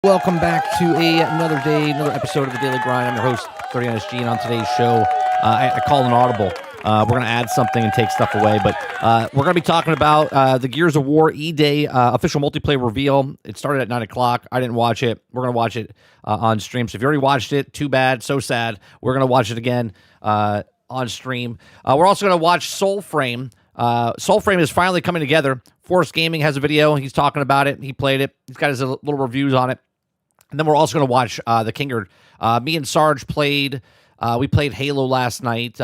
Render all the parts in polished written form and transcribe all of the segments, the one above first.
Welcome back to another day, another episode of the Daily Grind. I'm your host, 30NSG, and on today's show, I call an audible. We're going to add something and take stuff away, but we're going to be talking about the Gears of War E-Day official multiplayer reveal. It started at 9 o'clock. I didn't watch it. We're going to watch it on stream. So if you already watched it, too bad, so sad. We're going to watch it again on stream. We're also going to watch Soulframe. Soulframe is finally coming together. Force Gaming has a video. He's talking about it. He played it. He's got his little reviews on it. And then we're also going to watch TheKingerd. Me and Sarge played. We played Halo last night.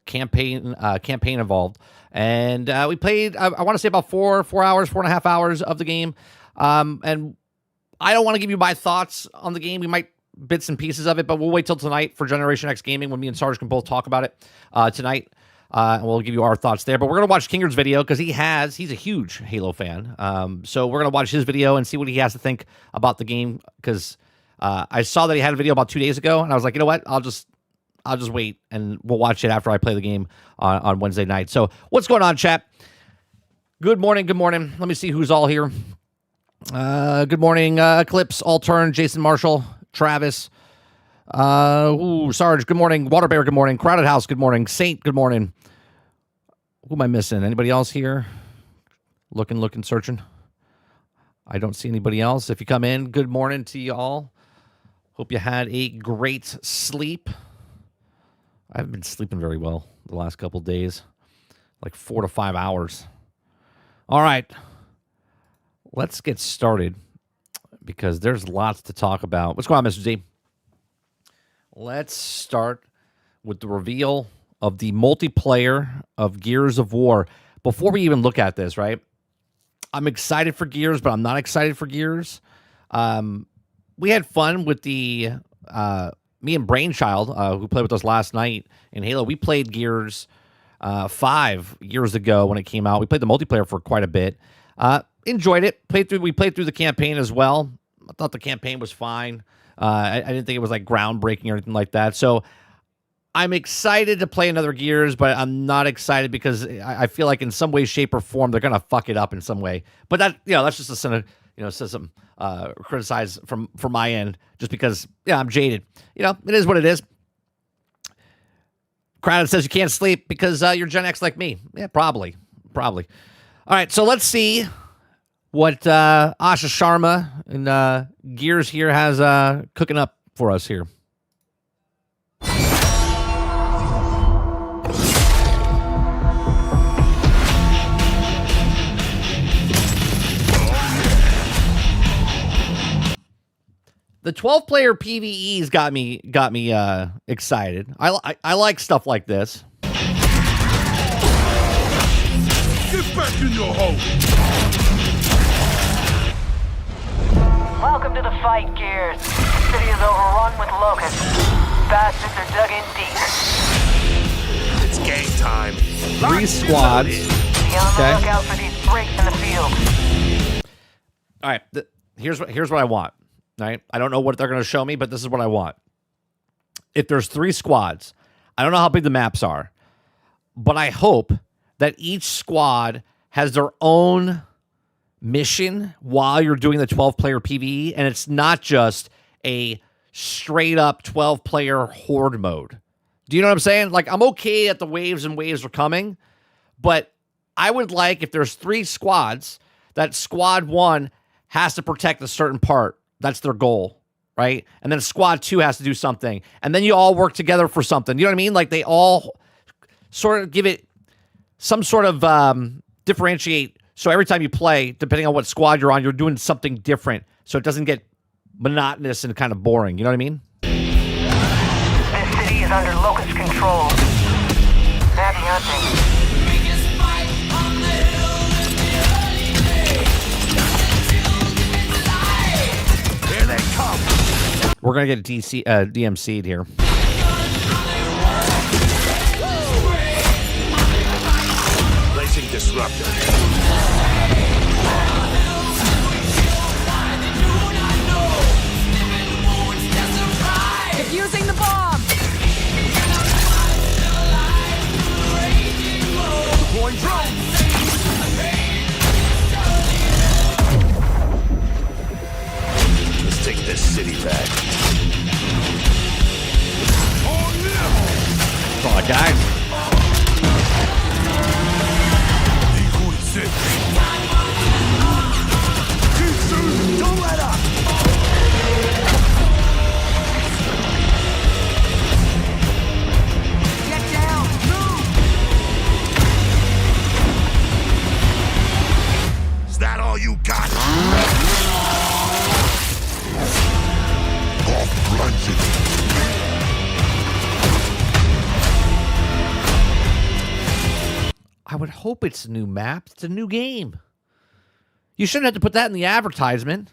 Campaign involved, and we played. I want to say about 4 hours, 4.5 hours of the game. And I don't want to give you my thoughts on the game. We might bits and pieces of it, but we'll wait till tonight for Generation X Gaming when me and Sarge can both talk about it tonight. And we'll give you our thoughts there. But we're going to watch Kingerd's video because he's a huge Halo fan. So we're going to watch his video and see what he has to think about the game. Because I saw that he had a video about 2 days ago, and I was like, you know what? I'll just wait, and we'll watch it after I play the game on Wednesday night. So what's going on, chat? Good morning, good morning. Let me see who's all here. Good morning, Eclipse, Allturn, Jason Marshall, Travis. Sarge, good morning. Waterbear, good morning. Crowded House, good morning. Saint, good morning. Who am I missing? Anybody else here? Looking, searching. I don't see anybody else. If you come in, good morning to you all. Hope you had a great sleep. I haven't been sleeping very well the last couple days. Like 4 to 5 hours. All right. Let's get started because there's lots to talk about. What's going on, Mr. Z? Let's start with the reveal of the multiplayer of Gears of War. Before we even look at this, right? I'm excited for Gears, but I'm not excited for Gears. We had fun with the me and Brainchild, who played with us last night in Halo. We played Gears 5 years ago when it came out. We played the multiplayer for quite a bit. Enjoyed it. We played through the campaign as well. I thought the campaign was fine. I didn't think it was like groundbreaking or anything like that. So I'm excited to play another Gears, but I'm not excited because I feel like in some way, shape, or form they're gonna fuck it up in some way. But that's just a cynicism, criticize from my end, just because I'm jaded. It is what it is. Crowded says you can't sleep because you're Gen X like me. Yeah, probably. All right, so let's see what Asha Sharma and Gears here has cooking up for us here. The 12-player PvE's got me excited. I like stuff like this. Get back in your hole. Welcome to the fight, Gears. The city is overrun with locusts. Bastards are dug in deep. It's game time. 3 squads. Be on the lookout for these breaks in the field. All right, here's what I want. Right? I don't know what they're going to show me, but this is what I want. If there's 3 squads, I don't know how big the maps are, but I hope that each squad has their own mission while you're doing the 12-player PvE, and it's not just a straight-up 12-player horde mode. Do you know what I'm saying? Like, I'm okay that the waves and waves are coming, but I would like, if there's 3 squads, that squad 1 has to protect a certain part. That's their goal, right? And then squad 2 has to do something. And then you all work together for something. You know what I mean? Like, they all sort of give it some sort of differentiate. So every time you play, depending on what squad you're on, you're doing something different. So it doesn't get monotonous and kind of boring. You know what I mean? This city is under locust control. Happy hunting. We're going to get DMC'd here. Placing disruptor. Defusing the bomb! Deploying drone. Let's take douchebag. That's all I got. Don't let up! Get down! Move! Is that all you got? I would hope it's a new map. It's a new game. You shouldn't have to put that in the advertisement.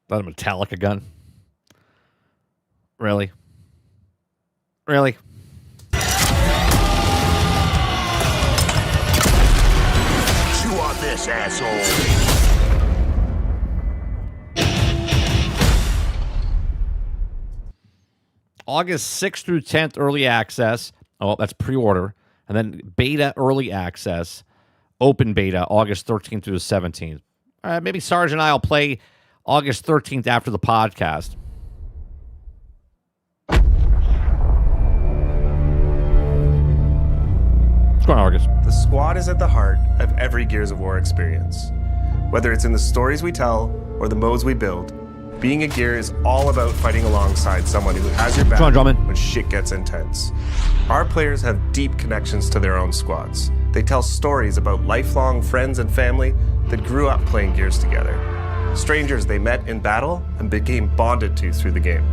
That a Metallica gun? Really? Really? Chew on this, asshole. August 6th through 10th, early access. Oh, that's pre-order. And then beta, early access. Open beta, August 13th through the 17th. All right, maybe Sarge and I will play August 13th after the podcast. What's going on, August? The squad is at the heart of every Gears of War experience. Whether it's in the stories we tell or the modes we build, being a Gear is all about fighting alongside someone who has your back Come on, gentlemen. when shit gets intense. Our players have deep connections to their own squads. They tell stories about lifelong friends and family that grew up playing Gears together. Strangers they met in battle and became bonded to through the game.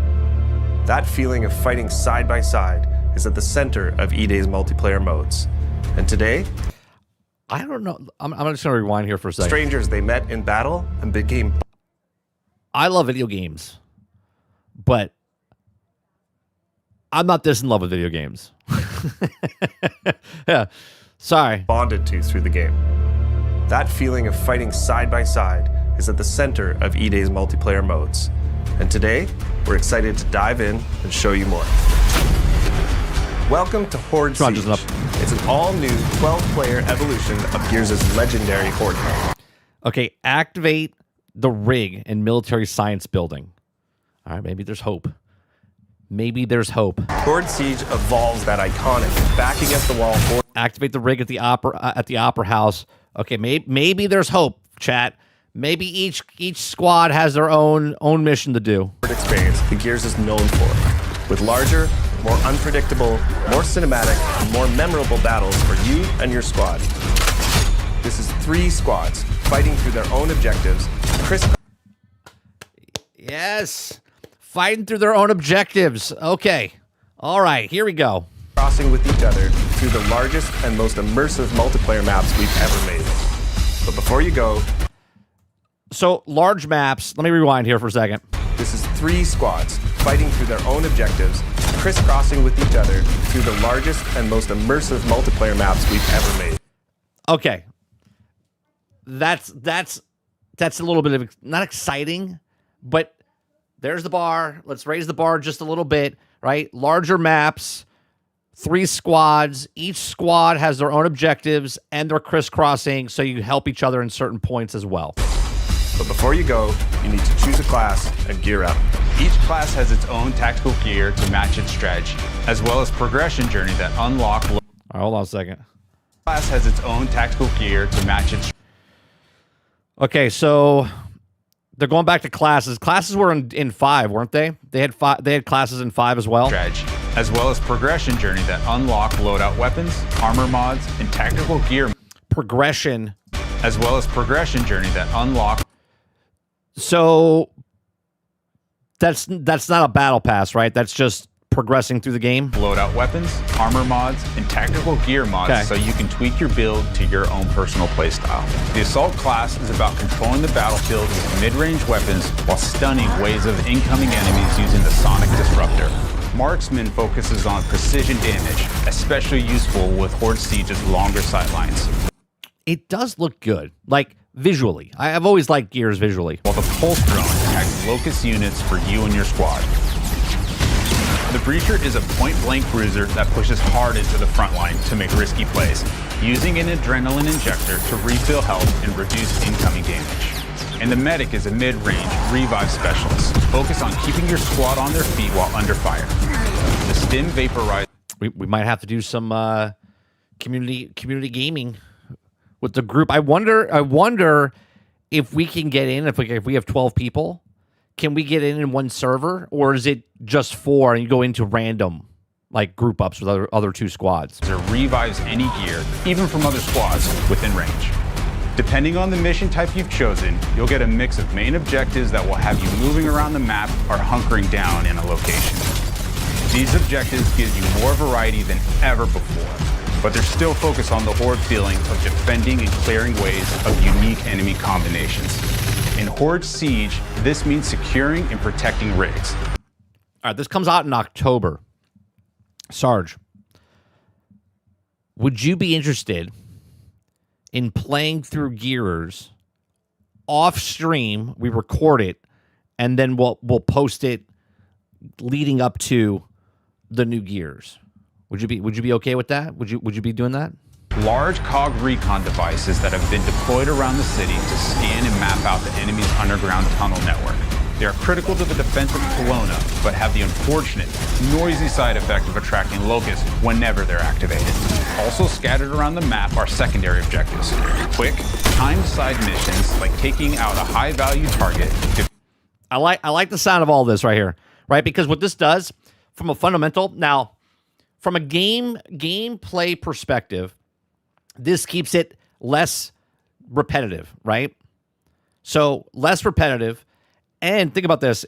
That feeling of fighting side by side is at the center of E-Day's multiplayer modes. And today, I don't know. I'm just going to rewind here for a second. strangers they met in battle and became... I love video games, but I'm not this in love with video games. Yeah, sorry. bonded to through the game. That feeling of fighting side by side is at the center of E-Day's multiplayer modes. And today, we're excited to dive in and show you more. Welcome to Horde Come on, Siege. just enough. It's an all-new 12-player evolution of Gears' legendary Horde mode. Okay, activate the rig in military science building. All right, maybe there's hope. Maybe there's hope. Horde Siege evolves that iconic back-against-the-wall Horde Activate the rig at the opera house. Okay, maybe there's hope, chat. Maybe each squad has their own mission to do. experience the Gears is known for, with larger, more unpredictable, more cinematic, and more memorable battles for you and your squad. This is 3 squads fighting through their own objectives. Yes, fighting through their own objectives. Okay, all right, here we go. Crossing with each other through the largest and most immersive multiplayer maps we've ever made. But before you go, So large maps. Let me rewind here for a second. this is 3 squads fighting through their own objectives, crisscrossing with each other through the largest and most immersive multiplayer maps we've ever made. Okay, that's a little bit of not exciting, but there's the bar. Let's raise the bar just a little bit, right? Larger maps, 3 squads. Each squad has their own objectives and they're crisscrossing, so you help each other in certain points as well. But before you go, you need to choose a class and gear up. Each class has its own tactical gear to match its strategy, as well as progression journey that unlock. All right, hold on a second. Class has its own tactical gear to match its. Okay, so they're going back to classes. Classes were in 5, weren't they? They had classes in 5 as well. Strategy, as well as progression journey that unlock loadout weapons, armor mods, and tactical gear. Progression. As well as progression journey that unlock. So that's not a battle pass, right? That's just progressing through the game. Loadout weapons, armor mods, and tactical gear mods, Okay. so you can tweak your build to your own personal playstyle. The Assault class is about controlling the battlefield with mid-range weapons while stunning waves of incoming enemies using the Sonic Disruptor. Marksman focuses on precision damage, especially useful with Horde Siege's longer sightlines. It does look good, like visually. I've always liked Gears visually. While the Pulse drone attacks Locust units for you and your squad. The Breacher is a point-blank cruiser that pushes hard into the front line to make risky plays, using an adrenaline injector to refill health and reduce incoming damage. And the Medic is a mid-range revive specialist, focused on keeping your squad on their feet while under fire. The Stim Vaporizer. We might have to do some community gaming with the group. I wonder if we can get in, if we have 12 people, can we get in one server, or is it just 4 and you go into random like group ups with other 2 squads? It revives any gear, even from other squads, within range. Depending on the mission type you've chosen, you'll get a mix of main objectives that will have you moving around the map or hunkering down in a location. These objectives give you more variety than ever before, but they're still focused on the Horde feeling of defending and clearing waves of unique enemy combinations. In Horde Siege, this means securing and protecting rigs. All right, this comes out in October. Sarge, would you be interested in playing through Gears off stream? We record it, and then we'll post it leading up to the new Gears. Would you be okay with that? Would you be doing that? Large COG recon devices that have been deployed around the city to scan and map out the enemy's underground tunnel network. They are critical to the defense of Kelowna, but have the unfortunate, noisy side effect of attracting locusts whenever they're activated. Also scattered around the map are secondary objectives. Quick, timed side missions like taking out a high-value target. I like the sound of all this right here, right? Because what this does, from a fundamental, now, from a gameplay perspective, this keeps it less repetitive, right? So less repetitive. And think about this.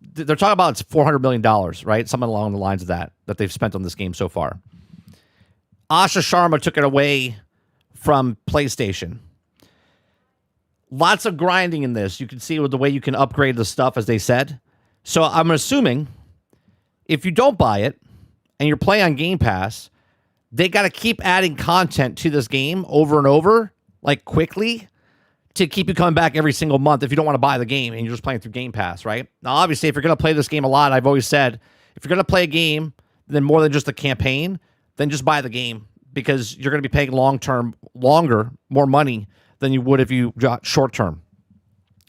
They're talking about it's $400 million, right? Something along the lines of that they've spent on this game so far. Asha Sharma took it away from PlayStation. Lots of grinding in this. You can see with the way you can upgrade the stuff, as they said. So I'm assuming if you don't buy it and you're playing on Game Pass, they got to keep adding content to this game over and over, like quickly, to keep you coming back every single month if you don't want to buy the game and you're just playing through Game Pass, right? Now, obviously, if you're going to play this game a lot, I've always said, if you're going to play a game, then more than just a campaign, then just buy the game, because you're going to be paying longer, more money than you would if you got short-term.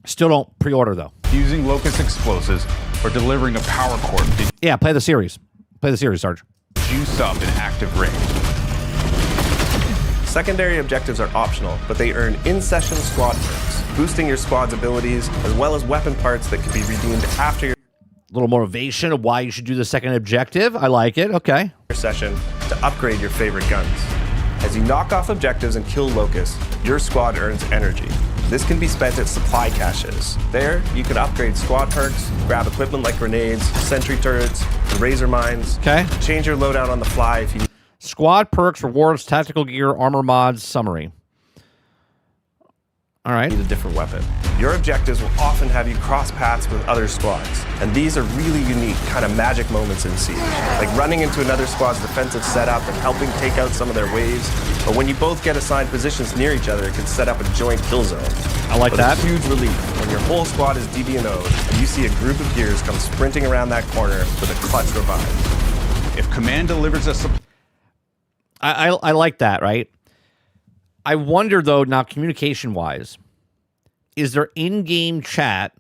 Still don't pre-order, though. Using Locust explosives or delivering a power cord. Yeah, play the series. Play the series, Sarge. Juice up an active rig. Secondary objectives are optional, but they earn in-session squad perks, boosting your squad's abilities, as well as weapon parts that can be redeemed after your little motivation of why you should do the second objective. I like it. Okay. session to upgrade your favorite guns. As you knock off objectives and kill locusts, your squad earns energy. This can be spent at supply caches. There, you can upgrade squad perks, grab equipment like grenades, sentry turrets, and razor mines. Okay. Change your loadout on the fly if you need. Squad perks, rewards, tactical gear, armor mods, summary. All right. Need a different weapon. Your objectives will often have you cross paths with other squads, and these are really unique kind of magic moments in Siege, like running into another squad's defensive setup and helping take out some of their waves, or when you both get assigned positions near each other, it can set up a joint kill zone. I like that. It's a huge relief when your whole squad is DB&O'd and you see a group of gears come sprinting around that corner with a clutch revive. If command delivers a supply, I like that, right? I wonder, though, now communication-wise, is there in-game chat,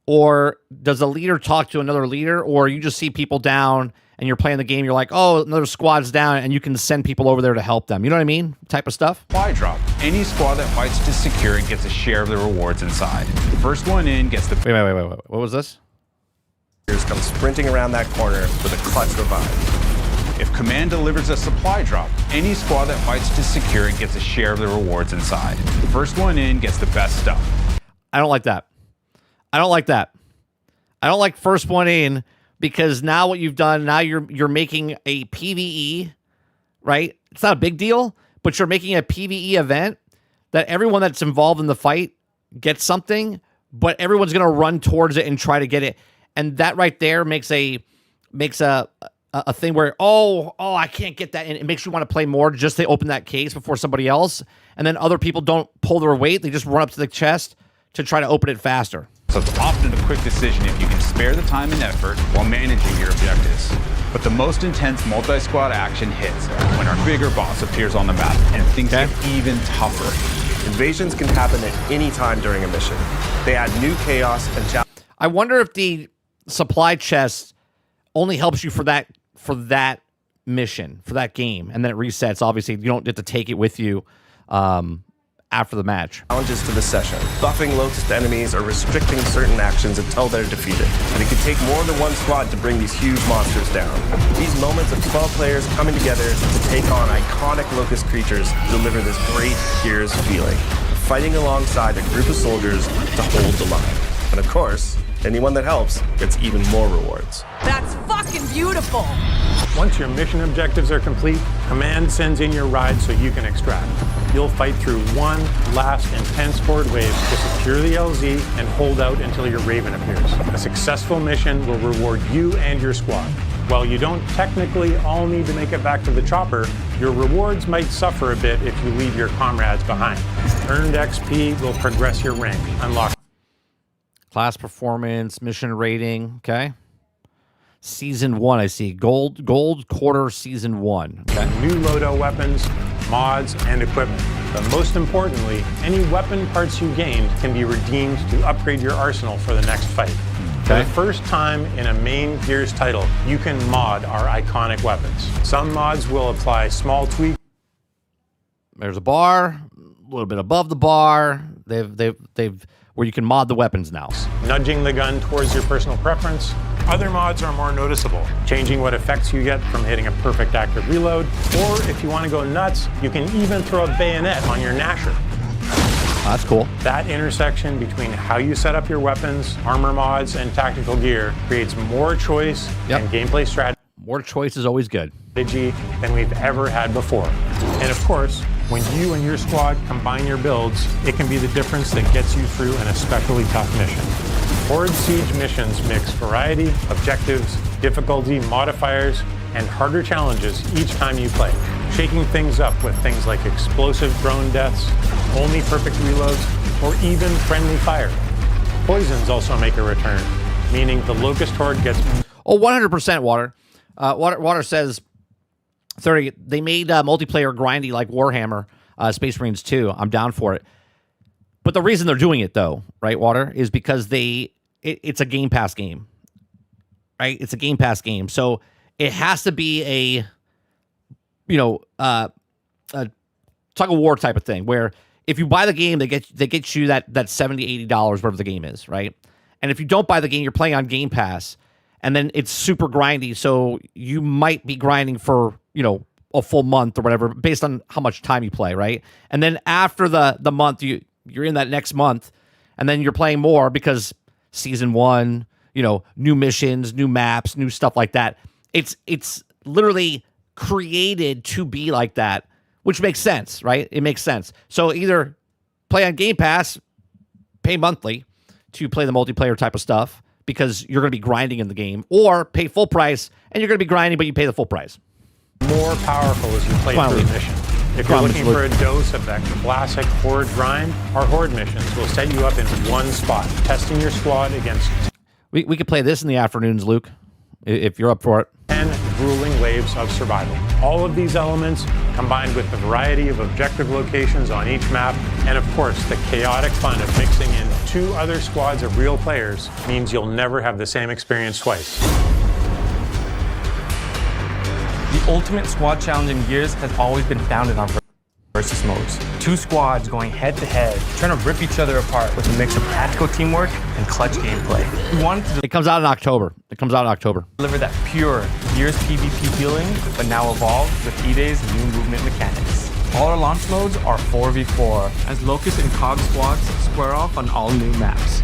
or does a leader talk to another leader, or you just see people down and you're playing the game, you're like, oh, another squad's down, and you can send people over there to help them. You know what I mean? Type of stuff. supply drop. Any squad that fights to secure it gets a share of the rewards inside. The first one in gets the... Wait. What was this? Gears come sprinting around that corner with a clutch revive. If command delivers a supply drop, any squad that fights to secure it gets a share of the rewards inside. The first one in gets the best stuff. I don't like that. I don't like first one in, because now what you've done, now you're making a PvE, right? It's not a big deal, but you're making a PvE event that everyone that's involved in the fight gets something, but everyone's going to run towards it and try to get it. And that right there makes a a thing where, I can't get that, and it makes you want to play more just to open that case before somebody else, and then other people don't pull their weight. They just run up to the chest to try to open it faster. So it's often a quick decision if you can spare the time and effort while managing your objectives. But the most intense multi-squad action hits when our bigger boss appears on the map and things get even tougher. Invasions can happen at any time during a mission. They add new chaos and challenges. I wonder if the supply chest only helps you for that mission, for that game, and then it resets. Obviously, you don't get to take it with you after the match. Challenges to the session, buffing locust enemies or restricting certain actions until they're defeated. And it can take more than one squad to bring these huge monsters down. These moments of 12 players coming together to take on iconic locust creatures deliver this great Gears feeling, fighting alongside a group of soldiers to hold the line. And of course, anyone that helps gets even more rewards. That's fucking beautiful! Once your mission objectives are complete, Command sends in your ride so you can extract. You'll fight through one last intense horde wave to secure the LZ and hold out until your Raven appears. A successful mission will reward you and your squad. While you don't technically all need to make it back to the chopper, your rewards might suffer a bit if you leave your comrades behind. Earned XP will progress your rank, unlock Class performance, mission rating, okay. Season 1, I see. Gold quarter season 1. Okay. new loadout weapons, mods, and equipment. But most importantly, any weapon parts you gained can be redeemed to upgrade your arsenal for the next fight. For the first time in a main Gears title, you can mod our iconic weapons. Some mods will apply small tweaks. There's a bar, a little bit above the bar. They've where you can mod the weapons now. Nudging the gun towards your personal preference. Other mods are more noticeable, changing what effects you get from hitting a perfect accurate reload. Or if you want to go nuts, you can even throw a bayonet on your Nasher. That's cool. That intersection between how you set up your weapons, armor mods, and tactical gear creates more choice and gameplay strategy. More choice is always good. Than we've ever had before. And of course, when you and your squad combine your builds, it can be the difference that gets you through an especially tough mission. Horde Siege missions mix variety, objectives, difficulty, modifiers, and harder challenges each time you play, shaking things up with things like explosive drone deaths, only perfect reloads, or even friendly fire. Poisons also make a return, meaning the Locust Horde gets... Oh, 100% Water. Water says 30. They made multiplayer grindy like Warhammer, Space Marines 2. I'm down for it. But the reason they're doing it, though, right, Water, is because it's a Game Pass game, right? It's a Game Pass game, so it has to be a tug of war type of thing, where if you buy the game, they get you that $70, $80, whatever the game is, right? And if you don't buy the game, you're playing on Game Pass. And then it's super grindy, so you might be grinding for, a full month or whatever, based on how much time you play, right? And then after the month, you're in that next month, and then you're playing more because Season 1, new missions, new maps, new stuff like that. It's literally created to be like that, which makes sense, right? It makes sense. So either play on Game Pass, pay monthly to play the multiplayer type of stuff, because you're going to be grinding in the game, or pay full price and you're going to be grinding, but you pay the full price. More powerful as you play through a mission. If you're looking for a dose of that classic Horde grind, our Horde missions will set you up in one spot, testing your squad against... We could play this in the afternoons, Luke, if you're up for it. 10 grueling waves of survival. All of these elements, combined with the variety of objective locations on each map, and of course the chaotic fun of mixing in 2 other squads of real players, means you'll never have the same experience twice. The ultimate squad challenge in Gears has always been founded on versus modes. 2 squads going head to head, trying to rip each other apart with a mix of tactical teamwork and clutch gameplay. We wanted to It comes out in October. deliver that pure Gears PvP feeling, but now evolved with E-Day's new movement mechanics. All our launch modes are 4v4, as Locust and Cog squads square off on all new maps.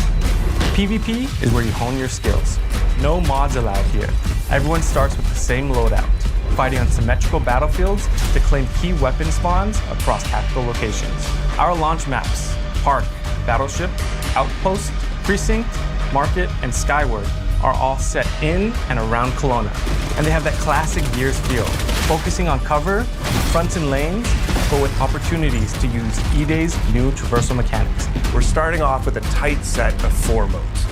PvP is where you hone your skills. No mods allowed here. Everyone starts with the same loadout, fighting on symmetrical battlefields to claim key weapon spawns across tactical locations. Our launch maps, Park, Battleship, Outpost, Precinct, Market, and Skyward, are all set in and around Kelowna, and they have that classic Gears feel, focusing on cover, fronts and lanes, but with opportunities to use E-Day's new traversal mechanics. We're starting off with a tight set of 4 modes.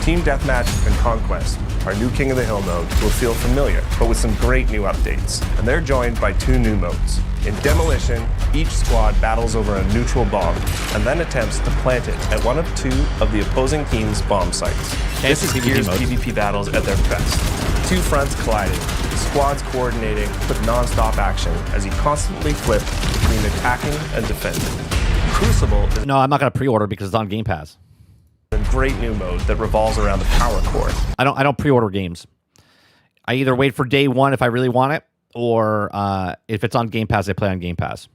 Team Deathmatch and Conquest, our new King of the Hill mode, will feel familiar, but with some great new updates. And they're joined by 2 new modes. In Demolition, each squad battles over a neutral bomb and then attempts to plant it at one of 2 of the opposing team's bomb sites. This is Gears PvP battles at their best. 2 fronts colliding, squads coordinating with non-stop action as you constantly flip between attacking and defending. Crucible is No, I'm not going to pre-order because it's on Game Pass. a great new mode that revolves around the power core. I don't pre-order games. I either wait for day 1 if I really want it, or if it's on Game Pass, I play on Game Pass.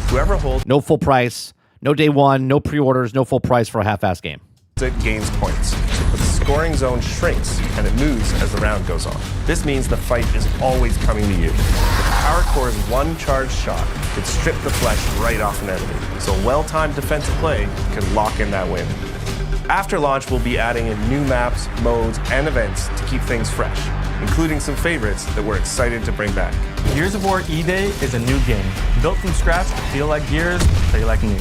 Whoever holds No full price, no day 1, no pre-orders, no full price for a half-ass game. it gains points, but the scoring zone shrinks and it moves as the round goes on. This means the fight is always coming to you. The power core's one charged shot could strip the flesh right off an enemy, so well-timed defensive play can lock in that win. After launch, we'll be adding in new maps, modes, and events to keep things fresh, including some favorites that we're excited to bring back. Gears of War E-Day is a new game, built from scratch to feel like Gears, play like new.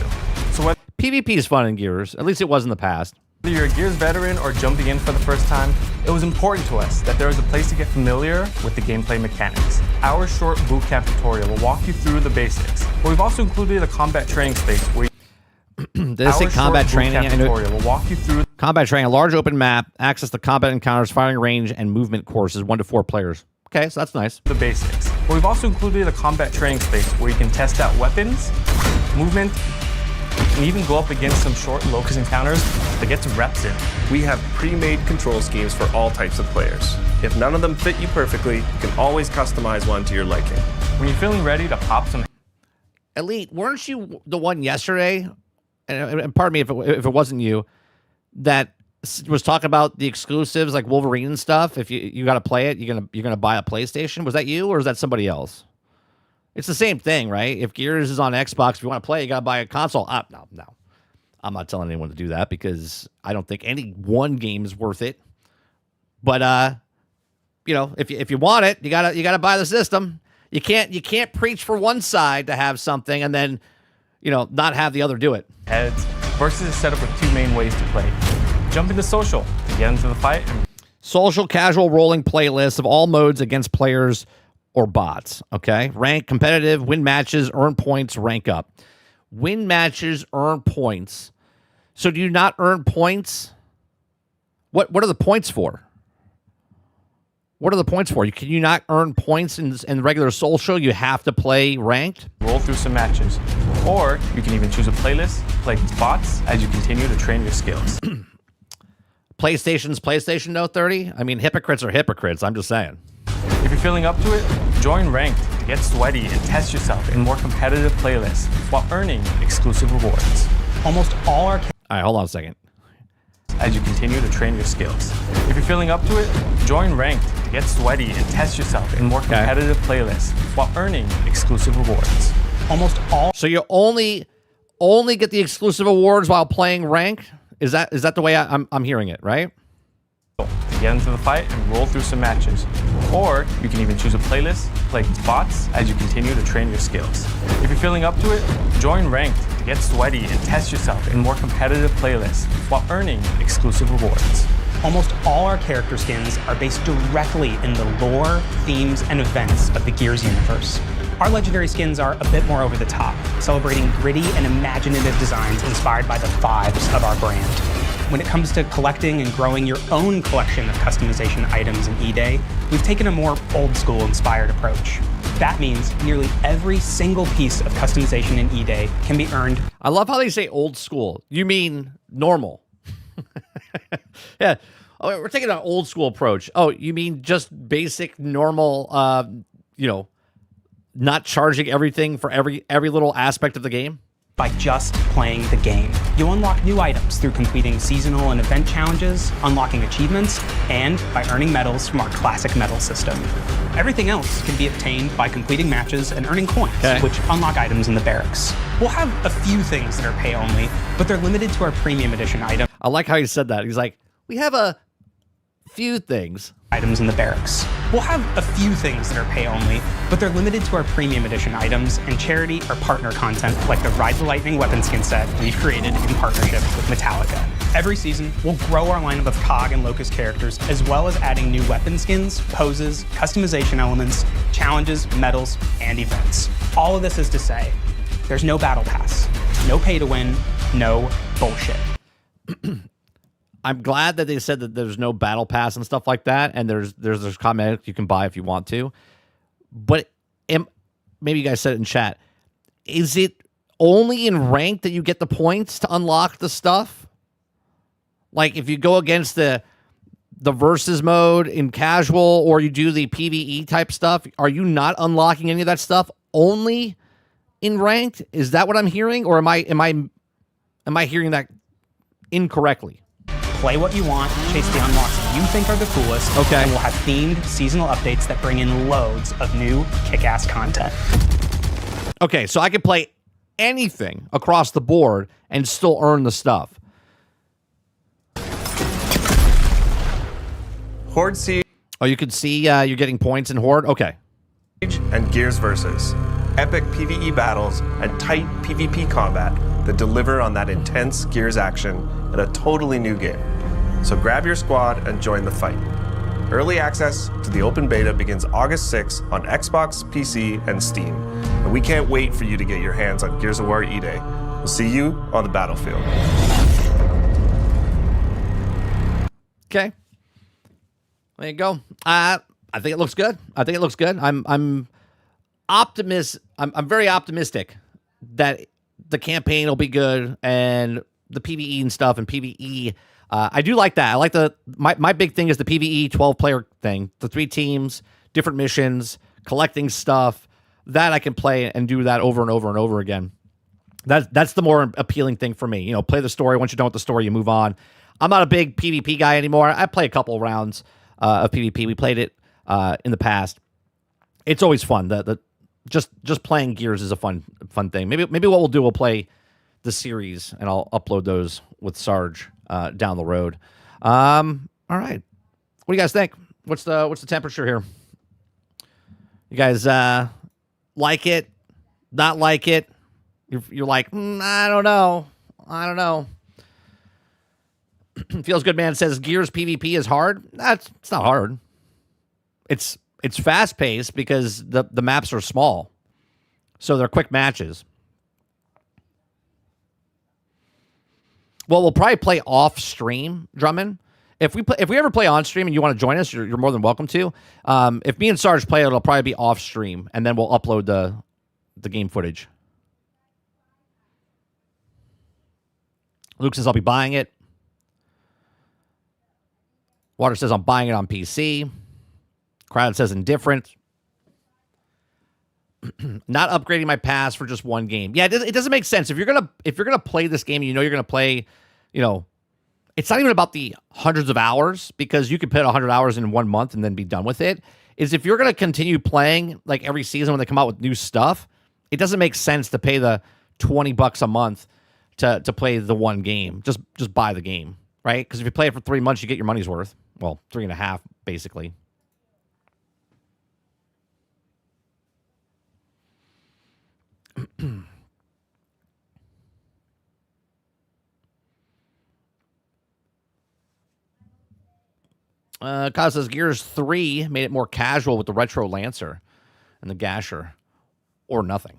So whether PvP is fun in Gears. At least it was in the past. you're a Gears veteran or jumping in for the first time, it was important to us that there was a place to get familiar with the gameplay mechanics. Our short bootcamp tutorial will walk you through the basics, but we've also included a combat training space where Did they say combat training? I know- tutorial will walk you through Combat training, a large open map, access to combat encounters, firing range, and movement courses, 1 to 4 players. Okay, so that's nice. the basics. But we've also included a combat training space where you can test out weapons, movement, and even go up against some short locust encounters to get some reps in. We have pre-made control schemes for all types of players. If none of them fit you perfectly, you can always customize one to your liking. When you're feeling ready to pop some Elite, weren't you the one yesterday, and pardon me if it wasn't you, that was talking about the exclusives like Wolverine and stuff? If you got to play it, you're gonna buy a PlayStation. Was that you or is that somebody else? It's the same thing, right? If Gears is on Xbox, if you want to play, you got to buy a console. No. I'm not telling anyone to do that because I don't think any one game is worth it. But if you want it, you gotta buy the system. You can't preach for one side to have something and then not have the other do it. heads. Versus is set up with 2 main ways to play. Jump into social to get into the fight, and Social casual rolling playlists of all modes against players or bots. Okay, rank, competitive, win matches, earn points, rank up. Win matches, earn points. So do you not earn points? What are the points for? What are the points for? Can you not earn points in regular social? You have to play ranked? roll through some matches. Or you can even choose a playlist, play bots as you continue to train your skills. PlayStation's PlayStation No 30? I mean, hypocrites are hypocrites. I'm just saying. If you're feeling up to it, join Ranked to get sweaty and test yourself in more competitive playlists while earning exclusive rewards. Almost all our All right, hold on a second. as you continue to train your skills. If you're feeling up to it, join Ranked to get sweaty and test yourself in more competitive playlists while earning exclusive rewards. Almost all So you only get the exclusive awards while playing ranked? Is that the way I'm hearing it, right? to get into the fight and roll through some matches. Or you can even choose a playlist, play bots as you continue to train your skills. If you're feeling up to it, join Ranked to get sweaty and test yourself in more competitive playlists while earning exclusive rewards. Almost all our character skins are based directly in the lore, themes, and events of the Gears universe. Our legendary skins are a bit more over the top, celebrating gritty and imaginative designs inspired by the vibes of our brand. When it comes to collecting and growing your own collection of customization items in E-Day, we've taken a more old-school inspired approach. That means nearly every single piece of customization in E-Day can be earned. I love how they say old school. You mean normal. Yeah. Oh, we're taking an old school approach. Oh, you mean just basic, normal, not charging everything for every little aspect of the game? By just playing the game. You'll unlock new items through completing seasonal and event challenges, unlocking achievements, and by earning medals from our classic medal system. Everything else can be obtained by completing matches and earning coins, which unlock items in the barracks. We'll have a few things that are pay only, but they're limited to our premium edition items. I like how he said that. He's like, we have a few things. Items in the barracks. We'll have a few things that are pay only, but they're limited to our premium edition items and charity or partner content like the Ride the Lightning weapon skin set we've created in partnership with Metallica. Every season, we'll grow our lineup of COG and Locust characters, as well as adding new weapon skins, poses, customization elements, challenges, medals, and events. All of this is to say, there's no battle pass, no pay to win, no bullshit. I'm glad that they said that there's no battle pass and stuff like that, and there's cosmetics you can buy if you want to. But maybe you guys said it in chat. Is it only in rank that you get the points to unlock the stuff? Like if you go against the versus mode in casual, or you do the PvE type stuff, are you not unlocking any of that stuff only in ranked? Is that what I'm hearing, or am I hearing that incorrectly? Play what you want, chase the unlocks that you think are the coolest, okay, and we'll have themed seasonal updates that bring in loads of new kick-ass content. Okay, so I can play anything across the board and still earn the stuff. Horde Siege. Oh, you can see you're getting points in Horde? Okay. And Gears Versus. Epic PvE battles and tight PvP combat that deliver on that intense Gears action in a totally new game. So grab your squad and join the fight. Early access to the open beta begins August 6th on Xbox, PC, and Steam. And we can't wait for you to get your hands on Gears of War E-Day. We'll see you on the battlefield. Okay. There you go. I think it looks good. I'm very optimistic that the campaign will be good and the PvE and stuff and PvE. I do like that. I like my big thing is the PvE 12-player thing. The 3 teams, different missions, collecting stuff. That I can play and do that over and over and over again. That's the more appealing thing for me. You know, play the story. Once you're done with the story, you move on. I'm not a big PvP guy anymore. I play a couple of rounds of PvP. We played it in the past. It's always fun. Just playing Gears is a fun thing. Maybe what we'll do, we'll play the series and I'll upload those with Sarge down the road. All right. What do you guys think? What's the temperature here? You guys like it? Not like it? You're like, I don't know. Feels Good Man says Gears PvP is hard. It's not hard. It's fast paced because the maps are small, so they're quick matches. Well, we'll probably play off stream, Drummond. If we ever play on stream and you want to join us, you're more than welcome to. If me and Sarge play, it'll probably be off stream, and then we'll upload the game footage. Luke says I'll be buying it. Water says I'm buying it on PC. Crowd says indifferent. Not upgrading my pass for just one game. Yeah, it doesn't make sense. If you're gonna play this game, and you know you're gonna play, it's not even about the hundreds of hours, because you could put 100 hours in 1 month and then be done with it. Is if you're gonna continue playing like every season when they come out with new stuff, it doesn't make sense to pay the $20 a month to play the one game. Just buy the game, right? Because if you play it for 3 months, you get your money's worth. Well, 3.5 basically. Kaz says Gears 3 made it more casual with the retro Lancer and the Gasher, or nothing.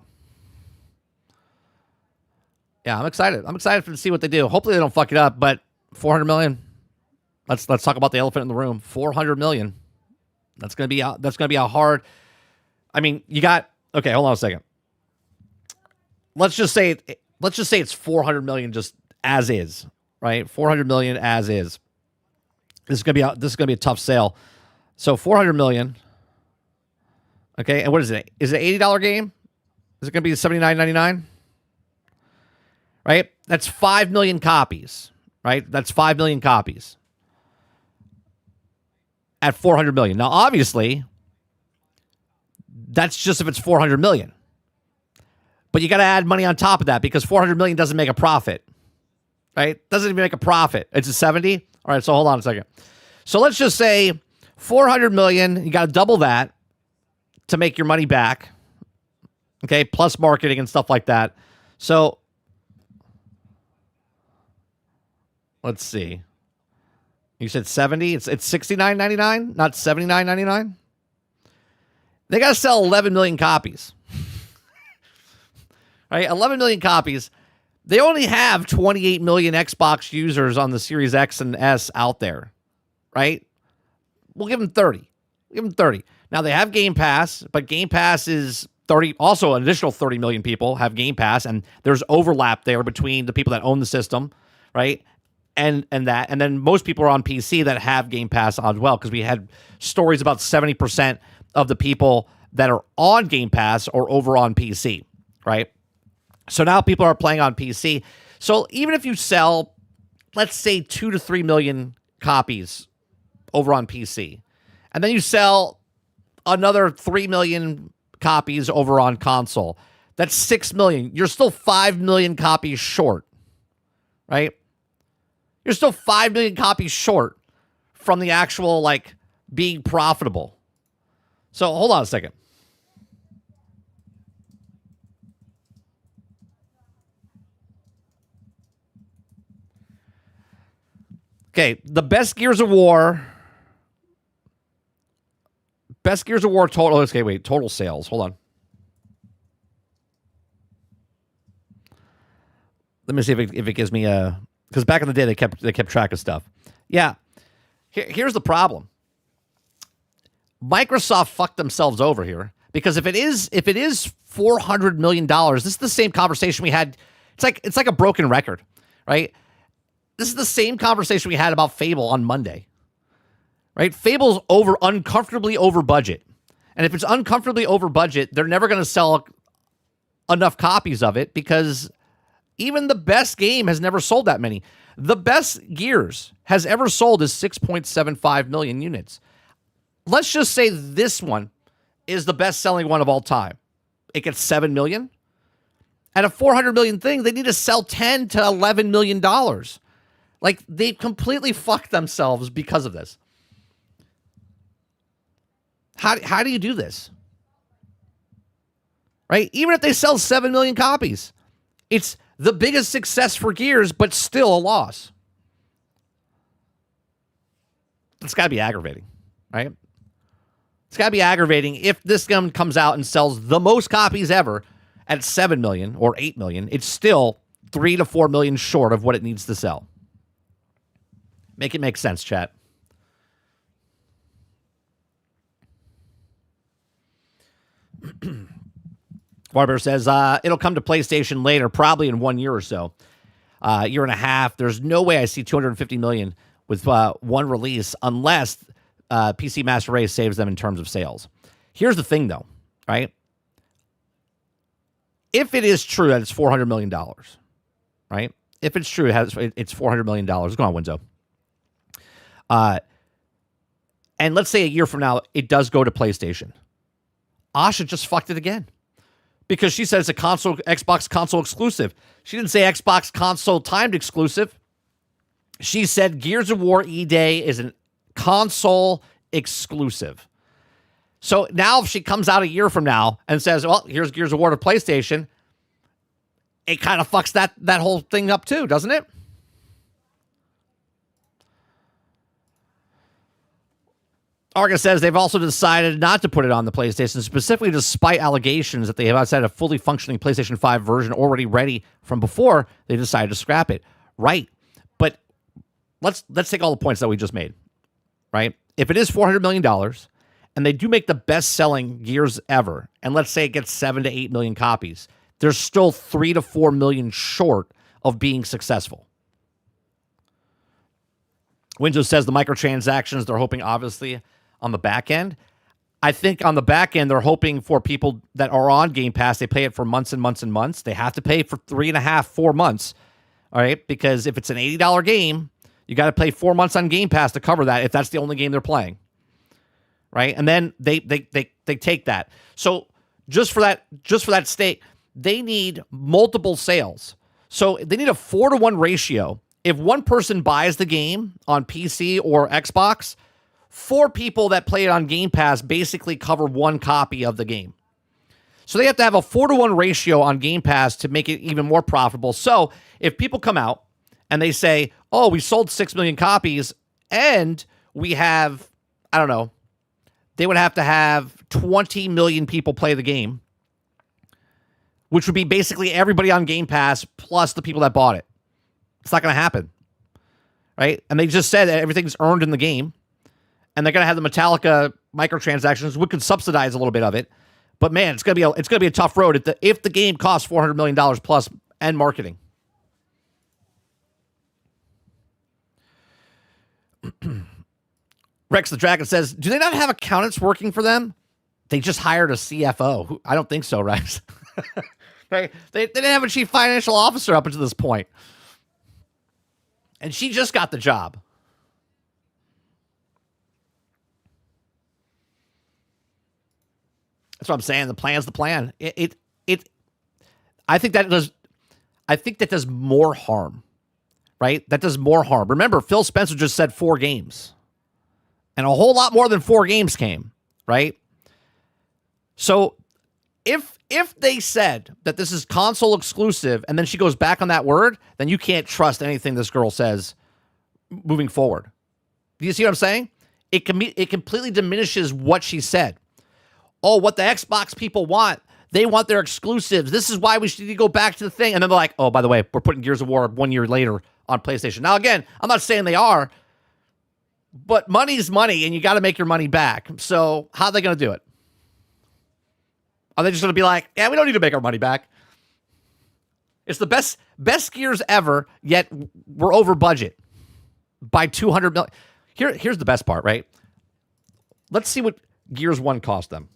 Yeah, I'm excited. I'm excited to see what they do. Hopefully they don't fuck it up, but 400 million. Let's talk about the elephant in the room. 400 million. That's gonna be a hard. I mean, you got okay. Hold on a second. Let's just say it's 400 million just as is, right? 400 million as is. This is gonna be a tough sale. So 400 million. Okay, and what is it? Is it an $80 game? Is it gonna be $79.99? Right? That's 5 million copies. Right? That's 5 million copies. At 400 million. Now, obviously, that's just if it's 400 million. But you got to add money on top of that, because 400 million doesn't make a profit. Right? Doesn't even make a profit. It's a 70. All right, so hold on a second. So let's just say 400 million. You got to double that to make your money back. Okay, plus marketing and stuff like that. So let's see. You said 70. It's $69.99, not $79.99. They got to sell 11 million copies. Right, 11 million copies. They only have 28 million Xbox users on the Series X and S out there. Right? We'll give them 30. Give them 30. Now they have Game Pass, but Game Pass is 30. Also, an additional 30 million people have Game Pass, and there's overlap there between the people that own the system, right? And then most people are on PC that have Game Pass as well, because we had stories about 70% of the people that are on Game Pass are over on PC, right? So now people are playing on PC. So even if you sell, let's say 2 to 3 million copies over on PC, and then you sell another 3 million copies over on console, that's 6 million. You're still 5 million copies short, right? You're still 5 million copies short from the actual, like, being profitable. So hold on a second. Okay, the best Gears of War total. Okay, wait, total sales. Hold on. Let me see if it gives me a, because back in the day they kept track of stuff. Yeah, here's the problem. Microsoft fucked themselves over here, because if it is $400 million, this is the same conversation we had. It's like a broken record, right? This is the same conversation we had about Fable on Monday, right? Fable's uncomfortably over budget. And if it's uncomfortably over budget, they're never going to sell enough copies of it, because even the best game has never sold that many. The best Gears has ever sold is 6.75 million units. Let's just say this one is the best-selling one of all time. It gets 7 million. At a 400 million thing, they need to sell 10 to 11 million dollars. Like, they completely fucked themselves because of this. How do you do this? Right? Even if they sell 7 million copies, it's the biggest success for Gears, but still a loss. It's got to be aggravating, right? It's got to be aggravating if this gun comes out and sells the most copies ever at 7 million or 8 million. It's still 3 to 4 million short of what it needs to sell. Make it make sense, chat. Barber says, it'll come to PlayStation later, probably in 1 year or so. Year and a half. There's no way I see 250 million with one release unless PC Master Race saves them in terms of sales. Here's the thing, though, right? If it is true that it's $400 million, right? If it's true it's $400 million. Go on, Winzo. And let's say a year from now, it does go to PlayStation. Asha just fucked it again, because she says it's a Xbox console exclusive. She didn't say Xbox console timed exclusive. She said Gears of War E-Day is a console exclusive. So now if she comes out a year from now and says, well, here's Gears of War to PlayStation, it kind of fucks that whole thing up too, doesn't it? Arga says they've also decided not to put it on the PlayStation, specifically despite allegations that they have outside a fully functioning PlayStation 5 version already ready from before they decided to scrap it. Right. But let's take all the points that we just made. Right? If it is $400 million and they do make the best-selling Gears ever, and let's say it gets 7 to 8 million copies, they're still 3 to 4 million short of being successful. Windows says the microtransactions, they're hoping, obviously, on the back end. I think on the back end, they're hoping for people that are on Game Pass, they pay it for months and months and months. They have to pay for 3.5, 4 months, all right? Because if it's an $80 game, you got to pay 4 months on Game Pass to cover that if that's the only game they're playing, right? And then they take that. So just for that stake, they need multiple sales. So they need a 4-to-1 ratio if one person buys the game on PC or Xbox, 4 people that play it on Game Pass basically cover 1 copy of the game. So they have to have a 4-to-1 ratio on Game Pass to make it even more profitable. So if people come out and they say, oh, we sold 6 million copies and we have, I don't know, they would have to have 20 million people play the game, which would be basically everybody on Game Pass plus the people that bought it. It's not going to happen, right? And they just said that everything's earned in the game, and they're going to have the Metallica microtransactions, which could subsidize a little bit of it. But man, it's going to be a tough road if the game costs $400 million plus and marketing. Rex the Dragon says, do they not have accountants working for them? They just hired a CFO. I don't think so, Rex. Right? They didn't have a chief financial officer up until this point. And she just got the job. That's what I'm saying. The plan's the plan. I think that does more harm. Right? That does more harm. Remember, Phil Spencer just said 4 games. And a whole lot more than 4 games came, right? So if they said that this is console exclusive and then she goes back on that word, then you can't trust anything this girl says moving forward. Do you see what I'm saying? It completely diminishes what she said. Oh, what the Xbox people want. They want their exclusives. This is why we should go back to the thing. And then they're like, oh, by the way, we're putting Gears of War 1 year later on PlayStation. Now, again, I'm not saying they are, but money's money, and you got to make your money back. So how are they going to do it? Are they just going to be like, yeah, we don't need to make our money back? It's the best Gears ever, yet we're over budget by $200 million. Here's the best part, right? Let's see what Gears 1 cost them.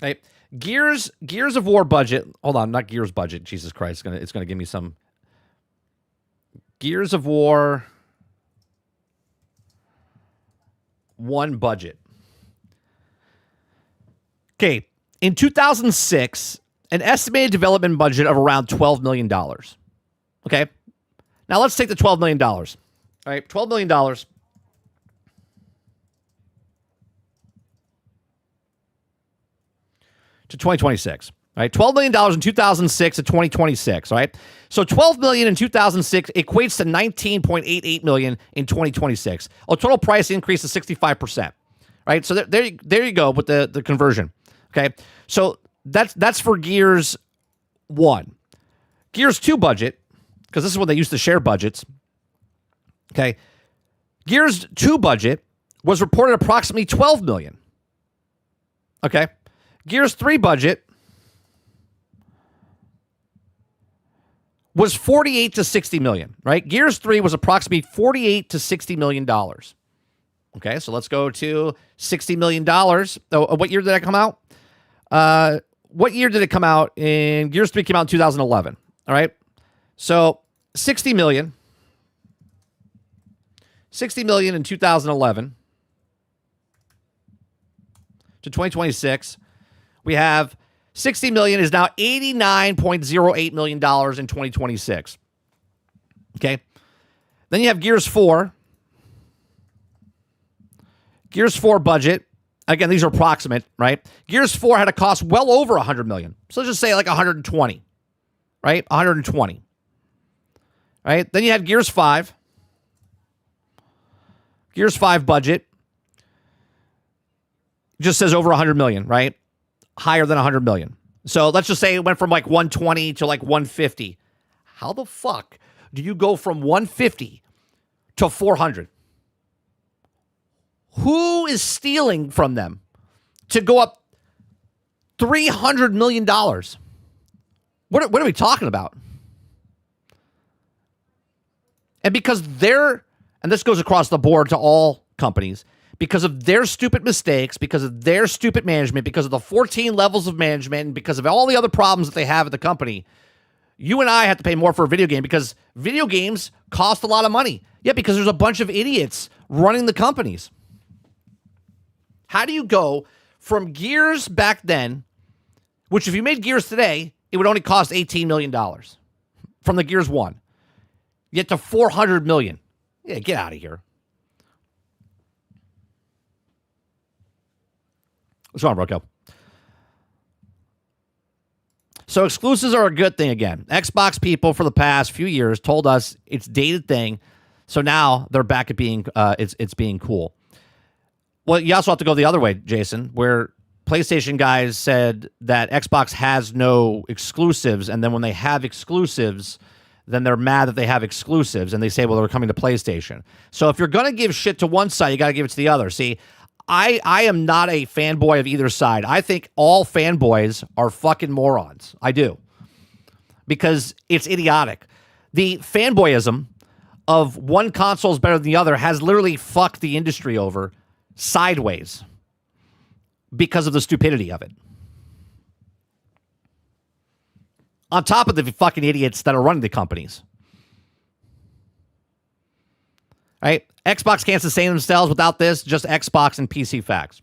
Right? Gears of War budget. Hold on, not Gears budget. Jesus Christ, it's gonna give me some. Gears of War 1 budget. Okay, in 2006, an estimated development budget of around $12 million. Okay, now let's take the $12 million. All right, $12 million. To 2026, right? $12 million in 2006 to 2026, right? So $12 million in 2006 equates to $19.88 million in 2026. A total price increase of 65%, right? So there you go with the conversion, okay? So that's for Gears 1. Gears 2 budget, because this is when they used to share budgets, okay? Gears 2 budget was reported approximately $12 million, okay? Gears 3 budget was 48 to 60 million, right? Gears 3 was approximately 48 to 60 million dollars. Okay, so let's go to $60 million. Oh, what year did that come out? What year did it come out? In Gears 3 came out in 2011. All right. So 60 million. 60 million in 2011 to 2026. We have 60 million is now $89.08 million in 2026. Okay. Then you have Gears 4. Gears 4 budget. Again, these are approximate, right? Gears 4 had a cost well over 100 million. So let's just say like 120, right? 120. Right? Then you have Gears 5. Gears 5 budget just says over 100 million, right? Higher than 100 million. So let's just say it went from like 120 to like 150. How the fuck do you go from 150 to 400? Who is stealing from them to go up $300 million? What are we talking about? And because and this goes across the board to all companies, because of their stupid mistakes, because of their stupid management, because of the 14 levels of management, and because of all the other problems that they have at the company, you and I have to pay more for a video game because video games cost a lot of money. Yeah, because there's a bunch of idiots running the companies. How do you go from Gears back then, which if you made Gears today, it would only cost $18 million from the Gears 1. Get to $400 million. Yeah, get out of here. What's wrong, Rocco? So exclusives are a good thing again. Xbox people for the past few years told us it's a dated thing. So now they're back at being it's being cool. Well, you also have to go the other way, Jason, where PlayStation guys said that Xbox has no exclusives, and then when they have exclusives, then they're mad that they have exclusives, and they say, well, they're coming to PlayStation. So if you're going to give shit to one side, you got to give it to the other. See, I am not a fanboy of either side. I think all fanboys are fucking morons. I do. Because it's idiotic. The fanboyism of one console is better than the other has literally fucked the industry over sideways because of the stupidity of it. On top of the fucking idiots that are running the companies. Right? Xbox can't sustain themselves without this, just Xbox and PC facts.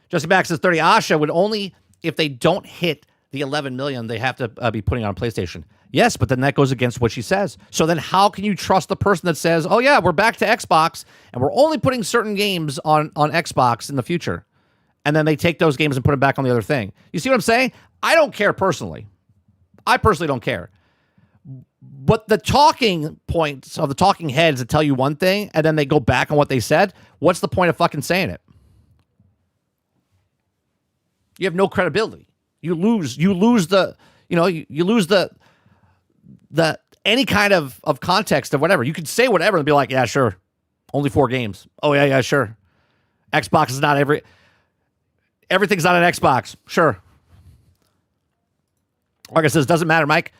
Justin Back says 30 Asha would only, if they don't hit the 11 million, they have to be putting on PlayStation. Yes, but then that goes against what she says. So then how can you trust the person that says, oh yeah, we're back to Xbox and we're only putting certain games on Xbox in the future? And then they take those games and put them back on the other thing. You see what I'm saying? I don't care personally. I personally don't care. But the talking points of the talking heads that tell you one thing and then they go back on what they said, what's the point of fucking saying it? You have no credibility. You lose the, you lose the any kind of context of whatever. You could say whatever and be like, yeah, sure. Only 4 games. Oh, yeah, sure. Xbox is not everything's not an Xbox. Sure. Like I says, doesn't matter, Mike.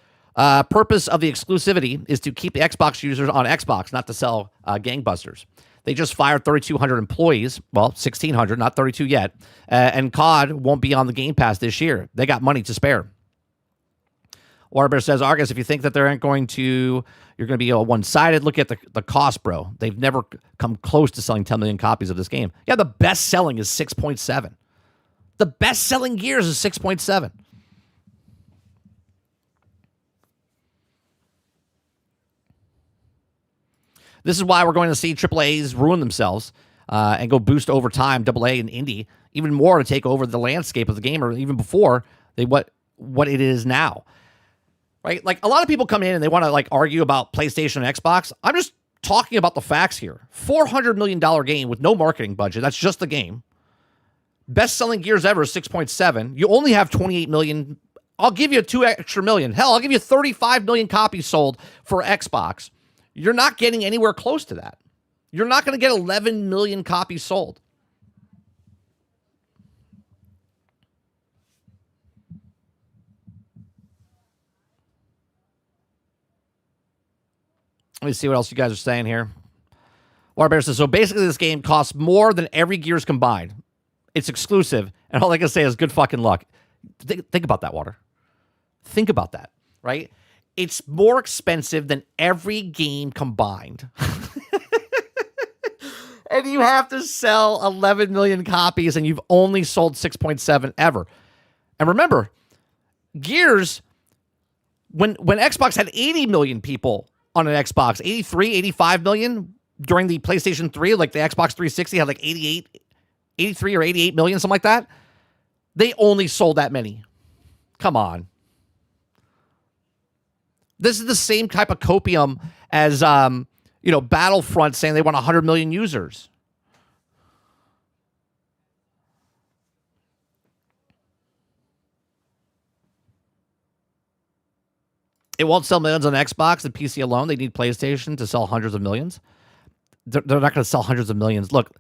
Purpose of the exclusivity is to keep the Xbox users on Xbox, not to sell gangbusters. They just fired 3,200 employees. Well, 1,600, not 32 yet. And COD won't be on the Game Pass this year. They got money to spare. Warbear says, Argus, if you think that you're going to be one-sided, look at the cost, bro. They've never come close to selling 10 million copies of this game. Yeah, the best selling is 6.7. The best selling Gears is 6.7. This is why we're going to see AAAs ruin themselves and go boost over time, AA and Indie, even more to take over the landscape of the game, or even before what it is now. Right? Like, a lot of people come in and they want to argue about PlayStation and Xbox. I'm just talking about the facts here. $400 million game with no marketing budget. That's just the game. Best-selling Gears ever is 6.7. You only have 28 million. I'll give you 2 extra million. Hell, I'll give you 35 million copies sold for Xbox. You're not getting anywhere close to that. You're not going to get 11 million copies sold. Let me see what else you guys are saying here. Warbear says, so basically this game costs more than every Gears combined. It's exclusive, and all I can say is good fucking luck. Think about that, Water. Think about that, right? It's more expensive than every game combined. And you have to sell 11 million copies, and you've only sold 6.7 ever. And remember, Gears, when Xbox had 80 million people on an Xbox, 83, 85 million during the PlayStation 3, like the Xbox 360 had 83 or 88 million, something like that. They only sold that many. Come on. This is the same type of copium as, Battlefront saying they want 100 million users. It won't sell millions on Xbox and PC alone. They need PlayStation to sell hundreds of millions. They're not going to sell hundreds of millions. Look,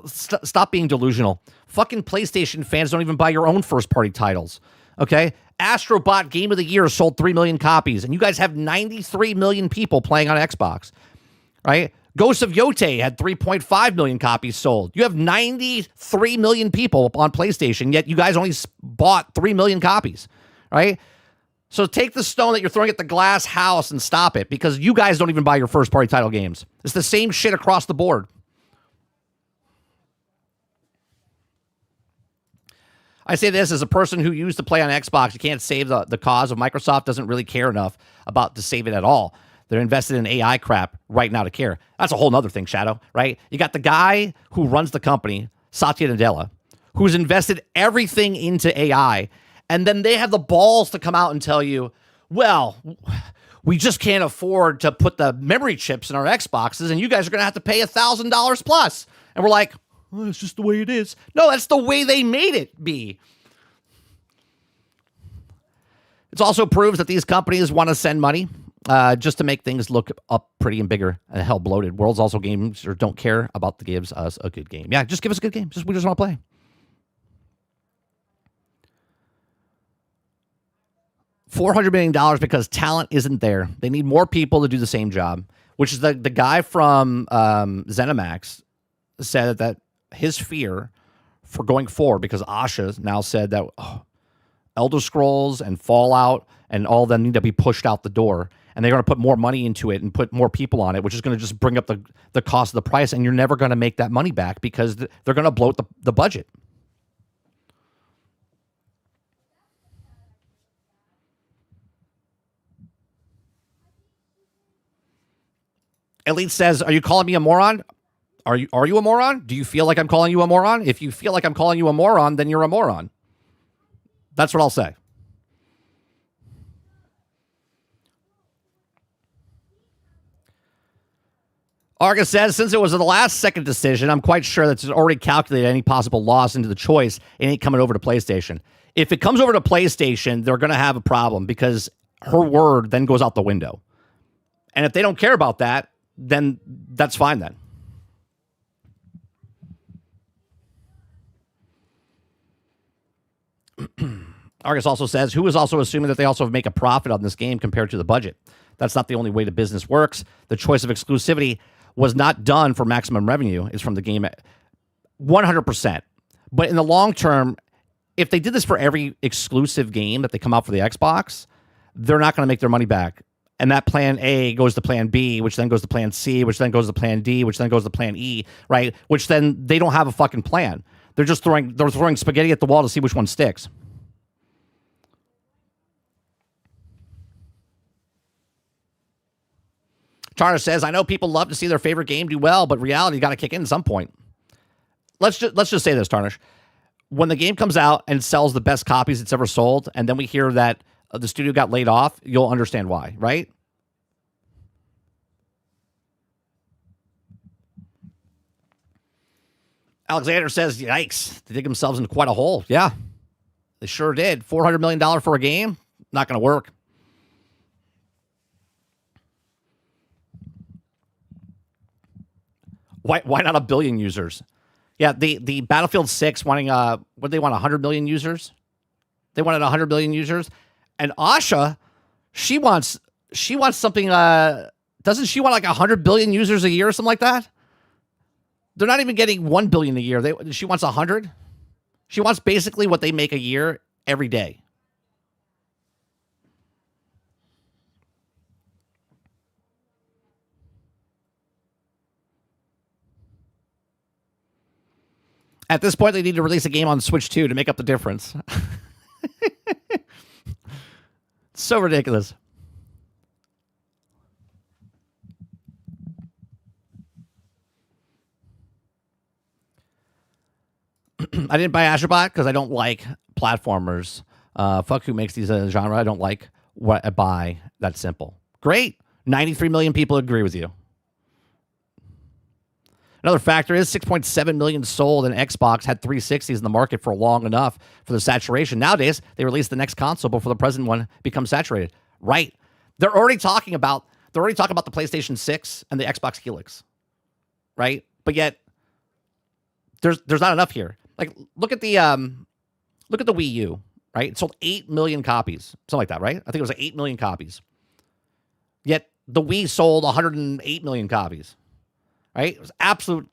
stop being delusional. Fucking PlayStation fans don't even buy your own first-party titles. Okay? Astrobot Game of the Year sold 3 million copies, and you guys have 93 million people playing on Xbox, right? Ghost of Yote had 3.5 million copies sold. You have 93 million people on PlayStation, yet you guys only bought 3 million copies, right? So take the stone that you're throwing at the glass house and stop it, because you guys don't even buy your first-party title games. It's the same shit across the board. I say this as a person who used to play on Xbox. You can't save the cause of Microsoft doesn't really care enough about to save it at all. They're invested in AI crap right now to care. That's a whole nother thing, Shadow, right? You got the guy who runs the company, Satya Nadella, who's invested everything into AI, and then they have the balls to come out and tell you, well, we just can't afford to put the memory chips in our Xboxes, and you guys are going to have to pay $1,000 plus. And we're like, well, it's just the way it is. No, that's the way they made it be. It also proves that these companies want to send money just to make things look up pretty and bigger and hell bloated. Worlds also games or don't care about the gives us a good game. Yeah, just give us a good game. We just want to play. $400 million because talent isn't there. They need more people to do the same job, which is the guy from ZeniMax said that his fear for going forward, because Asha now said that Elder Scrolls and Fallout and all of them need to be pushed out the door, and they're going to put more money into it and put more people on it, which is going to just bring up the cost of the price, and you're never going to make that money back because they're going to bloat the budget. Elite says, are you calling me a moron? Are you a moron? Do you feel like I'm calling you a moron? If you feel like I'm calling you a moron, then you're a moron. That's what I'll say. Argus says, since it was the last second decision, I'm quite sure that it's already calculated any possible loss into the choice. It ain't coming over to PlayStation. If it comes over to PlayStation, they're going to have a problem because her word then goes out the window. And if they don't care about that, then that's fine then. Argus also says, who is also assuming that they also make a profit on this game compared to the budget? That's not the only way the business works. The choice of exclusivity was not done for maximum revenue. It's from the game 100%. But in the long term, if they did this for every exclusive game that they come out for the Xbox, they're not going to make their money back. And that plan A goes to plan B, which then goes to plan C, which then goes to plan D, which then goes to plan E, right? Which then they don't have a fucking plan. They're just throwing spaghetti at the wall to see which one sticks. Charter says, I know people love to see their favorite game do well, but reality got to kick in at some point. Let's just say this, Tarnish. When the game comes out and sells the best copies it's ever sold, and then we hear that the studio got laid off, you'll understand why, right? Alexander says, yikes, they dig themselves into quite a hole. Yeah, they sure did. $400 million for a game? Not going to work. Why not 1 billion users? Yeah, the Battlefield 6 wanting, what do they want, 100 million users? They wanted 100 million users. And Asha, she wants something, doesn't she want like 100 billion users a year or something like that? They're not even getting 1 billion a year. She wants 100. She wants basically what they make a year every day. At this point, they need to release a game on Switch 2 to make up the difference. So ridiculous. I didn't buy Astrobot because I don't like platformers. Fuck who makes these genre. I don't like what I buy. That's simple. Great. 93 million people agree with you. Another factor is 6.7 million sold, and Xbox had 360s in the market for long enough for the saturation. Nowadays, they release the next console before the present one becomes saturated. Right. They're already talking about the PlayStation 6 and the Xbox Helix. Right? But yet there's not enough here. Like look at the Wii U, right? It sold 8 million copies. Something like that, right? I think it was like 8 million copies. Yet the Wii sold 108 million copies. Right? It was absolute,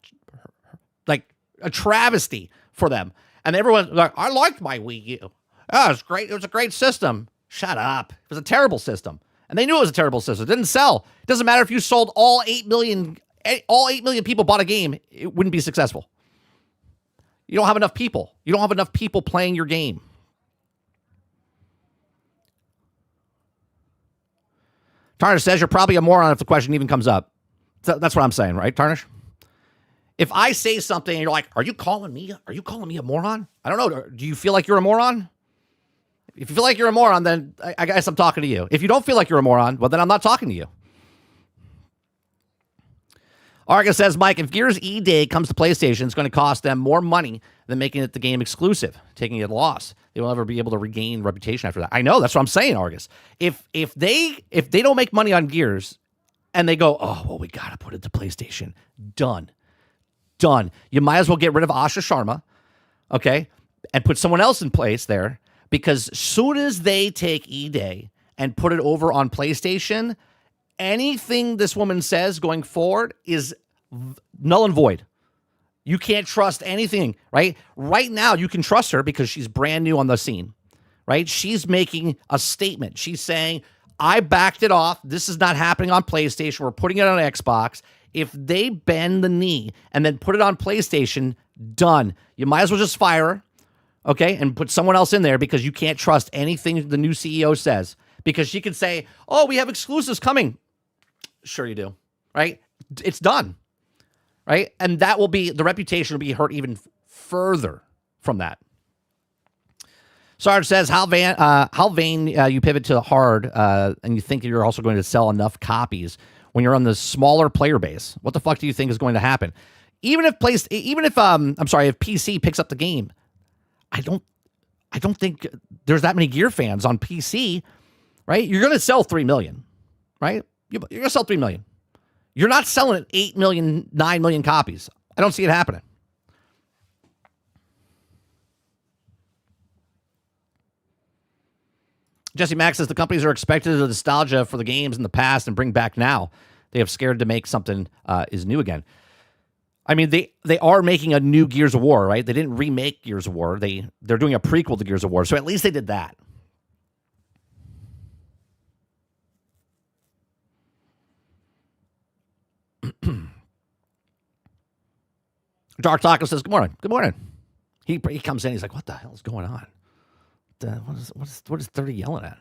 like, a travesty for them. And everyone's like, I liked my Wii U. Oh, it was great. It was a great system. Shut up. It was a terrible system. And they knew it was a terrible system. It didn't sell. It doesn't matter if you sold all 8 million people bought a game, it wouldn't be successful. You don't have enough people. You don't have enough people playing your game. Tarnish says you're probably a moron if the question even comes up. So that's what I'm saying, right, Tarnish? If I say something and you're like, are you calling me a moron? I don't know. Do you feel like you're a moron? If you feel like you're a moron, then I guess I'm talking to you. If you don't feel like you're a moron, well, then I'm not talking to you. Argus says, Mike, if Gears E-Day comes to PlayStation, it's going to cost them more money than making it the game exclusive, taking it a loss. They will never be able to regain reputation after that. I know, that's what I'm saying, Argus. If they don't make money on Gears and they go, oh, well, we got to put it to PlayStation. Done. You might as well get rid of Asha Sharma, okay, and put someone else in place there, because as soon as they take E-Day and put it over on PlayStation, anything this woman says going forward is null and void. You can't trust anything, right? Right now, you can trust her because she's brand new on the scene, right? She's making a statement. She's saying, I backed it off. This is not happening on PlayStation. We're putting it on Xbox. If they bend the knee and then put it on PlayStation, done. You might as well just fire her, okay, and put someone else in there, because you can't trust anything the new CEO says, because she could say, oh, we have exclusives coming. Sure you do, right? It's done, right? And that will be, the reputation will be hurt even further from that. Sarge says, how vain you pivot to hard and you think you're also going to sell enough copies when you're on the smaller player base. What the fuck do you think is going to happen? Even if PC picks up the game, I don't think there's that many Gear fans on PC, right? You're going to sell 3 million, right? You're going to sell 3 million. You're not selling 8 million, 9 million copies. I don't see it happening. Jesse Max says the companies are expected the nostalgia for the games in the past and bring back now. They have scared to make something is new again. I mean, they are making a new Gears of War, right? They didn't remake Gears of War. They're doing a prequel to Gears of War, so at least they did that. Dark Taco says, good morning. Good morning. He comes in, he's like, what the hell is going on? What is 30 yelling at?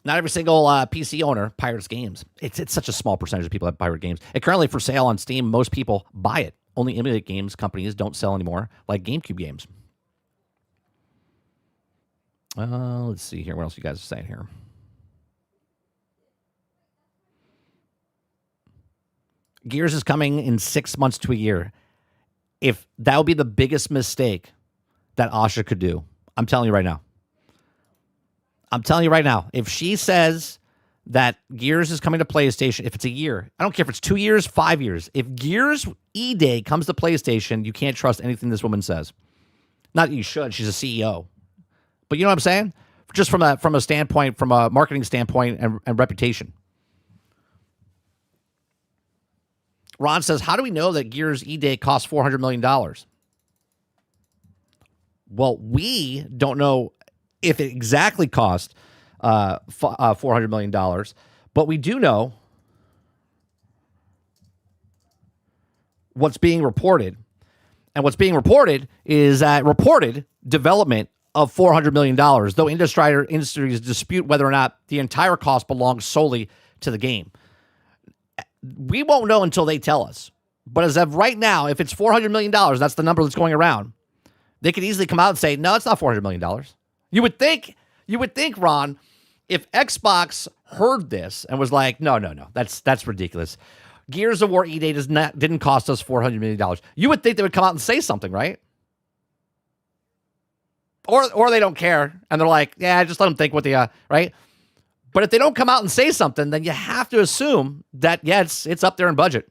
Not every single PC owner pirates games. It's such a small percentage of people that pirate games. It's currently for sale on Steam. Most people buy it. Only emulate games companies don't sell anymore, like GameCube games. Let's see here. What else you guys are saying here? Gears is coming in 6 months to a year. If that would be the biggest mistake that Asha could do, I'm telling you right now. If she says that Gears is coming to PlayStation, if it's a year, I don't care if it's 2 years, 5 years. If Gears E-Day comes to PlayStation, you can't trust anything this woman says. Not that you should. She's a CEO. But you know what I'm saying? Just from a standpoint, from a marketing standpoint and reputation. Ron says, how do we know that Gears E-Day costs $400 million? Well, we don't know if it exactly cost $400 million, but we do know what's being reported. And what's being reported is that reported development of $400 million, though industries dispute whether or not the entire cost belongs solely to the game. We won't know until they tell us. But as of right now, if it's $400 million, that's the number that's going around. They could easily come out and say, no, it's not $400 million. You would think, Ron, if Xbox heard this and was like, no, that's ridiculous. Gears of War E-Day didn't cost us $400 million. You would think they would come out and say something, right? Or they don't care, and they're like, yeah, just let them think what they, right? But if they don't come out and say something, then you have to assume that, yeah, it's up there in budget.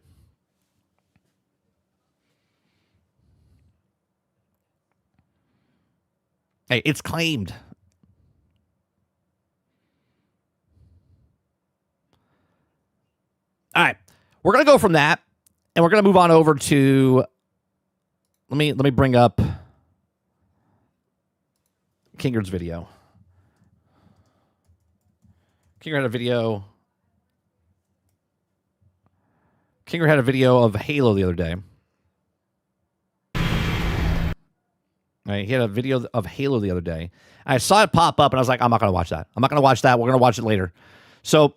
Hey, it's claimed. All right. We're going to go from that, and we're going to move on over to, let me bring up TheKingerd's video. TheKingerd had a video. TheKingerd had a video of Halo the other day. Right? He had a video of Halo the other day. I saw it pop up, and I was like, I'm not going to watch that. I'm not going to watch that. We're going to watch it later. So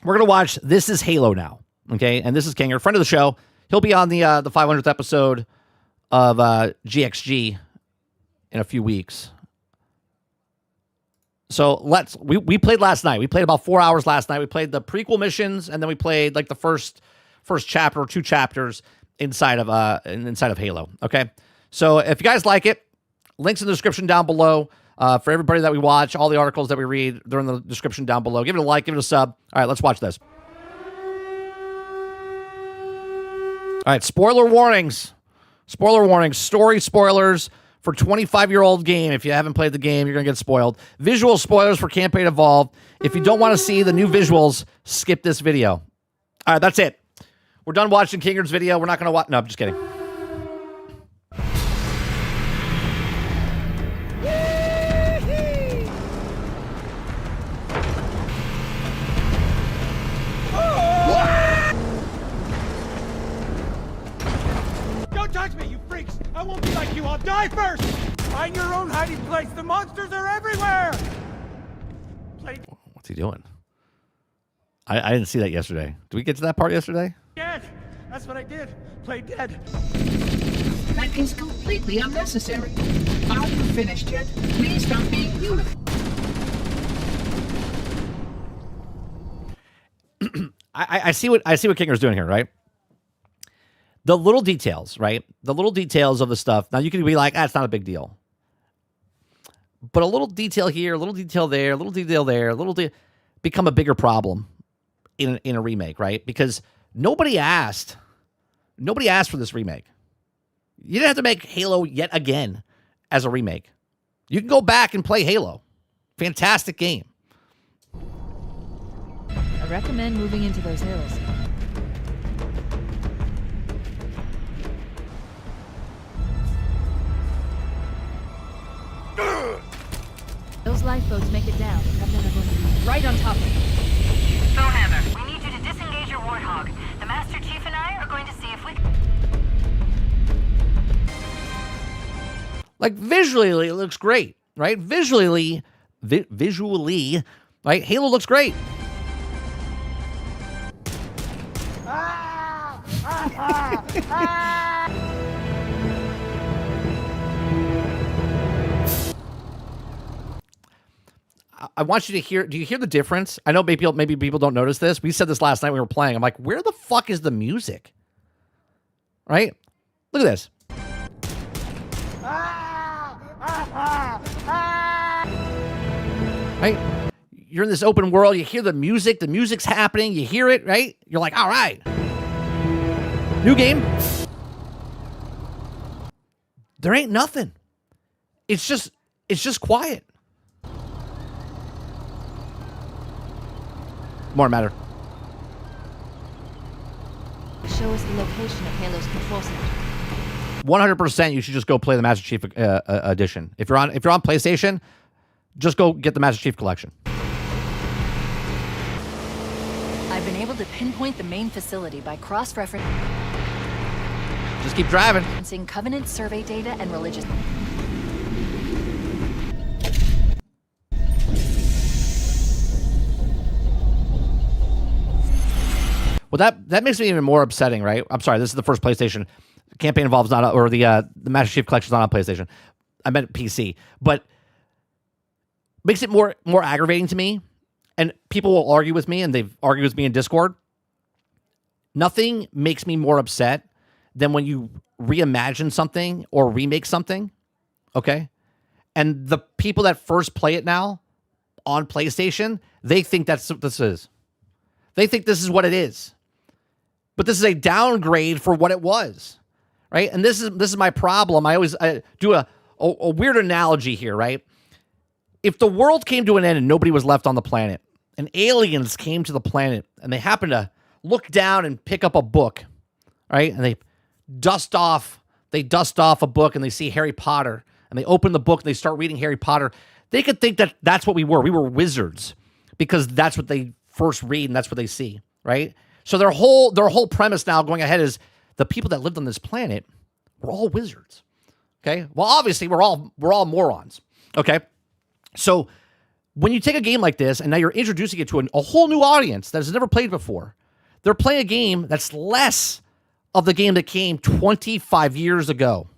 we're going to watch This Is Halo now, okay? And this is TheKingerd, friend of the show. He'll be on the 500th episode of GXG in a few weeks. So we played last night. We played about 4 hours last night. We played the prequel missions, and then we played like the first chapter or 2 chapters inside of Halo. Okay, so if you guys like it, links in the description down below. For everybody that we watch, all the articles that we read, they're in the description down below. Give it a like, give it a sub. All right, let's watch this. All right, spoiler warnings. Spoiler warnings. Story spoilers for 25-year-old game. If you haven't played the game, you're going to get spoiled. Visual spoilers for Campaign Evolved. If you don't want to see the new visuals, skip this video. All right, that's it. We're done watching TheKingerd's video. We're not going to watch... No, I'm just kidding. Don't touch me, you freaks! I won't be like you, I'll die first! Find your own hiding place, the monsters are everywhere! What's he doing? I didn't see that yesterday. Did we get to that part yesterday? Dead! That's what I did. Play dead. That is completely unnecessary. Are you finished yet? Please stop being beautiful. I see what TheKingerd's doing here, right? The little details, right? The little details of the stuff. Now you can be like, it's not a big deal. But a little detail here, a little detail there, a little detail there, become a bigger problem in a remake, right? Because nobody asked for this remake. You didn't have to make Halo yet again as a remake. You can go back and play Halo. Fantastic game. I recommend moving into those hills. Those lifeboats make it down. The Covenant are going to be right on top of them. Stonehammer, we need you to disengage your Warthog. The Master Chief and I are going to see if we can... Like, visually, it looks great, right? Visually, right? Halo looks great. I want you to hear, do you hear the difference? I know maybe people don't notice this. We said this last night when we were playing. I'm like, where the fuck is the music? Right? Look at this. Right? You're in this open world. You hear the music. The music's happening. You hear it, right? You're like, all right. New game. There ain't nothing. It's just quiet. More matter. Show us the location of Halo's control center. 100%. You should just go play the Master Chief edition. If you're on PlayStation, just go get the Master Chief collection. I've been able to pinpoint the main facility by cross-referencing Just keep driving. Covenant survey data and religious. Well, that makes me even more upsetting, right? I'm sorry, this is the first PlayStation. Campaign Evolved's not, or the Master Chief Collection's not on PlayStation. I meant PC. But makes it more aggravating to me, and people will argue with me, and they've argued with me in Discord. Nothing makes me more upset than when you reimagine something or remake something, okay? And the people that first play it now on PlayStation, they think that's what this is. They think this is what it is. But this is a downgrade for what it was, right? And this is my problem. I always do a weird analogy here, right? If the world came to an end and nobody was left on the planet, and aliens came to the planet, and they happened to look down and pick up a book, right? And they dust off a book, and they see Harry Potter, and they open the book, and they start reading Harry Potter. They could think that that's what we were. We were wizards because that's what they first read, and that's what they see, right? So their whole premise now going ahead is the people that lived on this planet were all wizards, Okay. Well, obviously we're all morons. Okay. So when you take a game like this and now you're introducing it to a whole new audience that has never played before, they're playing a game that's less of the game that came 25 years ago,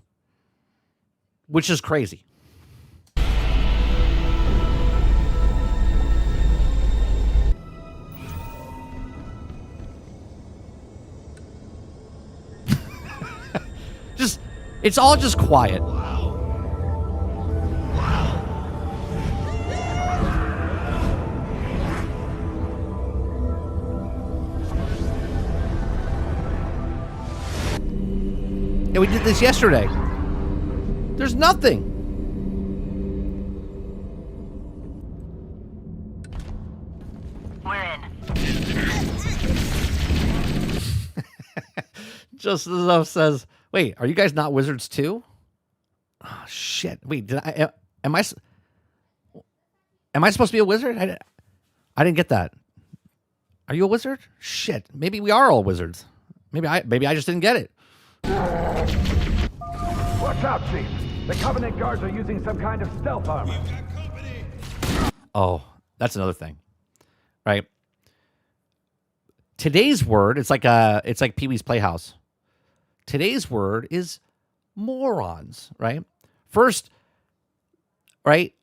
which is crazy. It's all just quiet. And we did this yesterday. There's nothing. We're in. Just as enough says, wait, are you guys not wizards too? Oh, shit. Wait, am I supposed to be a wizard? I didn't get that. Are you a wizard? Shit. Maybe we are all wizards. Maybe I just didn't get it. Watch out, Chief. The Covenant guards are using some kind of stealth armor. Oh, that's another thing. Right? Today's word, it's like Pee-wee's Playhouse. Today's word is morons, right? First, right,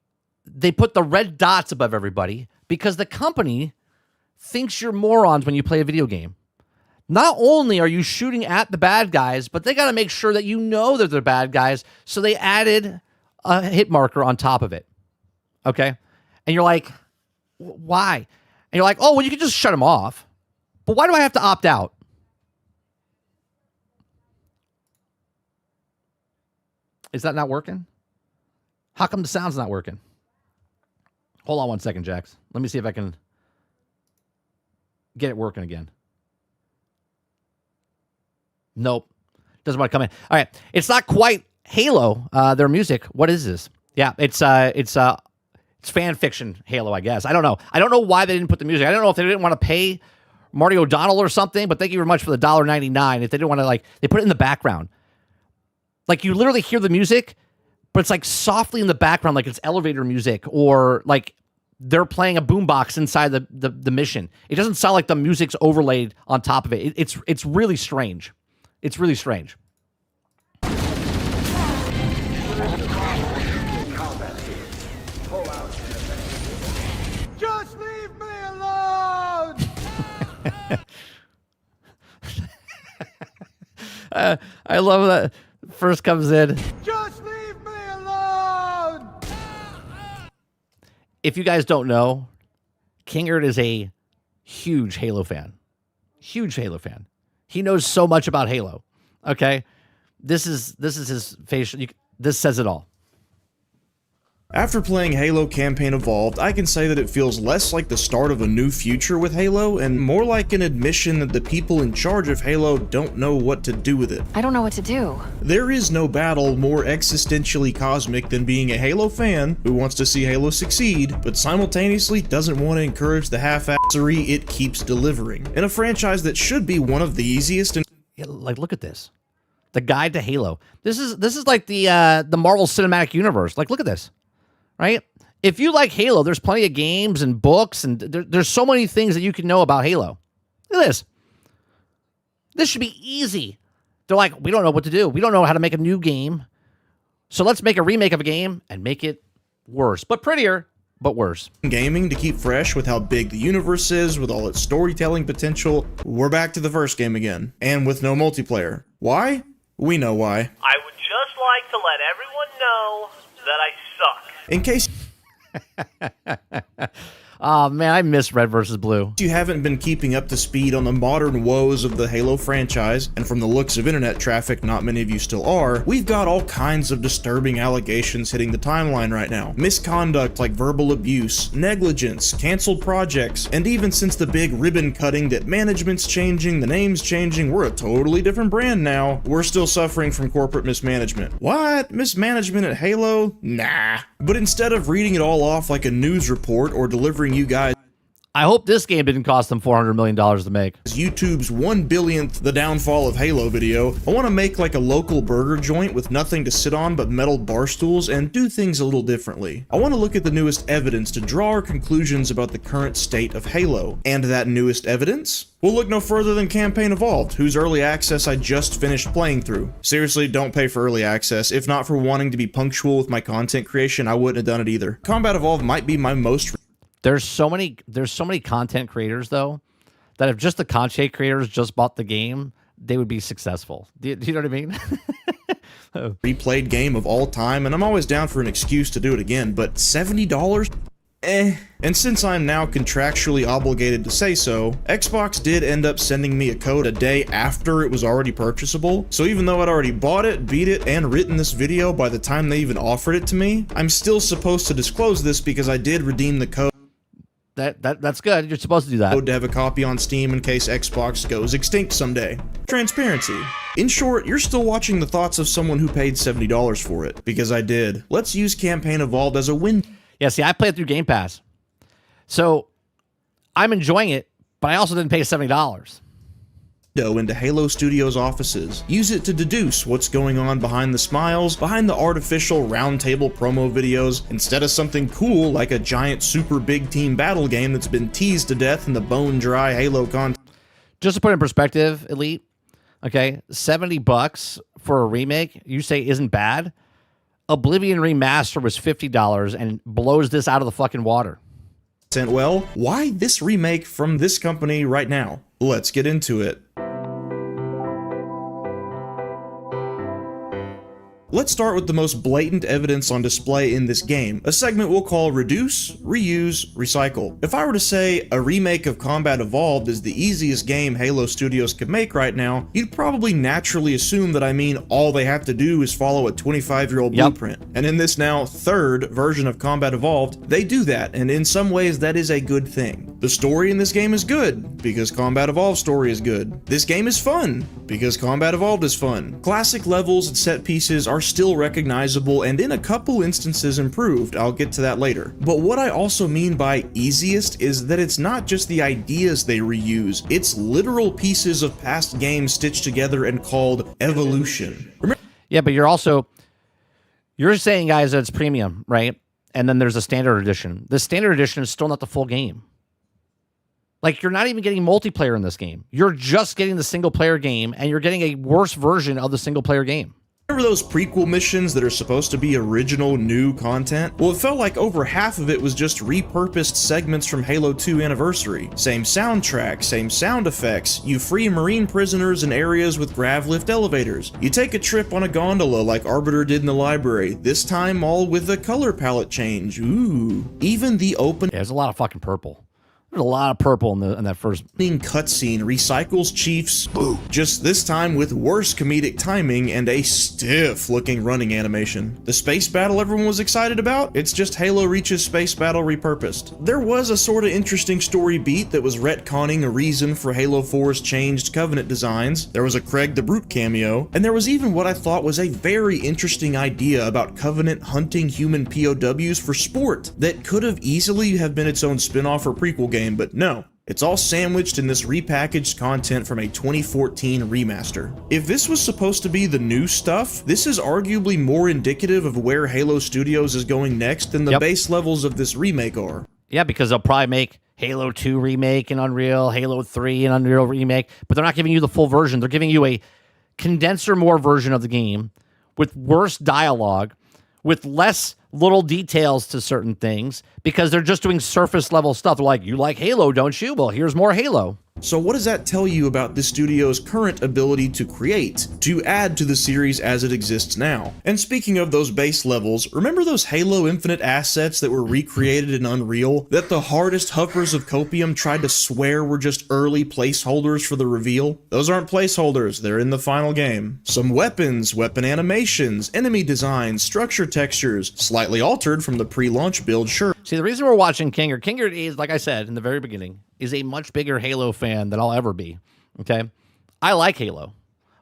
they put the red dots above everybody because the company thinks you're morons when you play a video game. Not only are you shooting at the bad guys, but they got to make sure that you know that they're bad guys, so they added a hit marker on top of it, okay? And you're like, why? And you're like, oh, well, you can just shut them off. But why do I have to opt out? Is that not working? How come the sound's not working? Hold on one second, Jax. Let me see if I can get it working again. Nope. Doesn't want to come in. All right. It's not quite Halo, their music. What is this? Yeah, it's fan fiction Halo, I guess. I don't know. I don't know why they didn't put the music. I don't know if they didn't want to pay Marty O'Donnell or something, but thank you very much for the $1.99. If they didn't want to, like, they put it in the background. Like, you literally hear the music, but it's like softly in the background, like it's elevator music, or like they're playing a boombox inside the mission. It doesn't sound like the music's overlaid on top of it. It's really strange. It's really strange. Just leave me alone! I love that. First comes in. Just leave me alone! If you guys don't know, TheKingerd is a huge Halo fan. Huge Halo fan. He knows so much about Halo. Okay? This is his facial. This says it all. After playing Halo Campaign Evolved, I can say that it feels less like the start of a new future with Halo, and more like an admission that the people in charge of Halo don't know what to do with it. I don't know what to do. There is no battle more existentially cosmic than being a Halo fan who wants to see Halo succeed, but simultaneously doesn't want to encourage the half-assery it keeps delivering. In a franchise that should be one of the easiest and... Yeah, like, look at this. The guide to Halo. This is like the Marvel Cinematic Universe. Like, look at this. Right? If you like Halo, there's plenty of games and books, and there's so many things that you can know about Halo. Look at this. This should be easy. They're like, we don't know what to do. We don't know how to make a new game. So let's make a remake of a game and make it worse, but prettier, but worse. Gaming to keep fresh with how big the universe is, with all its storytelling potential. We're back to the first game again, and with no multiplayer. Why? We know why. I would just like to let everyone know that I suck. In case oh man, I miss Red vs. Blue. You haven't been keeping up to speed on the modern woes of the Halo franchise, and from the looks of internet traffic, not many of you still are, we've got all kinds of disturbing allegations hitting the timeline right now. Misconduct like verbal abuse, negligence, canceled projects, and even since the big ribbon cutting that management's changing, the name's changing, we're a totally different brand now, we're still suffering from corporate mismanagement. What? Mismanagement at Halo? Nah. But instead of reading it all off like a news report or delivering you guys I hope this game didn't cost them $400 million to make. YouTube's 1 billionth The Downfall of Halo video, I want to make like a local burger joint with nothing to sit on but metal bar stools and do things a little differently. I want to look at the newest evidence to draw our conclusions about the current state of Halo. And that newest evidence? We'll look no further than Campaign Evolved, whose early access I just finished playing through. Seriously, don't pay for early access. If not for wanting to be punctual with my content creation, I wouldn't have done it either. Combat Evolved might be my most... There's so many content creators though that if just the content creators just bought the game, they would be successful. Do you know what I mean? replayed game of all time, and I'm always down for an excuse to do it again, but $70? And since I'm now contractually obligated to say so, Xbox did end up sending me a code a day after it was already purchasable, so even though I'd already bought it, beat it, and written this video by the time they even offered it to me, I'm still supposed to disclose this because I did redeem the code. That's good. You're supposed to do that. To have a copy on Steam in case Xbox goes extinct someday. Transparency. In short, you're still watching the thoughts of someone who paid $70 for it, because I did. Let's use Campaign Evolved as a win. Yeah, see, I played through Game Pass. So, I'm enjoying it, but I also didn't pay $70. Into Halo Studios offices. Use it to deduce what's going on behind the smiles, behind the artificial roundtable promo videos, instead of something cool like a giant super big team battle game that's been teased to death in the bone-dry Halo content. Just to put in perspective, Elite, okay, $70 for a remake, you say isn't bad. Oblivion Remaster was $50 and blows this out of the fucking water. Well, why this remake from this company right now? Let's get into it. Let's start with the most blatant evidence on display in this game, a segment we'll call Reduce, Reuse, Recycle. If I were to say a remake of Combat Evolved is the easiest game Halo Studios could make right now, you'd probably naturally assume that I mean all they have to do is follow a 25-year-old blueprint. And in this now third version of Combat Evolved, they do that, and in some ways that is a good thing. The story in this game is good, because Combat Evolved's story is good. This game is fun, because Combat Evolved is fun. Classic levels and set pieces are still recognizable and in a couple instances improved. I'll get to that later. But what I also mean by easiest is that it's not just the ideas they reuse, it's literal pieces of past games stitched together and called evolution. Yeah, but you're saying, guys, that it's premium, right? And then there's a standard edition. The standard edition is still not the full game. Like, you're not even getting multiplayer in this game. You're just getting the single-player game, and you're getting a worse version of the single-player game. Remember those prequel missions that are supposed to be original new content? Well, it felt like over half of it was just repurposed segments from Halo 2 Anniversary. Same soundtrack, same sound effects, you free Marine prisoners in areas with grav-lift elevators. You take a trip on a gondola like Arbiter did in the library, this time all with a color palette change. Ooh. Even the open... Yeah, there's a lot of fucking purple. There's a lot of purple in that first cutscene recycles Chief's boo, just this time with worse comedic timing and a stiff-looking running animation. The space battle everyone was excited about? It's just Halo Reach's space battle repurposed. There was a sort of interesting story beat that was retconning a reason for Halo 4's changed Covenant designs. There was a Craig the Brute cameo, and there was even what I thought was a very interesting idea about Covenant hunting human POWs for sport that could have easily have been its own spin-off or prequel game. But no, it's all sandwiched in this repackaged content from a 2014 remaster. If this was supposed to be the new stuff, this is arguably more indicative of where Halo Studios is going next than the base levels of this remake are. Yeah, because they'll probably make Halo 2 remake in Unreal, Halo 3 in Unreal remake, but they're not giving you the full version. They're giving you a condenser more version of the game with worse dialogue, with less little details to certain things, because they're just doing surface level stuff. They're like, you like Halo, don't you? Well, here's more Halo. So what does that tell you about the studio's current ability to create, to add to the series as it exists now? And speaking of those base levels, remember those Halo Infinite assets that were recreated in Unreal that the hardest huffers of Copium tried to swear were just early placeholders for the reveal? Those aren't placeholders, they're in the final game. Some weapons, weapon animations, enemy designs, structure textures, slightly altered from the pre-launch build, sure. See, the reason we're watching TheKingerd, TheKingerd is, like I said in the very beginning, is a much bigger Halo fan than I'll ever be, okay? I like Halo,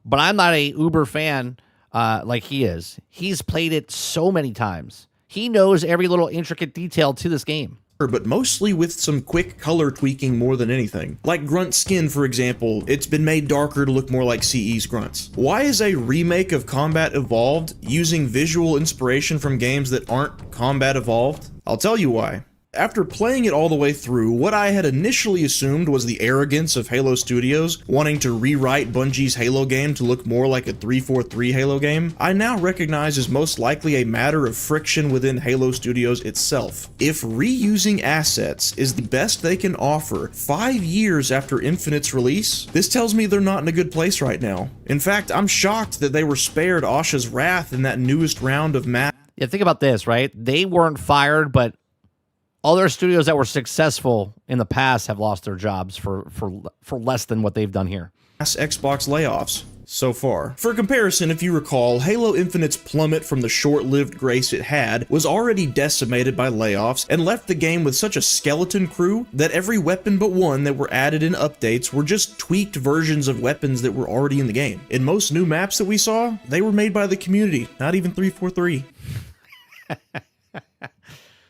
but I'm not a uber fan like he is. He's played it so many times. He knows every little intricate detail to this game. but mostly with some quick color tweaking more than anything. Like Grunt's skin, for example, it's been made darker to look more like CE's Grunts. Why is a remake of Combat Evolved using visual inspiration from games that aren't Combat Evolved? I'll tell you why. After playing it all the way through, what I had initially assumed was the arrogance of Halo Studios wanting to rewrite Bungie's Halo game to look more like a 343 Halo game, I now recognize is most likely a matter of friction within Halo Studios itself. If reusing assets is the best they can offer 5 years after Infinite's release, this tells me they're not in a good place right now. In fact, I'm shocked that they were spared Asha's wrath in that newest round of Yeah, think about this, right? They weren't fired, but other studios that were successful in the past have lost their jobs for less than what they've done here. Xbox layoffs so far. For comparison, if you recall, Halo Infinite's plummet from the short-lived grace it had was already decimated by layoffs and left the game with such a skeleton crew that every weapon but one that were added in updates were just tweaked versions of weapons that were already in the game. In most new maps that we saw, they were made by the community, not even 343.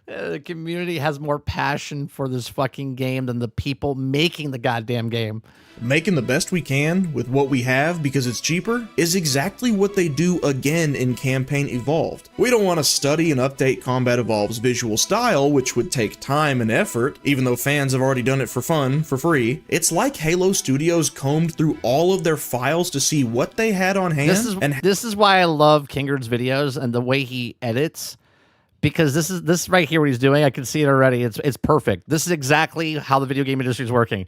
The community has more passion for this fucking game than the people making the goddamn game. Making the best we can with what we have because it's cheaper is exactly what they do again in Campaign Evolved. We don't want to study and update Combat Evolved's visual style, which would take time and effort, even though fans have already done it for fun, for free. It's like Halo Studios combed through all of their files to see what they had on hand. This is why I love KingErd's videos and the way he edits. Because this right here, what he's doing, I can see it already. It's perfect. This is exactly how the video game industry is working.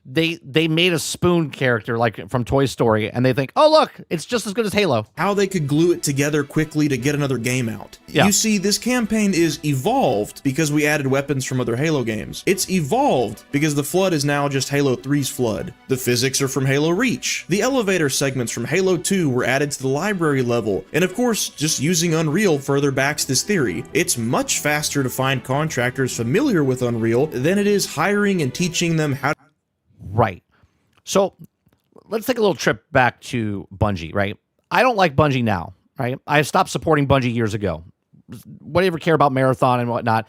They made a Spoon character like from Toy Story, and they think, oh look, it's just as good as Halo. How they could glue it together quickly to get another game out. Yeah. You see, this campaign is evolved because we added weapons from other Halo games. It's evolved because the Flood is now just Halo 3's Flood. The physics are from Halo Reach. The elevator segments from Halo 2 were added to the library level, and of course, just using Unreal further backs this theory. It's much faster to find contractors familiar with Unreal than it is hiring and teaching them how to. Right. So let's take a little trip back to Bungie, right? I don't like Bungie now, right? I stopped supporting Bungie years ago. What do you ever care about Marathon and whatnot?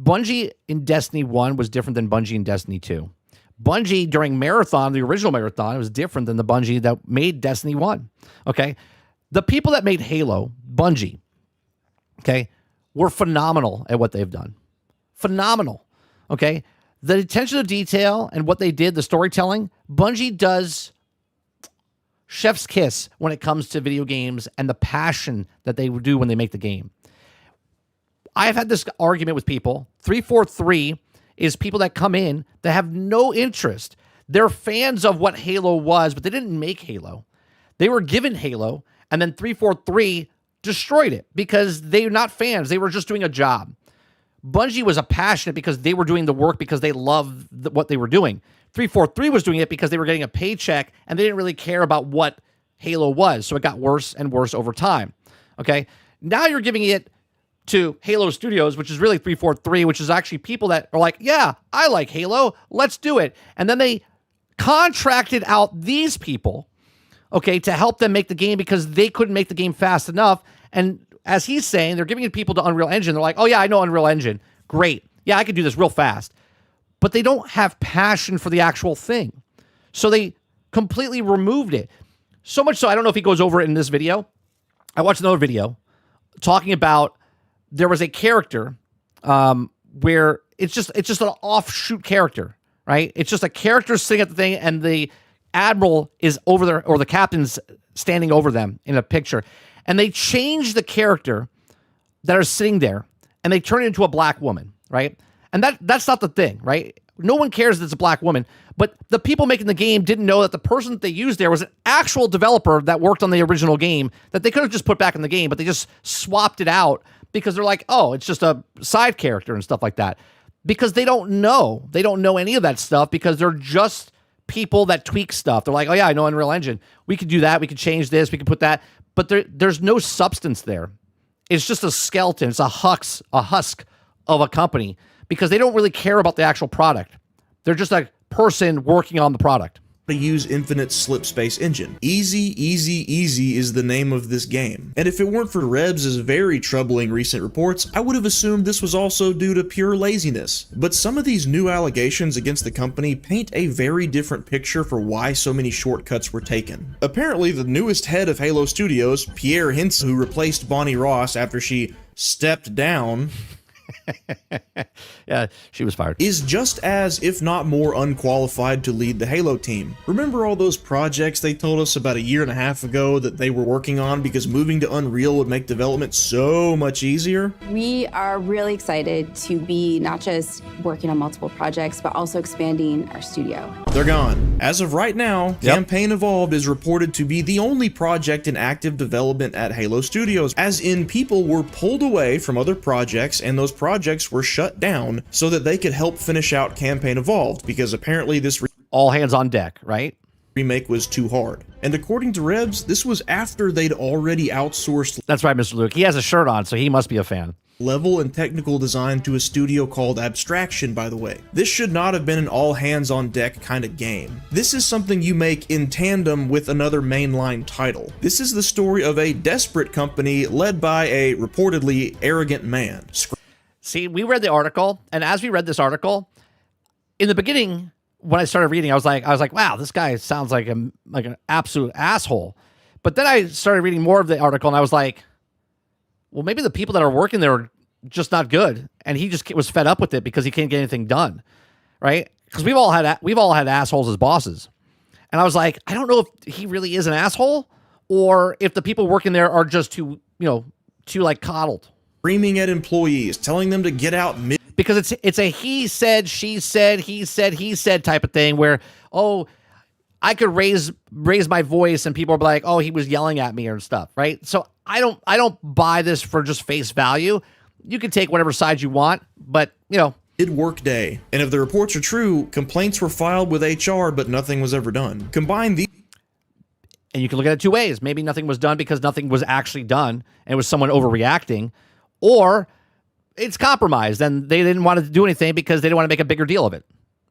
Bungie in Destiny 1 was different than Bungie in Destiny 2. Bungie during Marathon, the original Marathon, was different than the Bungie that made Destiny 1. Okay? The people that made Halo, Bungie, okay, were phenomenal at what they've done. Phenomenal. Okay? The attention to detail and what they did, the storytelling, Bungie does chef's kiss when it comes to video games and the passion that they do when they make the game. I've had this argument with people. 343 is people that come in that have no interest. They're fans of what Halo was, but they didn't make Halo. They were given Halo, and then 343 destroyed it because they're not fans. They were just doing a job. Bungie was passionate because they were doing the work because they loved what they were doing. 343 was doing it because they were getting a paycheck and they didn't really care about what Halo was. So it got worse and worse over time. Okay. Now you're giving it to Halo Studios, which is really 343, which is actually people that are like, yeah, I like Halo. Let's do it. And then they contracted out these people, okay, to help them make the game because they couldn't make the game fast enough. And as he's saying, they're giving it people to Unreal Engine. They're like, oh yeah, I know Unreal Engine. Great. Yeah, I could do this real fast. But they don't have passion for the actual thing. So they completely removed it. So much so, I don't know if he goes over it in this video. I watched another video talking about there was a character where it's just an offshoot character, right? It's just a character sitting at the thing and the admiral is over there, or the captain's standing over them in a picture. And they change the character that are sitting there and they turn it into a black woman, right? And that's not the thing, right? No one cares that it's a black woman, but the people making the game didn't know that the person that they used there was an actual developer that worked on the original game that they could have just put back in the game, but they just swapped it out because they're like, oh, it's just a side character and stuff like that. Because they don't know. They don't know any of that stuff because they're just people that tweak stuff. They're like, oh yeah, I know Unreal Engine. We could do that. We could change this. We could put that. But there's no substance there. It's just a skeleton. It's a husk of a company because they don't really care about the actual product. They're just a person working on the product. to use Infinite's slip space engine. Easy, easy, easy is the name of this game. And if it weren't for Rebs' very troubling recent reports, I would have assumed this was also due to pure laziness. But some of these new allegations against the company paint a very different picture for why so many shortcuts were taken. Apparently, the newest head of Halo Studios, Pierre Hintz, who replaced Bonnie Ross after she stepped down, yeah, she was fired, is just as, if not more, unqualified to lead the Halo team. Remember all those projects they told us about a year and a half ago that they were working on because moving to Unreal would make development so much easier? We are really excited to be not just working on multiple projects, but also expanding our studio. They're gone. As of right now, Campaign Evolved is reported to be the only project in active development at Halo Studios, as in people were pulled away from other projects and those projects were shut down so that they could help finish out Campaign Evolved, because apparently this all hands on deck, right? Remake was too hard. And according to Rebs, this was after they'd already outsourced. That's right, Mr. Luke. He has a shirt on, so he must be a fan. Level and technical design to a studio called Abstraction, by the way. This should not have been an all hands on deck kind of game. This is something you make in tandem with another mainline title. This is the story of a desperate company led by a reportedly arrogant man. See, we read the article, and as we read this article, in the beginning, when I started reading, I was like, wow, this guy sounds like an absolute asshole. But then I started reading more of the article, and I was like, well, maybe the people that are working there are just not good, and he just was fed up with it because he can't get anything done, right? Because we've all had assholes as bosses, and I was like, I don't know if he really is an asshole, or if the people working there are just too like coddled, screaming at employees, telling them to get out. Because it's a he said, she said, he said type of thing where, oh, I could raise my voice and people are like, oh, he was yelling at me and stuff, right? So I don't buy this for just face value. You can take whatever side you want, but Mid-work day. And if the reports are true, complaints were filed with HR, but nothing was ever done. Combine these. And you can look at it two ways. Maybe nothing was done because nothing was actually done and it was someone overreacting, or it's compromised and they didn't want to do anything because they didn't want to make a bigger deal of it.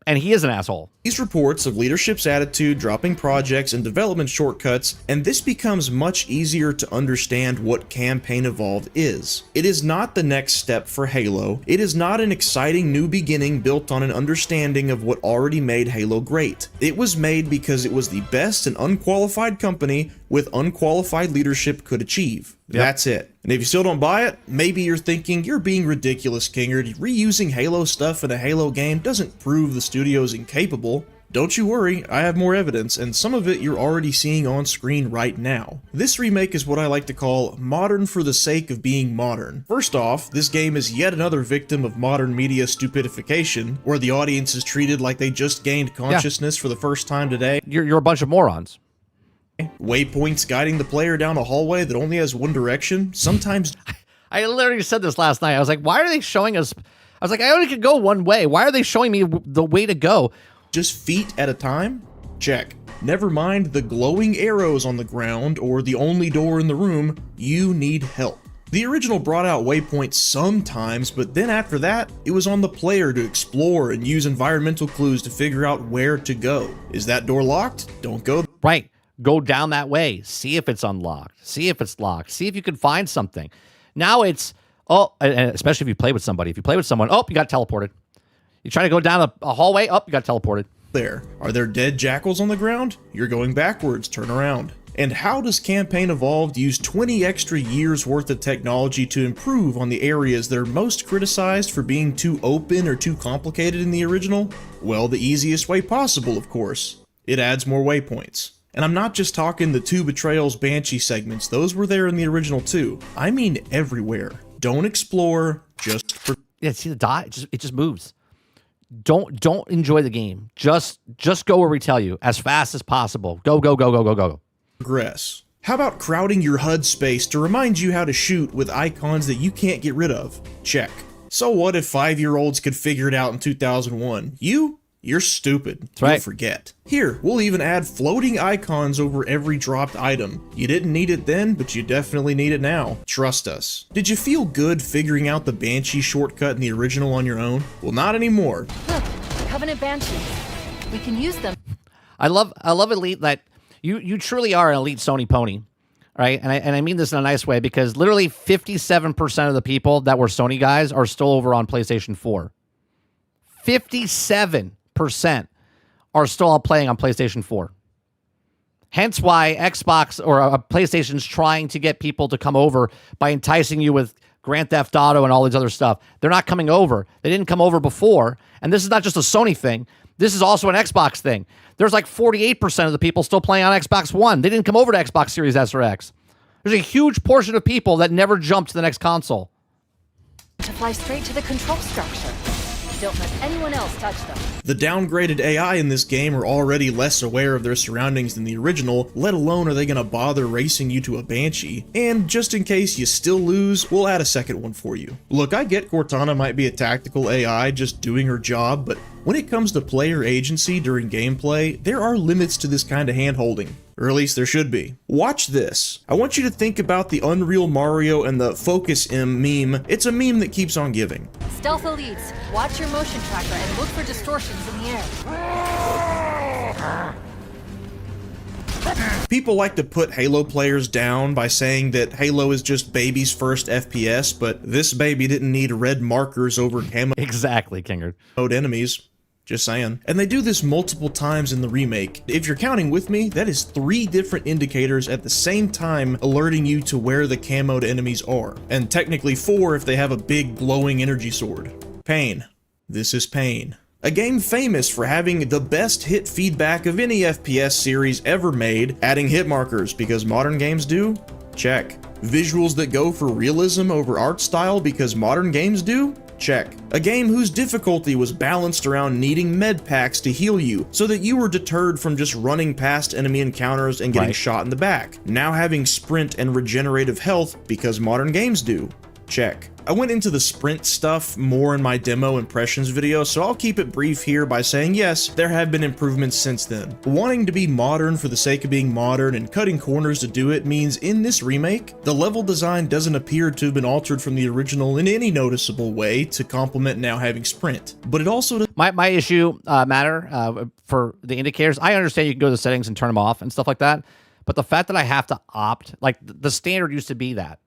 And he is an asshole. These reports of leadership's attitude, dropping projects, and development shortcuts, and this becomes much easier to understand what Campaign Evolved is. It is not the next step for Halo. It is not an exciting new beginning built on an understanding of what already made Halo great. It was made because it was the best an unqualified company with unqualified leadership could achieve. That's it. And if you still don't buy it, maybe you're thinking, you're being ridiculous, Kingerd. Reusing Halo stuff in a Halo game doesn't prove the studio's incapable. Don't you worry, I have more evidence, and some of it you're already seeing on screen right now. This remake is what I like to call modern for the sake of being modern. First off, this game is yet another victim of modern media stupidification, where the audience is treated like they just gained consciousness for the first time today. You're a bunch of morons. Waypoints guiding the player down a hallway that only has one direction. Sometimes I literally said this last night. I was like, why are they showing us? I was like, I only could go one way. Why are they showing me the way to go? Just feet at a time? Check. Never mind the glowing arrows on the ground or the only door in the room. You need help. The original brought out waypoints sometimes, but then after that, it was on the player to explore and use environmental clues to figure out where to go. Is that door locked? Don't go. Right. Go down that way. See if it's unlocked. See if it's locked. See if you can find something. Now it's, and especially if you play with somebody. If you play with someone, you got teleported. You try to go down a hallway, you got teleported. There. Are there dead jackals on the ground? You're going backwards. Turn around. And how does Campaign Evolved use 20 extra years worth of technology to improve on the areas that are most criticized for being too open or too complicated in the original? Well, the easiest way possible, of course. It adds more waypoints. And I'm not just talking the 2 Betrayals Banshee segments, those were there in the original too. I mean everywhere. Don't explore, just see the dot? It just moves. Don't enjoy the game. Just go where we tell you as fast as possible. Go. Progress. How about crowding your HUD space to remind you how to shoot with icons that you can't get rid of? Check. So what if 5-year-olds could figure it out in 2001? You're stupid. That's right. You'll forget. Here, we'll even add floating icons over every dropped item. You didn't need it then, but you definitely need it now. Trust us. Did you feel good figuring out the Banshee shortcut in the original on your own? Well, not anymore. Look, Covenant Banshees. We can use them. I love Elite that you truly are an elite Sony pony, right? And I mean this in a nice way because literally 57% of the people that were Sony guys are still over on PlayStation 4. 57% are still playing on PlayStation 4. Hence why Xbox or PlayStation's trying to get people to come over by enticing you with Grand Theft Auto and all these other stuff. They're not coming over. They didn't come over before. And this is not just a Sony thing. This is also an Xbox thing. There's like 48% of the people still playing on Xbox One. They didn't come over to Xbox Series S or X. There's a huge portion of people that never jumped to the next console. To fly straight to the control structure. Don't let anyone else touch them. The downgraded AI in this game are already less aware of their surroundings than the original, let alone are they gonna bother racing you to a Banshee. And just in case you still lose, we'll add a second one for you. Look, I get Cortana might be a tactical AI just doing her job, but when it comes to player agency during gameplay, there are limits to this kind of hand-holding. Or at least there should be. Watch this. I want you to think about the Unreal Mario and the Focus M meme. It's a meme that keeps on giving. Stealth elites, watch your motion tracker and look for distortions in the air. People like to put Halo players down by saying that Halo is just baby's first FPS, but this baby didn't need red markers over camo. Exactly, Kingerd. Enemies. Just saying. And they do this multiple times in the remake. If you're counting with me, that is 3 different indicators at the same time alerting you to where the camoed enemies are. And technically 4 if they have a big glowing energy sword. Pain. This is Pain. A game famous for having the best hit feedback of any FPS series ever made, adding hit markers because modern games do? Check. Visuals that go for realism over art style because modern games do? Check. A game whose difficulty was balanced around needing med packs to heal you, so that you were deterred from just running past enemy encounters and getting shot in the back. Now having sprint and regenerative health because modern games do. Check. I went into the sprint stuff more in my demo impressions video, so I'll keep it brief here by saying yes, there have been improvements since then. Wanting to be modern for the sake of being modern and cutting corners to do it means in this remake, the level design doesn't appear to have been altered from the original in any noticeable way to complement now having sprint. But it also does. My issue matter for the indicators. I understand you can go to the settings and turn them off and stuff like that, but the fact that I have to opt, like the standard used to be that.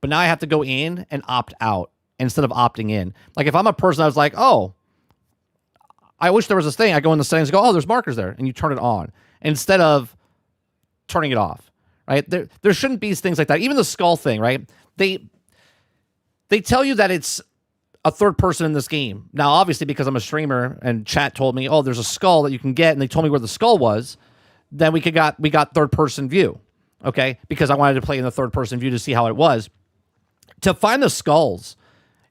But now I have to go in and opt out instead of opting in. Like if I'm a person that was like, oh, I wish there was this thing. I go in the settings and go, oh, there's markers there. And you turn it on instead of turning it off, right? There shouldn't be things like that. Even the skull thing, right? They tell you that it's a third person in this game. Now, obviously, because I'm a streamer and chat told me, oh, there's a skull that you can get. And they told me where the skull was. Then we got third person view. Okay. Because I wanted to play in the third person view to see how it was. To find the skulls,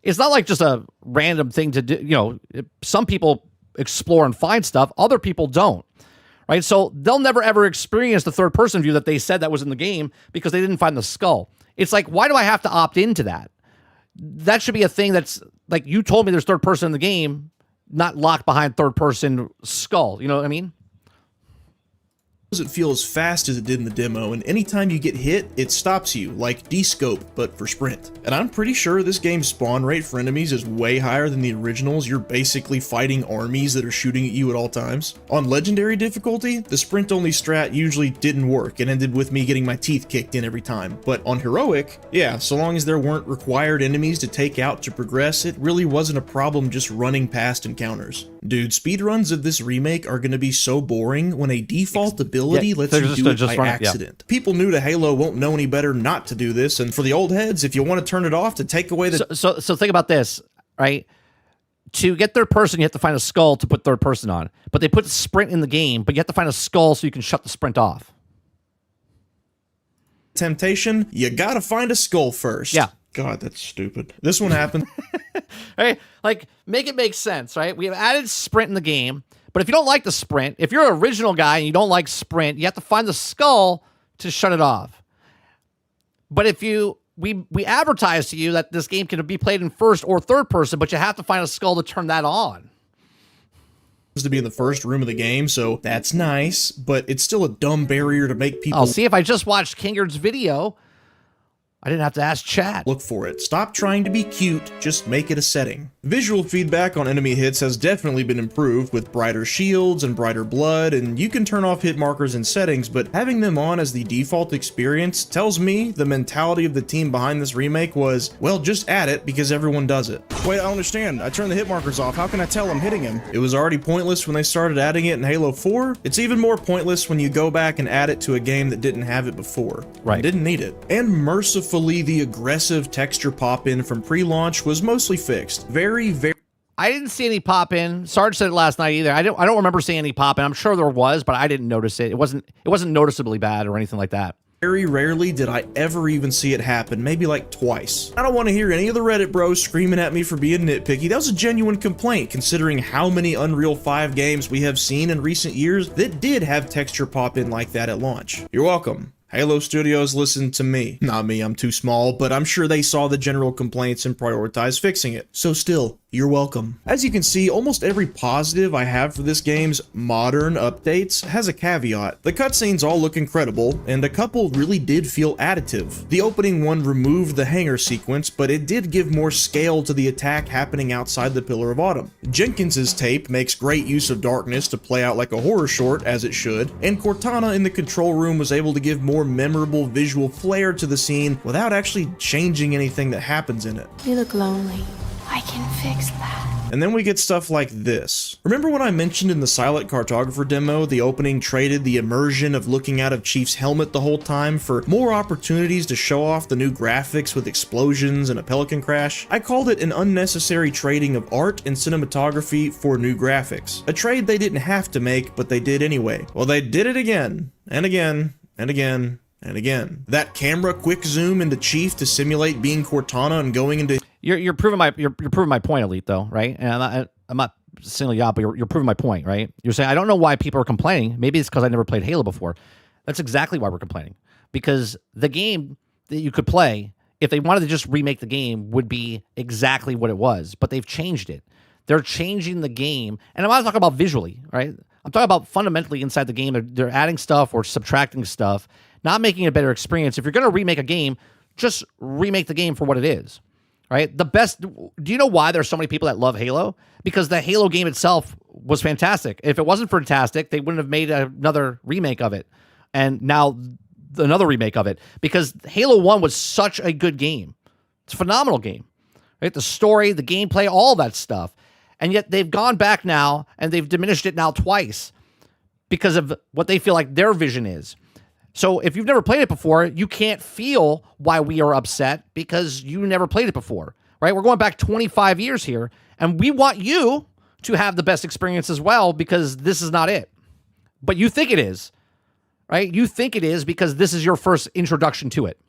it's not like just a random thing to do. You know, some people explore and find stuff. Other people don't, right? So they'll never, ever experience the third-person view that they said that was in the game because they didn't find the skull. It's like, why do I have to opt into that? That should be a thing that's, like, you told me there's third-person in the game, not locked behind third-person skull. You know what I mean? Doesn't feel as fast as it did in the demo, and anytime you get hit, it stops you, like D-Scope, but for sprint. And I'm pretty sure this game's spawn rate for enemies is way higher than the originals. You're basically fighting armies that are shooting at you at all times. On Legendary difficulty, the sprint-only strat usually didn't work and ended with me getting my teeth kicked in every time. But on Heroic, yeah, so long as there weren't required enemies to take out to progress, it really wasn't a problem just running past encounters. Dude, speedruns of this remake are gonna be so boring when a default ability lets you do it by accident. People new to Halo won't know any better not to do this, and for the old heads, if you want to turn it off to take away the... So think about this, right? To get third person, you have to find a skull to put third person on. But they put sprint in the game, but you have to find a skull so you can shut the sprint off. Temptation, you gotta find a skull first. Yeah. God, that's stupid. This one happened. Right? Like, make it make sense, right? We have added sprint in the game, but if you don't like the sprint, if you're an original guy and you don't like sprint, you have to find the skull to shut it off. But if we advertise to you that this game can be played in first or third person, but you have to find a skull to turn that on. To be in the first room of the game, so that's nice, but it's still a dumb barrier to make people... I'll see if I just watched TheKingerd's video. I didn't have to ask chat. Look for it. Stop trying to be cute, just make it a setting. Visual feedback on enemy hits has definitely been improved with brighter shields and brighter blood, and you can turn off hit markers in settings, but having them on as the default experience tells me the mentality of the team behind this remake was, well, just add it because everyone does it. Wait, I don't understand. I turned the hit markers off. How can I tell I'm hitting him? It was already pointless when they started adding it in Halo 4. It's even more pointless when you go back and add it to a game that didn't have it before. Right. Didn't need it. And mercifully, the aggressive texture pop-in from pre-launch was mostly fixed. Very I didn't see any pop in. Sarge said it last night either. I don't remember seeing any pop in. I'm sure there was, but I didn't notice it. It wasn't noticeably bad or anything like that. Very rarely did I ever even see it happen, maybe like twice. I don't want to hear any of the Reddit bros screaming at me for being nitpicky. That was a genuine complaint considering how many Unreal 5 games we have seen in recent years that did have texture pop in like that at launch. You're welcome. Halo Studios listened to me. Not me, I'm too small, but I'm sure they saw the general complaints and prioritized fixing it. So still, you're welcome. As you can see, almost every positive I have for this game's modern updates has a caveat. The cutscenes all look incredible, and a couple really did feel additive. The opening one removed the hangar sequence, but it did give more scale to the attack happening outside the Pillar of Autumn. Jenkins's tape makes great use of darkness to play out like a horror short, as it should, and Cortana in the control room was able to give more memorable visual flair to the scene without actually changing anything that happens in it. You look lonely. I can fix that. And then we get stuff like this. Remember when I mentioned in the Silent Cartographer demo, the opening traded the immersion of looking out of Chief's helmet the whole time for more opportunities to show off the new graphics with explosions and a pelican crash? I called it an unnecessary trading of art and cinematography for new graphics. A trade they didn't have to make, but they did anyway. Well, they did it again, and again, and again, and again. That camera quick zoom into Chief to simulate being Cortana and going into... You're proving my point, Elite, though, right? And I'm not singling you out, but you're proving my point, right? You're saying I don't know why people are complaining. Maybe it's because I never played Halo before. That's exactly why we're complaining. Because the game that you could play, if they wanted to just remake the game, would be exactly what it was. But they've changed it. They're changing the game, and I'm not talking about visually, right? I'm talking about fundamentally inside the game. They're adding stuff or subtracting stuff, not making it a better experience. If you're going to remake a game, just remake the game for what it is. Right? The best. Do you know why there's so many people that love Halo? Because the Halo game itself was fantastic. If it wasn't fantastic, they wouldn't have made another remake of it. And now another remake of it. Because Halo 1 was such a good game. It's a phenomenal game. Right? The story, the gameplay, all that stuff. And yet they've gone back now and they've diminished it now twice because of what they feel like their vision is. So if you've never played it before, you can't feel why we are upset because you never played it before, right? We're going back 25 years here, and we want you to have the best experience as well because this is not it. But you think it is, right? You think it is because this is your first introduction to it.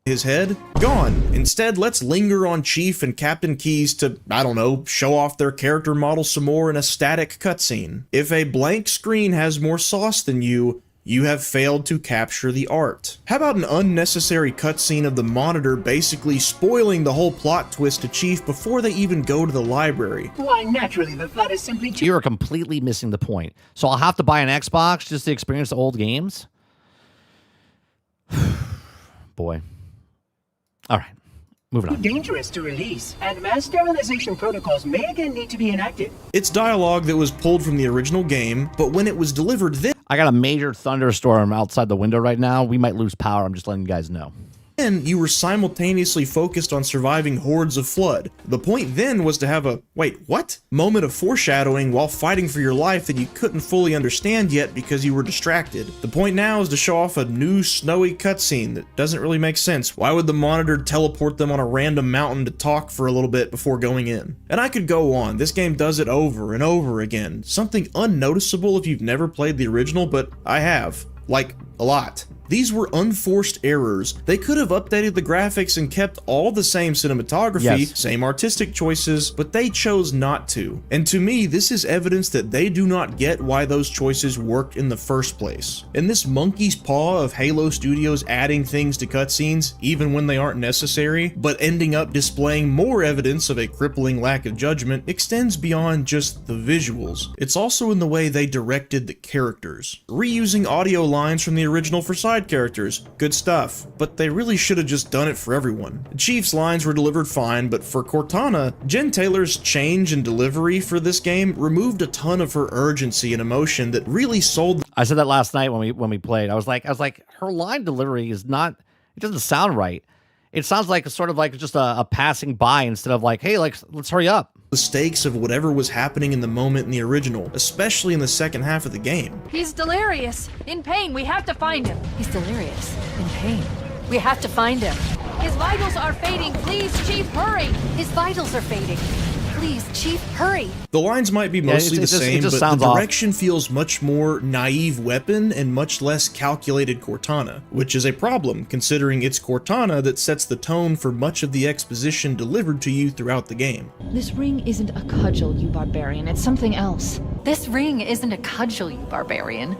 His head? Gone. Instead, let's linger on Chief and Captain Keyes to, I don't know, show off their character model some more in a static cutscene. If a blank screen has more sauce than you have failed to capture the art. How about an unnecessary cutscene of the monitor basically spoiling the whole plot twist to Chief before they even go to the library? Why, naturally, that is simply too... You're completely missing the point. So I'll have to buy an Xbox just to experience the old games? Boy. All right. Moving on. Dangerous to release, and mass sterilization protocols may again need to be enacted. It's dialogue that was pulled from the original game, but when it was delivered then... I got a major thunderstorm outside the window right now. We might lose power. I'm just letting you guys know. Then you were simultaneously focused on surviving hordes of flood. The point then was to have a, wait, what? Moment of foreshadowing while fighting for your life that you couldn't fully understand yet because you were distracted. The point now is to show off a new snowy cutscene that doesn't really make sense. Why would the monitor teleport them on a random mountain to talk for a little bit before going in? And I could go on. This game does it over and over again. Something unnoticeable if you've never played the original, but I have. Like, a lot. These were unforced errors. They could have updated the graphics and kept all the same cinematography, same artistic choices, but they chose not to. And to me, this is evidence that they do not get why those choices worked in the first place. And this monkey's paw of Halo Studios adding things to cutscenes, even when they aren't necessary, but ending up displaying more evidence of a crippling lack of judgment, extends beyond just the visuals. It's also in the way they directed the characters. Reusing audio lines from the original for side side characters. Good stuff. But they really should have just done it for everyone. Chief's lines were delivered fine, but for Cortana, Jen Taylor's change in delivery for this game removed a ton of her urgency and emotion that really sold. I said that last night when we played. I was like, her line delivery is not. It doesn't sound right. It sounds like sort of like just a passing by instead of like, hey, like let's hurry up. The stakes of whatever was happening in the moment in the original, especially in the second half of the game. He's delirious. In pain. We have to find him. He's delirious. In pain. We have to find him. His vitals are fading. Please, Chief, hurry. His vitals are fading. Please, Chief, hurry. The lines might be mostly the same, but the direction feels much more naive weapon and much less calculated Cortana, which is a problem considering it's Cortana that sets the tone for much of the exposition delivered to you throughout the game. This ring isn't a cudgel, you barbarian. It's something else. This ring isn't a cudgel, you barbarian.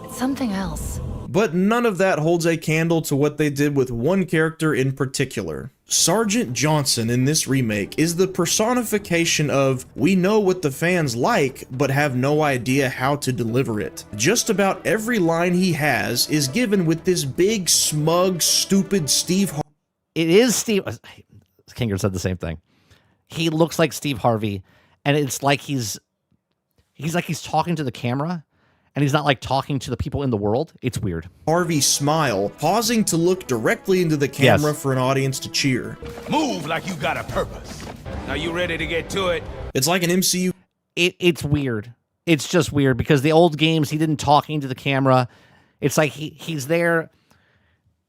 It's something else. But none of that holds a candle to what they did with one character in particular. Sergeant Johnson in this remake is the personification of, we know what the fans like, but have no idea how to deliver it. Just about every line he has is given with this big, smug, stupid Steve Harvey. It is Steve. TheKingerd said the same thing. He looks like Steve Harvey, and it's like he's talking to the camera. And he's not like talking to the people in the world. It's weird. Harvey smile, pausing to look directly into the camera for an audience to cheer. Move like you got a purpose. Now you ready to get to it? It's like an MCU. It's weird. It's just weird because the old games, he didn't talk into the camera. It's like he's there.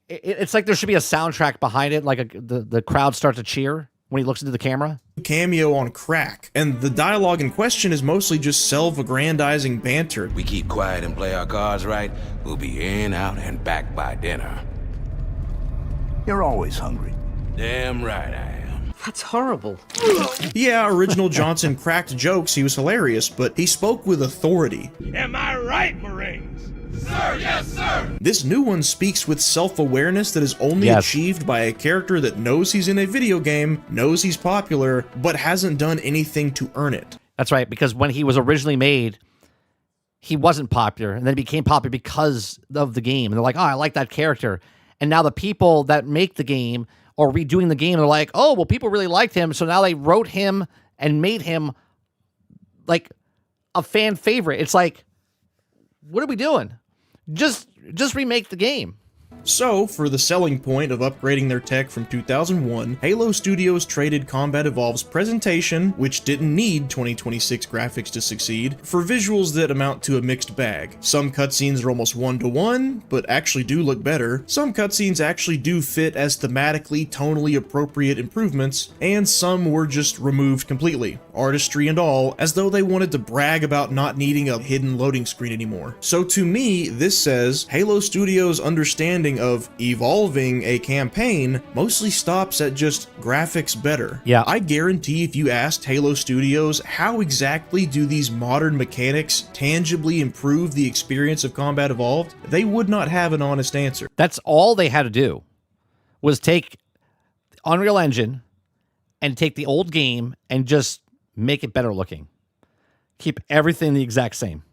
It's like there should be a soundtrack behind it. Like the crowd starts to cheer when he looks into the camera. Cameo on crack, and the dialogue in question is mostly just self-aggrandizing banter. We keep quiet and play our cards right, we'll be in, out, and back by dinner. You're always hungry. Damn right I am. That's horrible. Yeah, original Johnson cracked jokes, he was hilarious, but he spoke with authority. Am I right, Marines? Sir, yes, sir! This new one speaks with self-awareness that is only achieved by a character that knows he's in a video game, knows he's popular, but hasn't done anything to earn it. That's right, because when he was originally made, he wasn't popular, and then he became popular because of the game. And they're like, oh, I like that character. And now the people that make the game or redoing the game, they're like, oh, well, people really liked him, so now they wrote him and made him like a fan favorite. It's like, what are we doing? Just remake the game. So, for the selling point of upgrading their tech from 2001, Halo Studios traded Combat Evolved's presentation, which didn't need 2026 graphics to succeed, for visuals that amount to a mixed bag. Some cutscenes are almost one-to-one, but actually do look better. Some cutscenes actually do fit as thematically, tonally appropriate improvements, and some were just removed completely, artistry and all, as though they wanted to brag about not needing a hidden loading screen anymore. So to me, this says Halo Studios' understanding of evolving a campaign mostly stops at just graphics better. Yeah. I guarantee if you asked Halo Studios how exactly do these modern mechanics tangibly improve the experience of Combat Evolved, they would not have an honest answer. That's all they had to do was take Unreal Engine and take the old game and just make it better looking. Keep everything the exact same.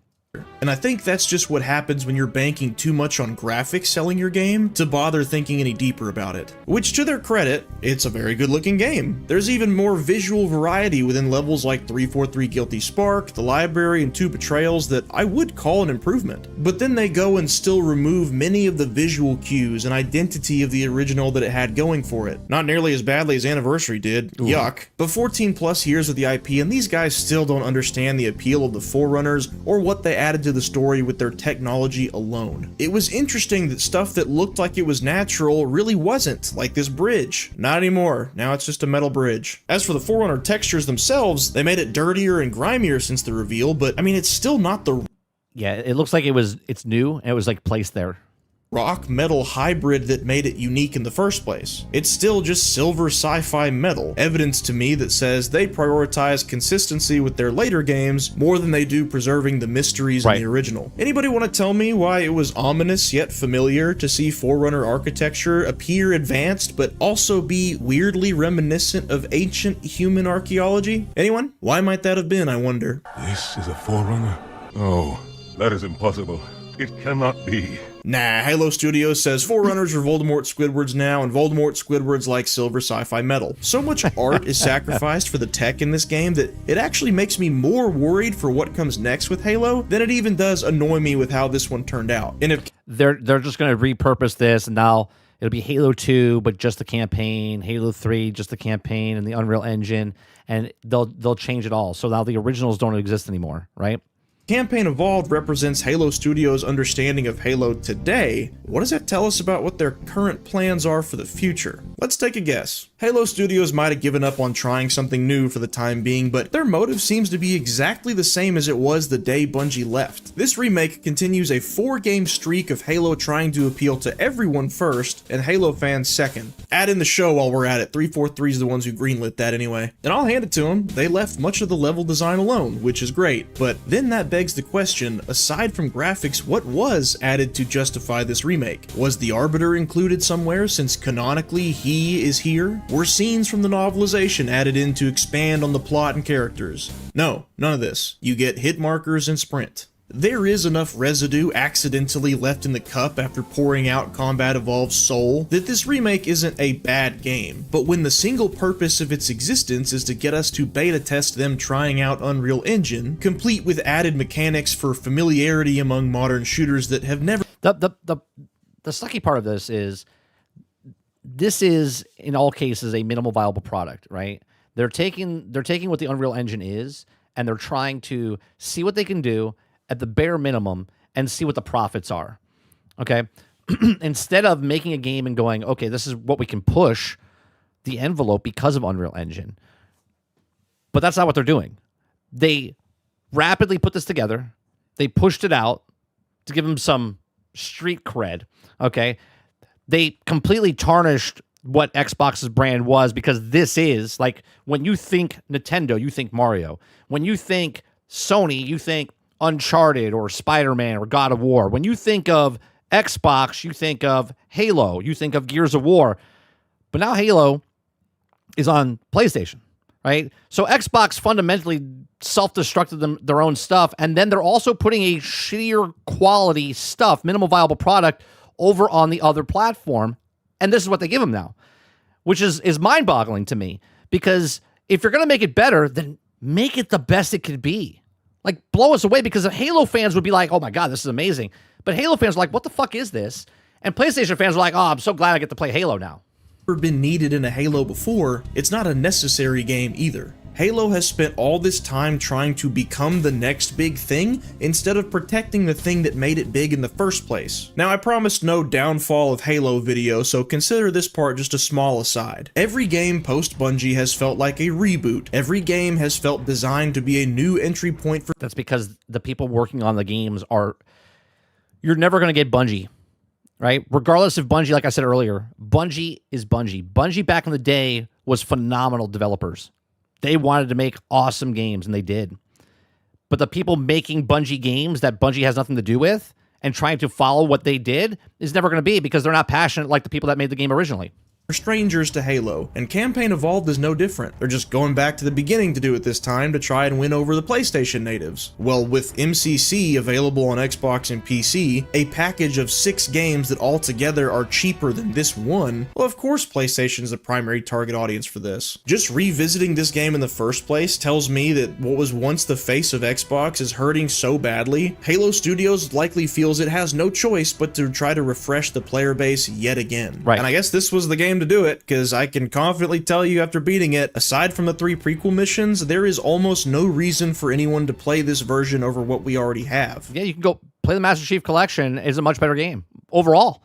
And I think that's just what happens when you're banking too much on graphics selling your game to bother thinking any deeper about it. Which, to their credit, it's a very good looking game. There's even more visual variety within levels like 343 Guilty Spark, the library, and 2 Betrayals that I would call an improvement. But then they go and still remove many of the visual cues and identity of the original that it had going for it. Not nearly as badly as Anniversary did. Ooh. Yuck. But 14 plus years of the IP, and these guys still don't understand the appeal of the Forerunners or what they added to the story with their technology alone. It was interesting that stuff that looked like it was natural really wasn't, like this bridge. Not anymore. Now it's just a metal bridge. As for the Forerunner textures themselves, they made it dirtier and grimier since the reveal, but I mean, it's still not the... Yeah, it looks like it's new, and it was like placed there. Rock metal hybrid that made it unique in the first place. It's still just silver sci-fi metal, evidence to me that says they prioritize consistency with their later games more than they do preserving the mysteries in the original. Anybody want to tell me why it was ominous yet familiar to see Forerunner architecture appear advanced but also be weirdly reminiscent of ancient human archaeology? Anyone? Why might that have been, I wonder? This is a Forerunner? Oh, that is impossible. It cannot be. Nah, Halo Studios says Forerunners are Voldemort Squidwards now, and Voldemort Squidwards like silver sci-fi metal. So much art is sacrificed for the tech in this game that it actually makes me more worried for what comes next with Halo than it even does annoy me with how this one turned out. And if they're just going to repurpose this, and now it'll be Halo 2, but just the campaign, Halo 3, just the campaign, and the Unreal Engine, and they'll change it all. So now the originals don't exist anymore, right? Campaign Evolved represents Halo Studios' understanding of Halo today, what does that tell us about what their current plans are for the future? Let's take a guess. Halo Studios might have given up on trying something new for the time being, but their motive seems to be exactly the same as it was the day Bungie left. This remake continues a 4-game streak of Halo trying to appeal to everyone first, and Halo fans second. Add in the show while we're at it, 343 is the ones who greenlit that anyway. And I'll hand it to them, they left much of the level design alone, which is great, but then that begs the question, aside from graphics, what was added to justify this remake? Was the Arbiter included somewhere, since canonically he is here? Were scenes from the novelization added in to expand on the plot and characters? No, none of this. You get hit markers and sprint. There is enough residue accidentally left in the cup after pouring out Combat Evolved's soul that this remake isn't a bad game, but when the single purpose of its existence is to get us to beta test them trying out Unreal Engine, complete with added mechanics for familiarity among modern shooters that have never... The sucky part of this is in all cases a minimal viable product, right? They're taking what the Unreal Engine is, and they're trying to see what they can do at the bare minimum and see what the profits are. Okay. Instead of making a game and going, okay, this is what we can push the envelope because of Unreal Engine. But that's not what they're doing. They rapidly put this together. They pushed it out to give them some street cred. Okay. They completely tarnished what Xbox's brand was, because this is like, when you think Nintendo, you think Mario. When you think Sony, you think Uncharted or Spider-Man or God of War. When you think of Xbox, you think of Halo, you think of Gears of War. But now Halo is on PlayStation, right? So Xbox fundamentally self-destructed their own stuff, and then they're also putting a shittier quality stuff, minimal viable product, over on the other platform, and this is what they give them now, which is mind-boggling to me, because if you're going to make it better, then make it the best it could be. Like, blow us away, because Halo fans would be like, oh my God, this is amazing. But Halo fans are like, what the fuck is this? And PlayStation fans are like, oh, I'm so glad I get to play Halo now. Never been needed in a Halo before, it's not a necessary game either. Halo has spent all this time trying to become the next big thing instead of protecting the thing that made it big in the first place. Now, I promised no downfall of Halo video, so consider this part just a small aside. Every game post-Bungie has felt like a reboot. Every game has felt designed to be a new entry point for... That's because the people working on the games are... You're never going to get Bungie, right? Regardless of Bungie, like I said earlier, Bungie is Bungie. Bungie back in the day was phenomenal developers. They wanted to make awesome games, and they did. But the people making Bungie games that Bungie has nothing to do with and trying to follow what they did is never going to be, because they're not passionate like the people that made the game originally. Strangers to Halo, and Campaign Evolved is no different. They're just going back to the beginning to do it this time to try and win over the PlayStation natives. Well, with MCC available on Xbox and PC, a package of 6 games that altogether are cheaper than this one, well, of course PlayStation is the primary target audience for this. Just revisiting this game in the first place tells me that what was once the face of Xbox is hurting so badly, Halo Studios likely feels it has no choice but to try to refresh the player base yet again. Right. And I guess this was the game to do it, because I can confidently tell you after beating it, aside from the 3 prequel missions, there is almost no reason for anyone to play this version over what we already have. Yeah, you can go play the Master Chief Collection. It's a much better game overall.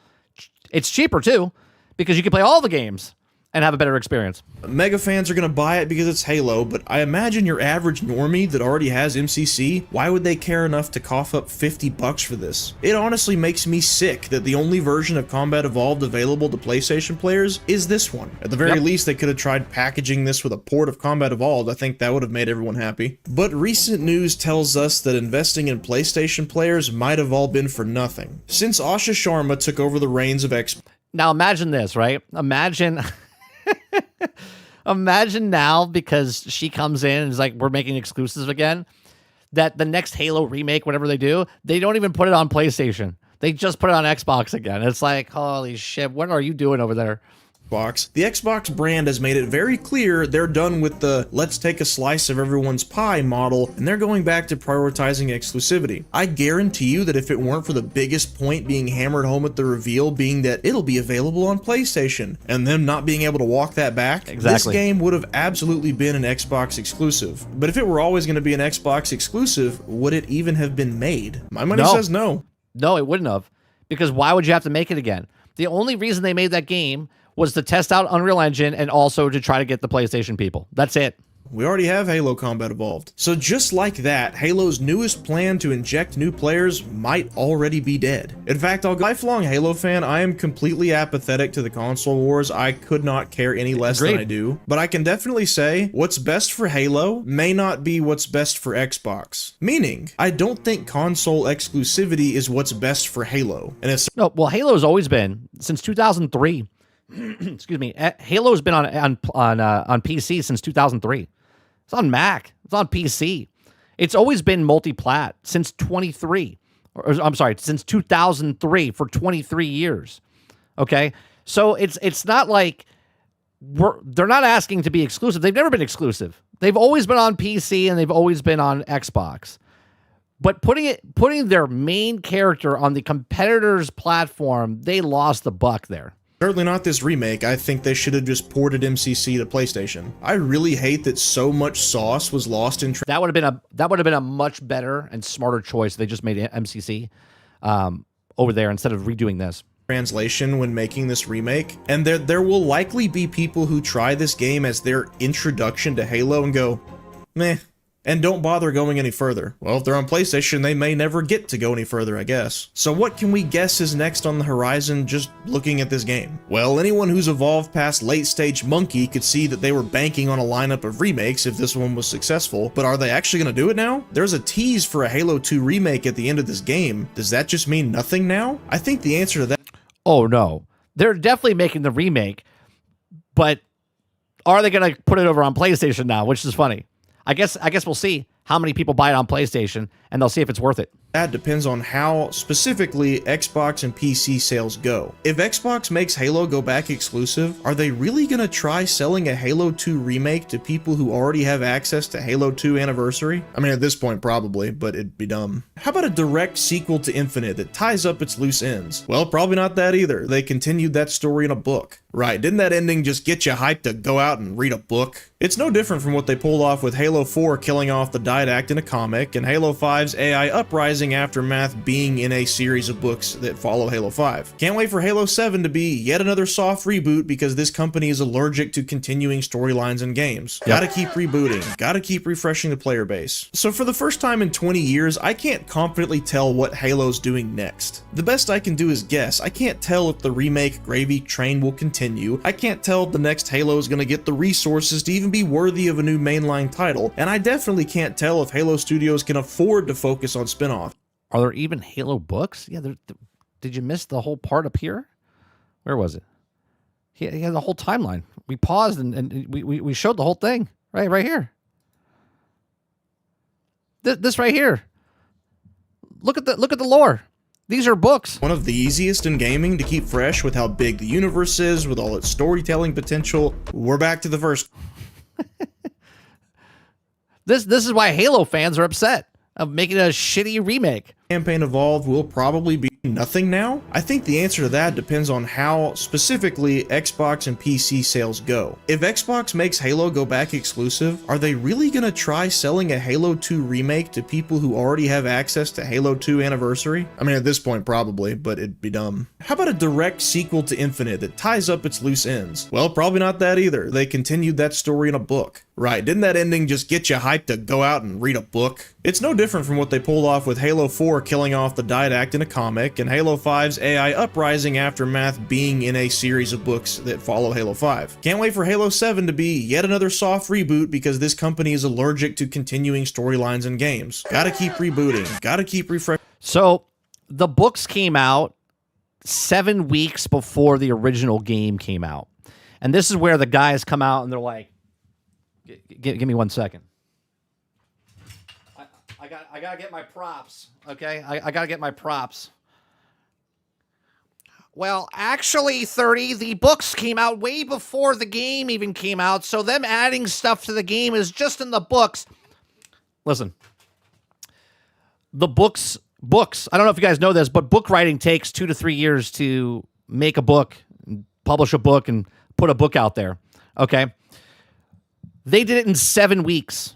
It's cheaper too, because you can play all the games and have a better experience. Mega fans are going to buy it because it's Halo, but I imagine your average normie that already has MCC, why would they care enough to cough up $50 for this? It honestly makes me sick that the only version of Combat Evolved available to PlayStation players is this one. At the very least, they could have tried packaging this with a port of Combat Evolved. I think that would have made everyone happy. But recent news tells us that investing in PlayStation players might have all been for nothing. Since Asha Sharma took over the reins of Xbox... Now imagine this, right? Imagine now, because she comes in and is like, we're making exclusives again. that the next Halo remake, whatever they do, they don't even put it on PlayStation. They just put it on Xbox again. It's like, holy shit, what are you doing over there? The Xbox brand has made it very clear they're done with the let's take a slice of everyone's pie model, and they're going back to prioritizing exclusivity. I guarantee you that if it weren't for the biggest point being hammered home at the reveal being that it'll be available on PlayStation, and them not being able to walk that back, this game would have absolutely been an Xbox exclusive. But if it were always going to be an Xbox exclusive, would it even have been made? My money says no. No, it wouldn't have. Because why would you have to make it again? The only reason they made that game was to test out Unreal Engine and also to try to get the PlayStation people. That's it. We already have Halo Combat Evolved. So just like that, Halo's newest plan to inject new players might already be dead. In fact, I'll go lifelong Halo fan, I am completely apathetic to the console wars. I could not care any less than I do. But I can definitely say what's best for Halo may not be what's best for Xbox. Meaning, I don't think console exclusivity is what's best for Halo. And it's no, well, Halo's always been since 2003. Excuse me. Halo's been on PC since 2003. It's on Mac. It's on PC. It's always been multi-plat since 23. I'm sorry, since 2003 for 23 years. Okay, so it's not like they're not asking to be exclusive. They've never been exclusive. They've always been on PC and they've always been on Xbox. But putting their main character on the competitor's platform, they lost the buck there. Certainly not this remake. I think they should have just ported MCC to PlayStation. I really hate that so much sauce was lost in that would have been a much better and smarter choice. They just made MCC over there instead of redoing this translation when making this remake. And there will likely be people who try this game as their introduction to Halo and go, meh, and don't bother going any further. Well, if they're on PlayStation, they may never get to go any further, I guess. So what can we guess is next on the horizon just looking at this game? Well, anyone who's evolved past late stage Monkey could see that they were banking on a lineup of remakes if this one was successful, but are they actually going to do it now? There's a tease for a Halo 2 remake at the end of this game. Does that just mean nothing now? I think the answer to that... Oh no. They're definitely making the remake, but are they going to put it over on PlayStation now, which is funny. I guess we'll see how many people buy it on PlayStation, and they'll see if it's worth it. That depends on how specifically Xbox and PC sales go. If Xbox makes Halo go back exclusive, are they really going to try selling a Halo 2 remake to people who already have access to Halo 2 Anniversary? I mean, at this point, probably, but it'd be dumb. How about a direct sequel to Infinite that ties up its loose ends? Well, probably not that either. They continued that story in a book. Right, didn't that ending just get you hyped to go out and read a book? It's no different from what they pulled off with Halo 4 killing off the Didact in a comic, and Halo 5's AI Uprising Aftermath being in a series of books that follow Halo 5. Can't wait for Halo 7 to be yet another soft reboot because this company is allergic to continuing storylines and games. Gotta keep rebooting, gotta keep refreshing the player base. So for the first time in 20 years, I can't confidently tell what Halo's doing next. The best I can do is guess. I can't tell if the remake gravy train will continue. I can't tell if the next Halo is going to get the resources to even be worthy of a new mainline title, and I definitely can't tell if Halo Studios can afford to focus on spin-offs. Are there even Halo books? Yeah, did you miss the whole part up here? Where was it? He had the whole timeline. We paused and we showed the whole thing right here. This right here. Look at the lore. These are books. One of the easiest in gaming to keep fresh with how big the universe is, with all its storytelling potential. We're back to the first. This is why Halo fans are upset of making a shitty remake. Campaign Evolved will probably be nothing now? I think the answer to that depends on how specifically Xbox and PC sales go. If Xbox makes Halo go back exclusive, are they really going to try selling a Halo 2 remake to people who already have access to Halo 2 Anniversary? I mean, at this point, probably, but it'd be dumb. How about a direct sequel to Infinite that ties up its loose ends? Well, probably not that either. They continued that story in a book. Right, didn't that ending just get you hyped to go out and read a book? It's no different from what they pulled off with Halo 4 killing off the Didact in a comic, and Halo 5's AI Uprising Aftermath being in a series of books that follow Halo 5. Can't wait for Halo 7 to be yet another soft reboot because this company is allergic to continuing storylines and games. Gotta keep rebooting, gotta keep refreshing. So, the books came out 7 weeks before the original game came out. And this is where the guys come out and they're like, give me 1 second. I I gotta get my props. Okay, I gotta get my props. Well, actually, 30, the books came out way before the game even came out, so them adding stuff to the game is just in the books. Listen, the books, I don't know if you guys know this, but book writing takes 2 to 3 years to make a book, publish a book, and put a book out there, okay? They did it in 7 weeks.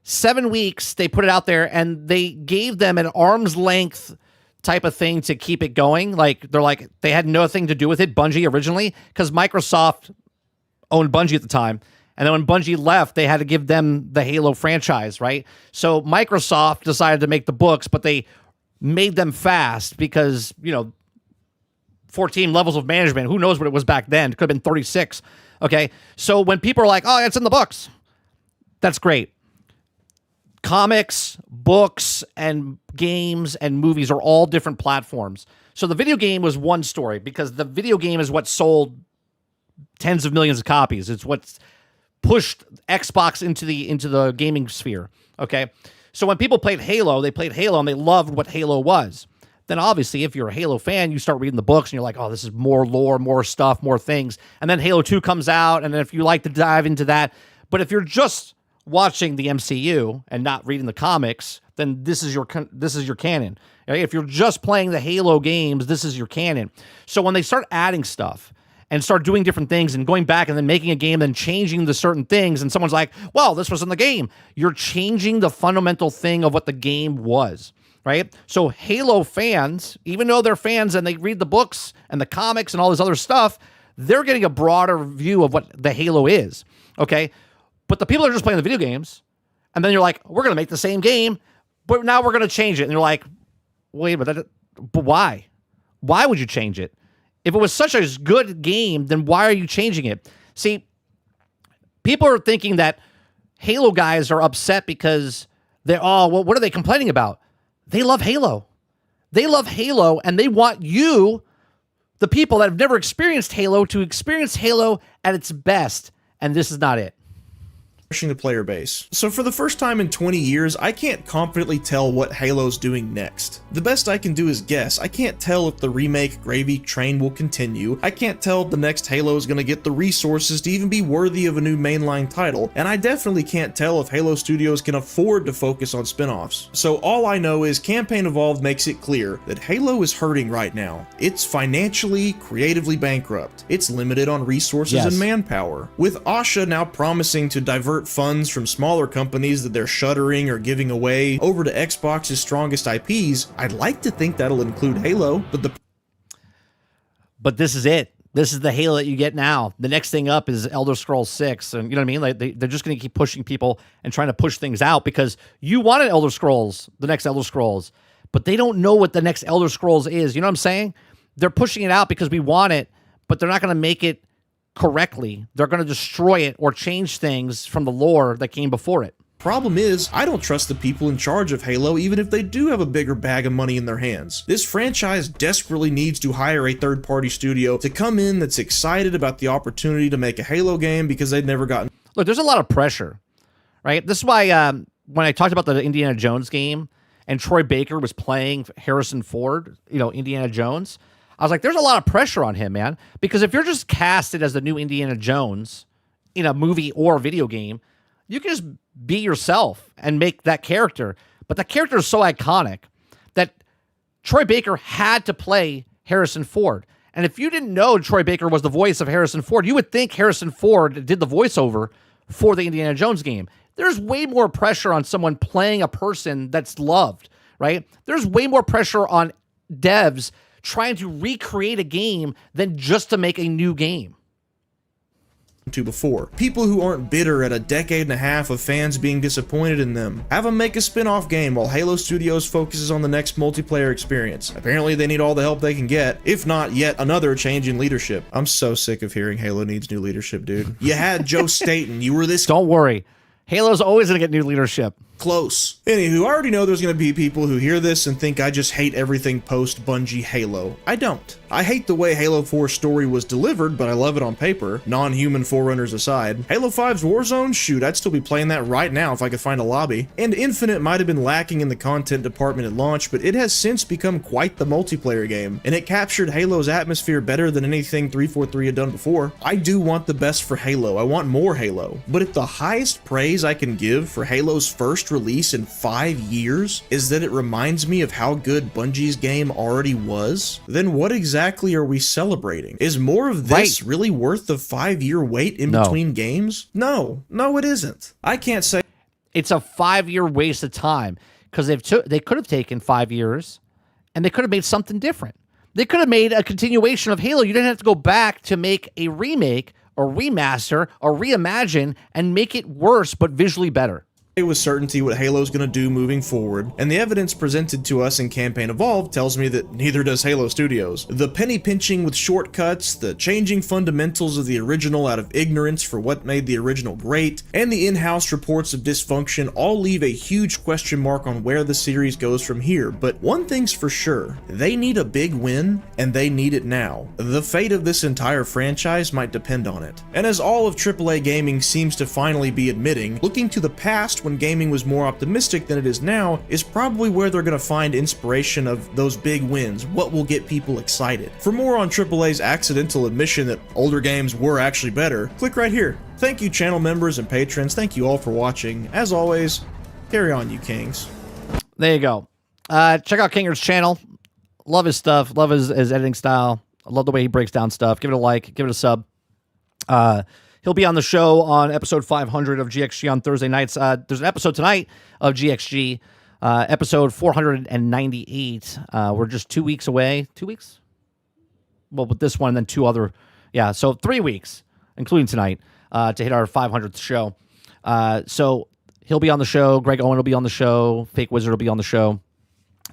7 weeks, they put it out there, and they gave them an arm's length type of thing to keep it going. Like, they had nothing to do with it, Bungie originally, because Microsoft owned Bungie at the time. And then when Bungie left, they had to give them the Halo franchise, right? So Microsoft decided to make the books, but they made them fast because, 14 levels of management, who knows what it was back then? It could have been 36, okay? So when people are like, oh, it's in the books, that's great. Comics, books, and games and movies are all different platforms. So the video game was one story because the video game is what sold tens of millions of copies. It's what's pushed Xbox into the gaming sphere, okay? So when people played Halo, they played Halo and they loved what Halo was. Then obviously, if you're a Halo fan, you start reading the books and you're like, oh, this is more lore, more stuff, more things. And then Halo 2 comes out, and then if you like to dive into that. But if you're just watching the MCU and not reading the comics, then this is your canon. If you're just playing the Halo games, this is your canon. So when they start adding stuff and start doing different things and going back and then making a game, then changing the certain things, and someone's like, well, this was in the game, you're changing the fundamental thing of what the game was, right? So Halo fans, even though they're fans and they read the books and the comics and all this other stuff, they're getting a broader view of what the Halo is, okay? But the people that are just playing the video games, and then you're like, we're going to make the same game, but now we're going to change it. And you're like, wait, but why? Why would you change it? If it was such a good game, then why are you changing it? See, people are thinking that Halo guys are upset because what are they complaining about? They love Halo. They love Halo, and they want you, the people that have never experienced Halo, to experience Halo at its best. And this is not it. The player base. So for the first time in 20 years, I can't confidently tell what Halo's doing next. The best I can do is guess. I can't tell if the remake gravy train will continue. I can't tell if the next Halo is going to get the resources to even be worthy of a new mainline title. And I definitely can't tell if Halo Studios can afford to focus on spin-offs. So all I know is Campaign Evolved makes it clear that Halo is hurting right now. It's financially, creatively bankrupt. It's limited on resources and manpower. With Asha now promising to divert funds from smaller companies that they're shuttering or giving away over to Xbox's strongest IPs, I'd like to think that'll include Halo, but this is it. This is the Halo that you get now. The next thing up is Elder Scrolls 6, and you know what I mean? Like they're just going to keep pushing people and trying to push things out because you wanted Elder Scrolls, the next Elder Scrolls, but they don't know what the next Elder Scrolls is. You know what I'm saying? They're pushing it out because we want it, but they're not going to make it correctly. They're going to destroy it or change things from the lore that came before it. Problem is, I don't trust the people in charge of Halo even if they do have a bigger bag of money in their hands. This franchise desperately needs to hire a third-party studio to come in that's excited about the opportunity to make a Halo game because they'd never gotten... Look, there's a lot of pressure, right? This is why when I talked about the Indiana Jones game and Troy Baker was playing Harrison Ford, Indiana Jones, I was like, there's a lot of pressure on him, man. Because if you're just casted as the new Indiana Jones in a movie or a video game, you can just be yourself and make that character. But that character is so iconic that Troy Baker had to play Harrison Ford. And if you didn't know Troy Baker was the voice of Harrison Ford, you would think Harrison Ford did the voiceover for the Indiana Jones game. There's way more pressure on someone playing a person that's loved, right? There's way more pressure on devs trying to recreate a game than just to make a new game. Before. People who aren't bitter at a decade and a half of fans being disappointed in them. Have them make a spin-off game while Halo Studios focuses on the next multiplayer experience. Apparently they need all the help they can get, if not yet another change in leadership. I'm so sick of hearing Halo needs new leadership, dude. You had Joe Staten, you were this... Don't worry. Halo's always going to get new leadership. close. Anywho, I already know there's going to be people who hear this and think I just hate everything post-Bungie Halo. I don't. I hate the way Halo 4's story was delivered, but I love it on paper, non-human Forerunners aside. Halo 5's Warzone? Shoot, I'd still be playing that right now if I could find a lobby. And Infinite might have been lacking in the content department at launch, but it has since become quite the multiplayer game, and it captured Halo's atmosphere better than anything 343 had done before. I do want the best for Halo. I want more Halo. But if the highest praise I can give for Halo's first release in 5 years is that it reminds me of how good Bungie's game already was, then what exactly are we celebrating? Is more of this really worth the 5-year wait in between games? No, it isn't. I can't say it's a 5-year waste of time, because they could have taken 5 years and they could have made something different. They could have made a continuation of Halo. You didn't have to go back to make a remake or remaster or reimagine and make it worse but visually better. With certainty what Halo's going to do moving forward, and the evidence presented to us in Campaign Evolved tells me that neither does Halo Studios. The penny pinching with shortcuts, the changing fundamentals of the original out of ignorance for what made the original great, and the in-house reports of dysfunction all leave a huge question mark on where the series goes from here. But one thing's for sure, they need a big win, and they need it now. The fate of this entire franchise might depend on it. And as all of AAA gaming seems to finally be admitting, looking to the past when gaming was more optimistic than it is now is probably where they're going to find inspiration of those big wins, what will get people excited. For more on AAA's accidental admission that older games were actually better, click right here. Thank you channel members and patrons, thank you all for watching. As always, carry on you kings. There you go. Check out TheKingerd's channel. Love his stuff, love his editing style. I love the way he breaks down stuff. Give it a like, give it a sub. He'll be on the show on episode 500 of GXG on Thursday nights. There's an episode tonight of GXG, episode 498. We're just 2 weeks away. 2 weeks? Well, with this one and then 2 other. Yeah, so 3 weeks, including tonight, to hit our 500th show. So he'll be on the show. Greg Owen will be on the show. Fake Wizard will be on the show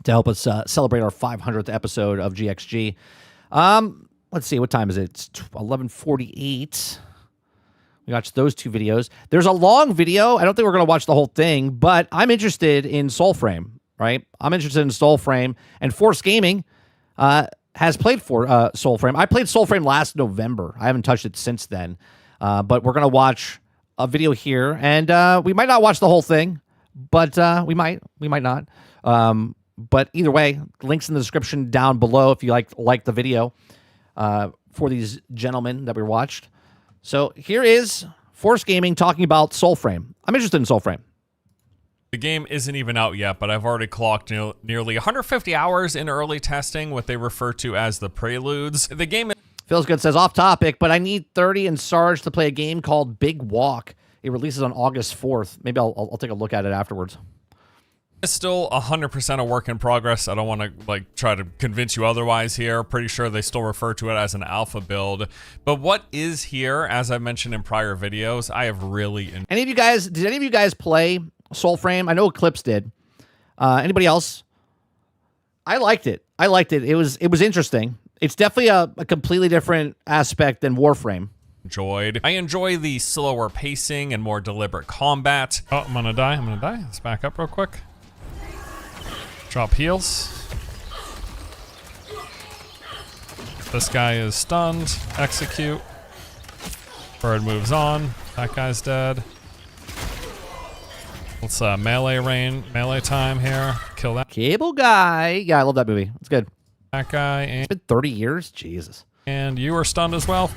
to help us celebrate our 500th episode of GXG. Let's see, what time is it? It's 11:48. We watched those 2 videos. There's a long video. I don't think we're going to watch the whole thing, but I'm interested in Soulframe, right? I'm interested in Soulframe, and Force Gaming has played for Soulframe. I played Soulframe last November. I haven't touched it since then, but we're going to watch a video here, and we might not watch the whole thing, but we might not. But either way, links in the description down below if you like the video for these gentlemen that we watched. So here is Force Gaming talking about Soulframe. I'm interested in Soulframe. The game isn't even out yet, but I've already clocked nearly 150 hours in early testing, what they refer to as the preludes. The game Feels Good says, off topic, but I need 30 and Sarge to play a game called Big Walk. It releases on August 4th. Maybe I'll take a look at it afterwards. It's still 100% a work in progress. I don't want to try to convince you otherwise here. Pretty sure they still refer to it as an alpha build. But what is here, as I mentioned in prior videos, I have really enjoyed. Did any of you guys play Soulframe? I know Eclipse did. Anybody else? I liked it. It was interesting. It's definitely a completely different aspect than Warframe. I enjoy the slower pacing and more deliberate combat. Oh, I'm gonna die. Let's back up real quick. Drop heals. This guy is stunned. Execute. Bird moves on. That guy's dead. Let's melee time here. Kill that. Cable Guy. Yeah, I love that movie. It's good. That guy. It's been 30 years? Jesus. And you are stunned as well.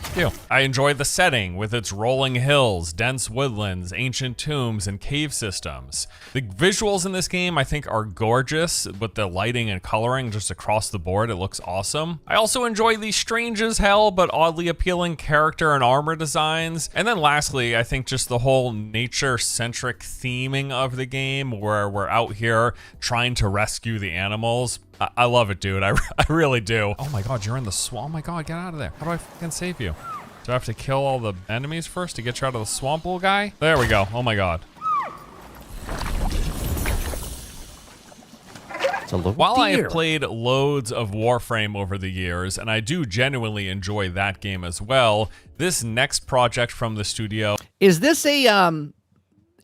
I enjoy the setting with its rolling hills, dense woodlands, ancient tombs, and cave systems. The visuals in this game I think are gorgeous with the lighting and coloring just across the board. It looks awesome. I also enjoy the strange as hell but oddly appealing character and armor designs. And then lastly, I think just the whole nature-centric theming of the game where we're out here trying to rescue the animals. I love it, dude. I really do. Oh my god, you're in the swamp. Oh my god, get out of there. How do I fucking save you? Do I have to kill all the enemies first to get you out of the swamp, little guy? There we go. Oh my god. While I have played loads of Warframe over the years, and I do genuinely enjoy that game as well, this next project from the studio... Is this a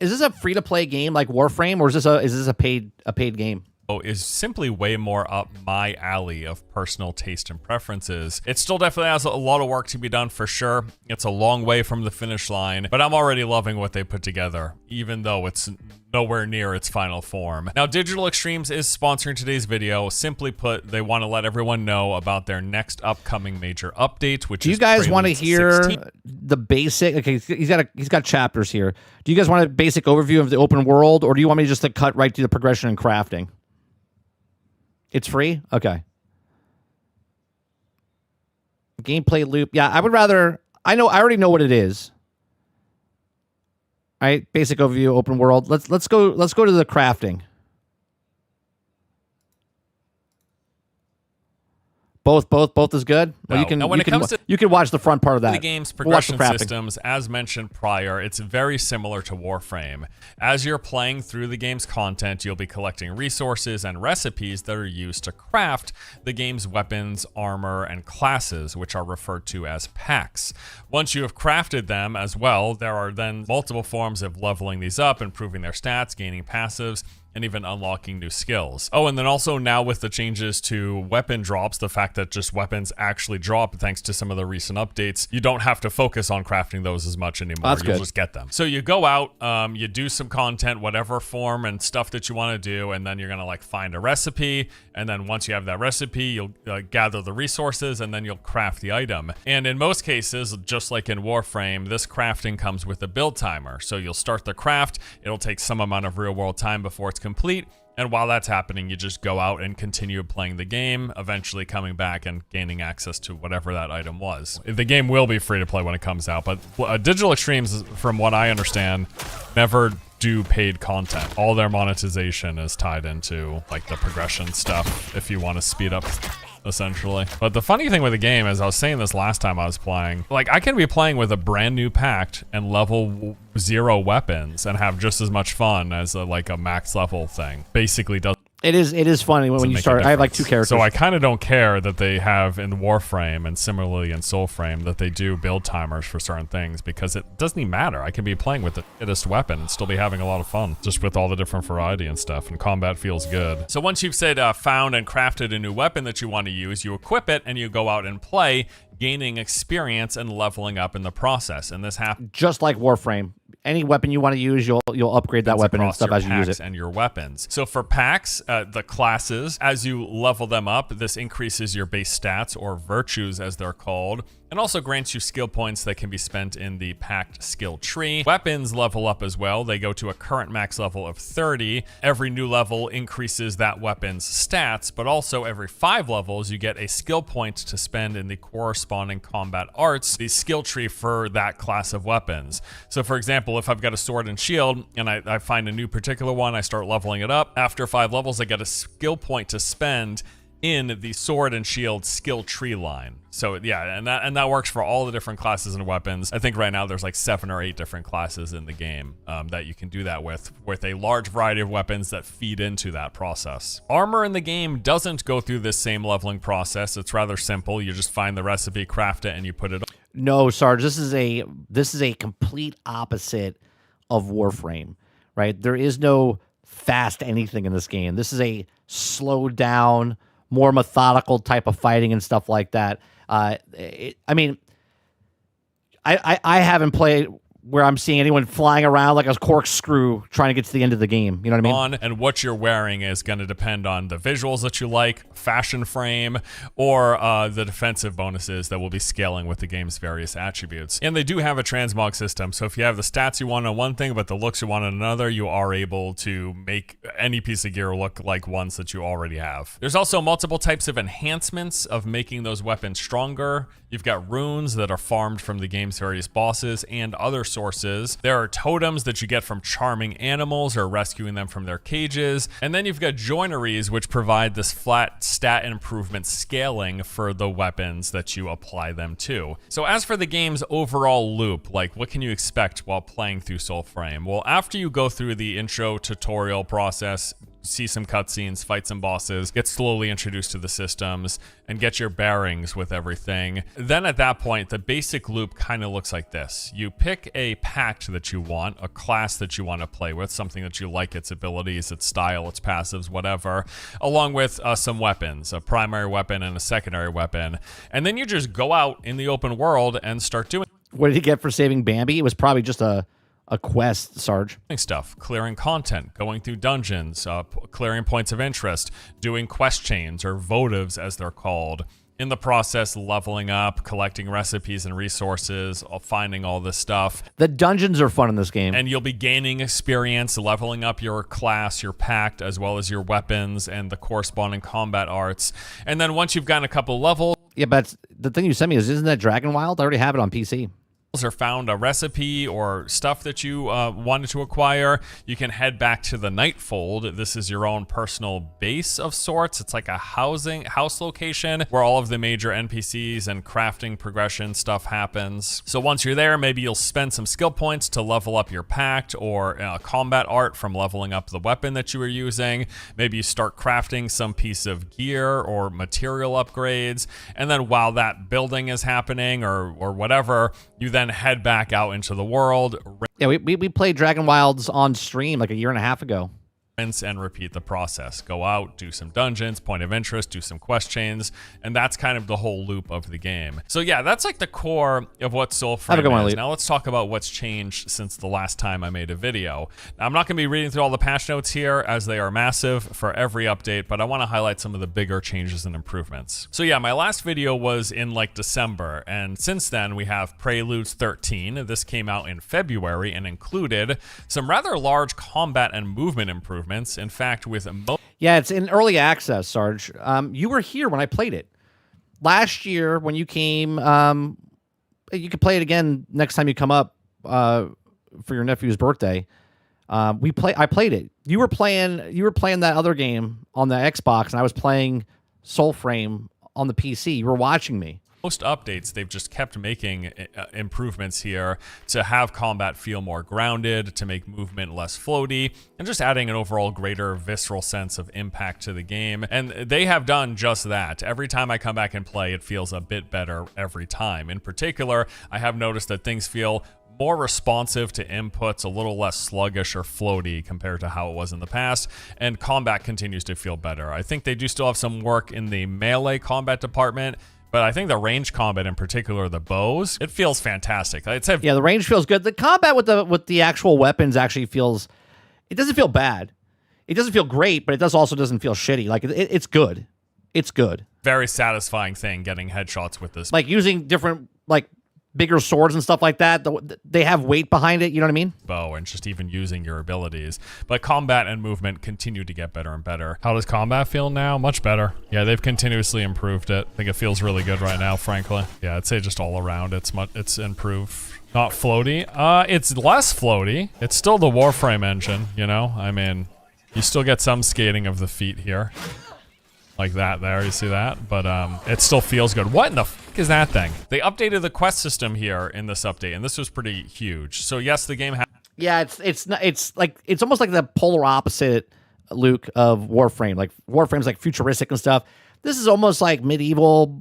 this a free to play game like Warframe, or is this a paid game? Is simply way more up my alley of personal taste and preferences. It still definitely has a lot of work to be done for sure. It's a long way from the finish line, but I'm already loving what they put together, even though it's nowhere near its final form. Now, Digital Extremes is sponsoring today's video. Simply put, they want to let everyone know about their next upcoming major update, which is Do you guys want to hear 16. the basic? Okay, he's got chapters here. Do you guys want a basic overview of the open world, or do you want me just to cut right to the progression and crafting? It's free? Okay. Gameplay loop. Yeah, I would rather... I already know what it is. All right, basic overview, open world. Let's go to the crafting. Both is good. No. Well, Now, when it comes to you can watch the front part of that. The game's We'll watch the progression crafting. systems, as mentioned prior, it's very similar to Warframe. As you're playing through the game's content, you'll be collecting resources and recipes that are used to craft the game's weapons, armor, and classes, which are referred to as packs. Once you have crafted them as well, there are then multiple forms of leveling these up, improving their stats, gaining passives, and even unlocking new skills. Oh, and then also now with the changes to weapon drops, the fact that just weapons actually drop thanks to some of the recent updates, you don't have to focus on crafting those as much anymore. That's You'll good. just get them. So you go out, you do some content, whatever form and stuff that you want to do, and then you're gonna like find a recipe, and then once you have that recipe, you'll gather the resources, and then you'll craft the item. And in most cases, just like in Warframe, this crafting comes with a build timer. So you'll start the craft, it'll take some amount of real world time before it's complete, and while that's happening, you just go out and continue playing the game, eventually coming back and gaining access to whatever that item was. The game will be free to play when it comes out, but Digital Extremes, from what I understand, never do paid content. All their monetization is tied into like the progression stuff if you want to speed up, essentially. But the funny thing with the game is, I was saying this last time I was playing, like I can be playing with a brand new pact and level 0 weapons and have just as much fun as like a max level thing. Basically does. It is funny when you start. I have like 2 characters. So I kind of don't care that they have in Warframe and similarly in Soulframe that they do build timers for certain things, because it doesn't even matter. I can be playing with the shittest weapon and still be having a lot of fun just with all the different variety and stuff, and combat feels good. So once you've said found and crafted a new weapon that you want to use, you equip it and you go out and play, gaining experience and leveling up in the process. And this happens just like Warframe. Any weapon you want to use, you'll upgrade that weapon and stuff as you use it. And your weapons. So for packs, the classes, as you level them up, this increases your base stats, or virtues as they're called, and also grants you skill points that can be spent in the packed skill tree. Weapons level up as well. They go to a current max level of 30. Every new level increases that weapon's stats, but also every 5 levels, you get a skill point to spend in the corresponding combat arts, the skill tree for that class of weapons. So for example, if I've got a sword and shield and I find a new particular one, I start leveling it up. After 5 levels, I get a skill point to spend in the sword and shield skill tree line. So yeah, and that works for all the different classes and weapons. I think right now there's like 7 or 8 different classes in the game that you can do that with a large variety of weapons that feed into that process. Armor in the game doesn't go through this same leveling process. It's rather simple. You just find the recipe, craft it, and you put it on. No, Sarge, this is a complete opposite of Warframe, right? There is no fast anything in this game. This is a slowed down, more methodical type of fighting and stuff like that. I mean, I haven't played where I'm seeing anyone flying around like a corkscrew trying to get to the end of the game. You know what I mean? And what you're wearing is going to depend on the visuals that you like, fashion frame, or the defensive bonuses that will be scaling with the game's various attributes. And they do have a transmog system, so if you have the stats you want on one thing but the looks you want on another, you are able to make any piece of gear look like ones that you already have. There's also multiple types of enhancements of making those weapons stronger. You've got runes that are farmed from the game's various bosses and other sources. There are totems that you get from charming animals or rescuing them from their cages. And then you've got joineries, which provide this flat stat improvement scaling for the weapons that you apply them to. So as for the game's overall loop, like what can you expect while playing through Soulframe? Well, after you go through the intro tutorial process, see some cutscenes, fight some bosses, get slowly introduced to the systems, and get your bearings with everything. Then at that point, the basic loop kind of looks like this. You pick a pact that you want, a class that you want to play with, something that you like, its abilities, its style, its passives, whatever, along with some weapons, a primary weapon and a secondary weapon. And then you just go out in the open world and start doing. What did he get for saving Bambi? It was probably just a quest, Sarge. Stuff, clearing content, going through dungeons, clearing points of interest, doing quest chains or votives as they're called. In the process, leveling up, collecting recipes and resources, finding all this stuff. The dungeons are fun in this game. And you'll be gaining experience, leveling up your class, your pact, as well as your weapons and the corresponding combat arts. And then once you've gotten a couple levels. Yeah, but the thing you sent me isn't that Dragonwild? I already have it on PC. Or found a recipe or stuff that you wanted to acquire, you can head back to the Nightfold. This is your own personal base of sorts. It's like a house location where all of the major NPCs and crafting progression stuff happens. So once you're there, maybe you'll spend some skill points to level up your pact or combat art from leveling up the weapon that you were using. Maybe you start crafting some piece of gear or material upgrades. And then while that building is happening or whatever, you then head back out into the world. Yeah, we played Dragon Wilds on stream like a year and a half ago. And repeat the process. Go out, do some dungeons, point of interest, do some quest chains, and that's kind of the whole loop of the game. So yeah, that's like the core of what Soulframe is. Now let's talk about what's changed since the last time I made a video. Now, I'm not going to be reading through all the patch notes here as they are massive for every update, but I want to highlight some of the bigger changes and improvements. So yeah, my last video was in like December, and since then we have Preludes 13. This came out in February and included some rather large combat and movement improvements. In fact, with yeah, it's in early access, Sarge. You were here when I played it last year when you came. You could play it again next time you come up for your nephew's birthday. I played it. You were playing that other game on the Xbox, and I was playing Soulframe on the PC. You were watching me. Most updates, they've just kept making improvements here to have combat feel more grounded, to make movement less floaty, and just adding an overall greater visceral sense of impact to the game. And they have done just that. Every time I come back and play, it feels a bit better every time. In particular, I have noticed that things feel more responsive to inputs, a little less sluggish or floaty compared to how it was in the past, and combat continues to feel better. I think they do still have some work in the melee combat department, but I think the range combat, in particular the bows, it feels fantastic. Yeah, the range feels good. The combat with the actual weapons actually feels, it doesn't feel bad. It doesn't feel great, but it doesn't feel shitty. Like it's good. It's good. Very satisfying thing getting headshots with this. Like using different bigger swords and stuff like that. They have weight behind it, you know what I mean? Bow and just even using your abilities. But combat and movement continue to get better and better. How does combat feel now? Much better. Yeah, they've continuously improved it. I think it feels really good right now, frankly. Yeah, I'd say just all around it's improved. Not floaty. It's less floaty. It's still the Warframe engine, you know? I mean, you still get some skating of the feet here. Like that there, you see that? But it still feels good. What in the fuck is that thing? They updated the quest system here in this update, and this was pretty huge. So yes, the game has... Yeah, it's almost like the polar opposite, Luke, of Warframe. Like Warframe's like futuristic and stuff. This is almost like medieval.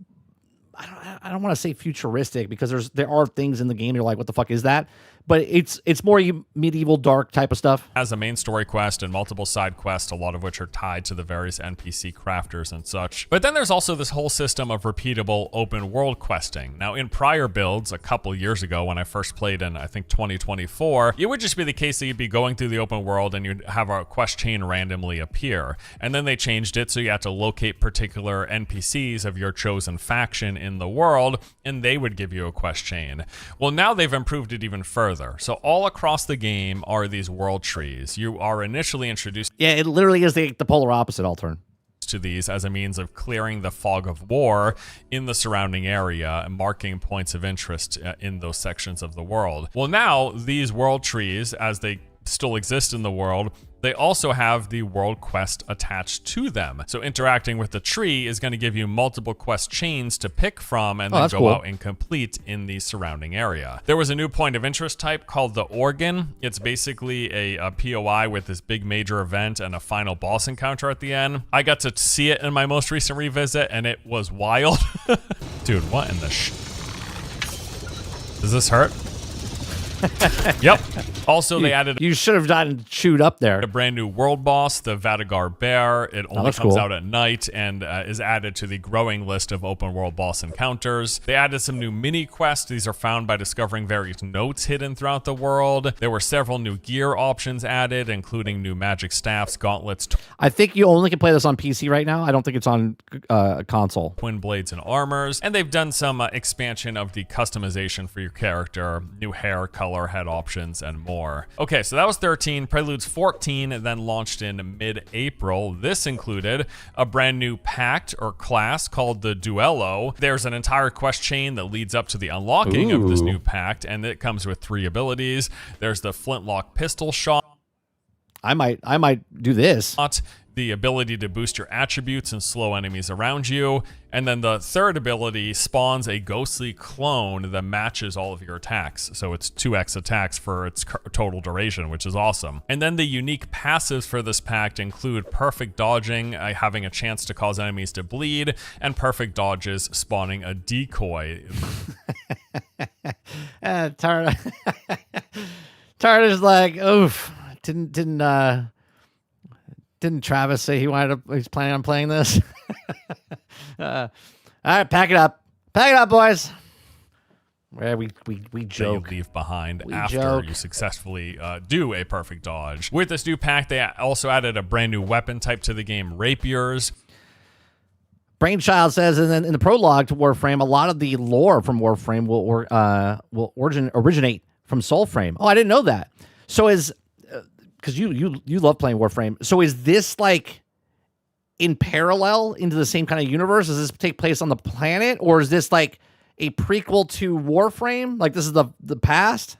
I don't want to say futuristic because there are things in the game you're like, what the fuck is that? But it's more medieval dark type of stuff. Has a main story quest and multiple side quests, a lot of which are tied to the various NPC crafters and such. But then there's also this whole system of repeatable open world questing. Now in prior builds a couple years ago when I first played in I think 2024, it would just be the case that you'd be going through the open world and you'd have a quest chain randomly appear. And then they changed it so you had to locate particular NPCs of your chosen faction in the world and they would give you a quest chain. Well, now they've improved it even further. So all across the game are these world trees. You are initially introduced... Yeah, it literally is the polar opposite, Altern. ...to these as a means of clearing the fog of war in the surrounding area and marking points of interest in those sections of the world. Well, now these world trees, as they still exist in the world, They also have the world quest attached to them. So interacting with the tree is going to give you multiple quest chains to pick from and then go out and complete in the surrounding area. There was a new point of interest type called the Organ. It's basically a POI with this big major event and a final boss encounter at the end. I got to see it in my most recent revisit and it was wild. Dude, what in the Does this hurt? Yep. Also, they added... You should have gotten chewed up there. A brand new world boss, the Vadagar Bear. It only comes out at night and is added to the growing list of open world boss encounters. They added some new mini quests. These are found by discovering various notes hidden throughout the world. There were several new gear options added, including new magic staffs, gauntlets. I think you only can play this on PC right now. I don't think it's on console. Twin blades and armors. And they've done some expansion of the customization for your character, new hair, color, head options, and more. Okay, so that was 13. Prelude's 14 then launched in mid-April. This included a brand new pact or class called the Duello. There's an entire quest chain that leads up to the unlocking of this new pact, and it comes with 3 abilities. There's the Flintlock pistol shot. I might do this. The ability to boost your attributes and slow enemies around you. And then the third ability spawns a ghostly clone that matches all of your attacks. So it's 2x attacks for its total duration, which is awesome. And then the unique passives for this pact include perfect dodging, having a chance to cause enemies to bleed, and perfect dodges spawning a decoy. Tarta's like, oof. Didn't Travis say he's planning on playing this? All right, pack it up. Pack it up, boys. Where we joke. They leave behind after you successfully do a perfect dodge. With this new pack, they also added a brand new weapon type to the game, rapiers. Brainchild says, and then in the prologue to Warframe, a lot of the lore from Warframe will originate from Soulframe. Oh, I didn't know that. So because you love playing Warframe. So is this like in parallel into the same kind of universe? Does this take place on the planet, or is this like a prequel to Warframe? Like this is the past?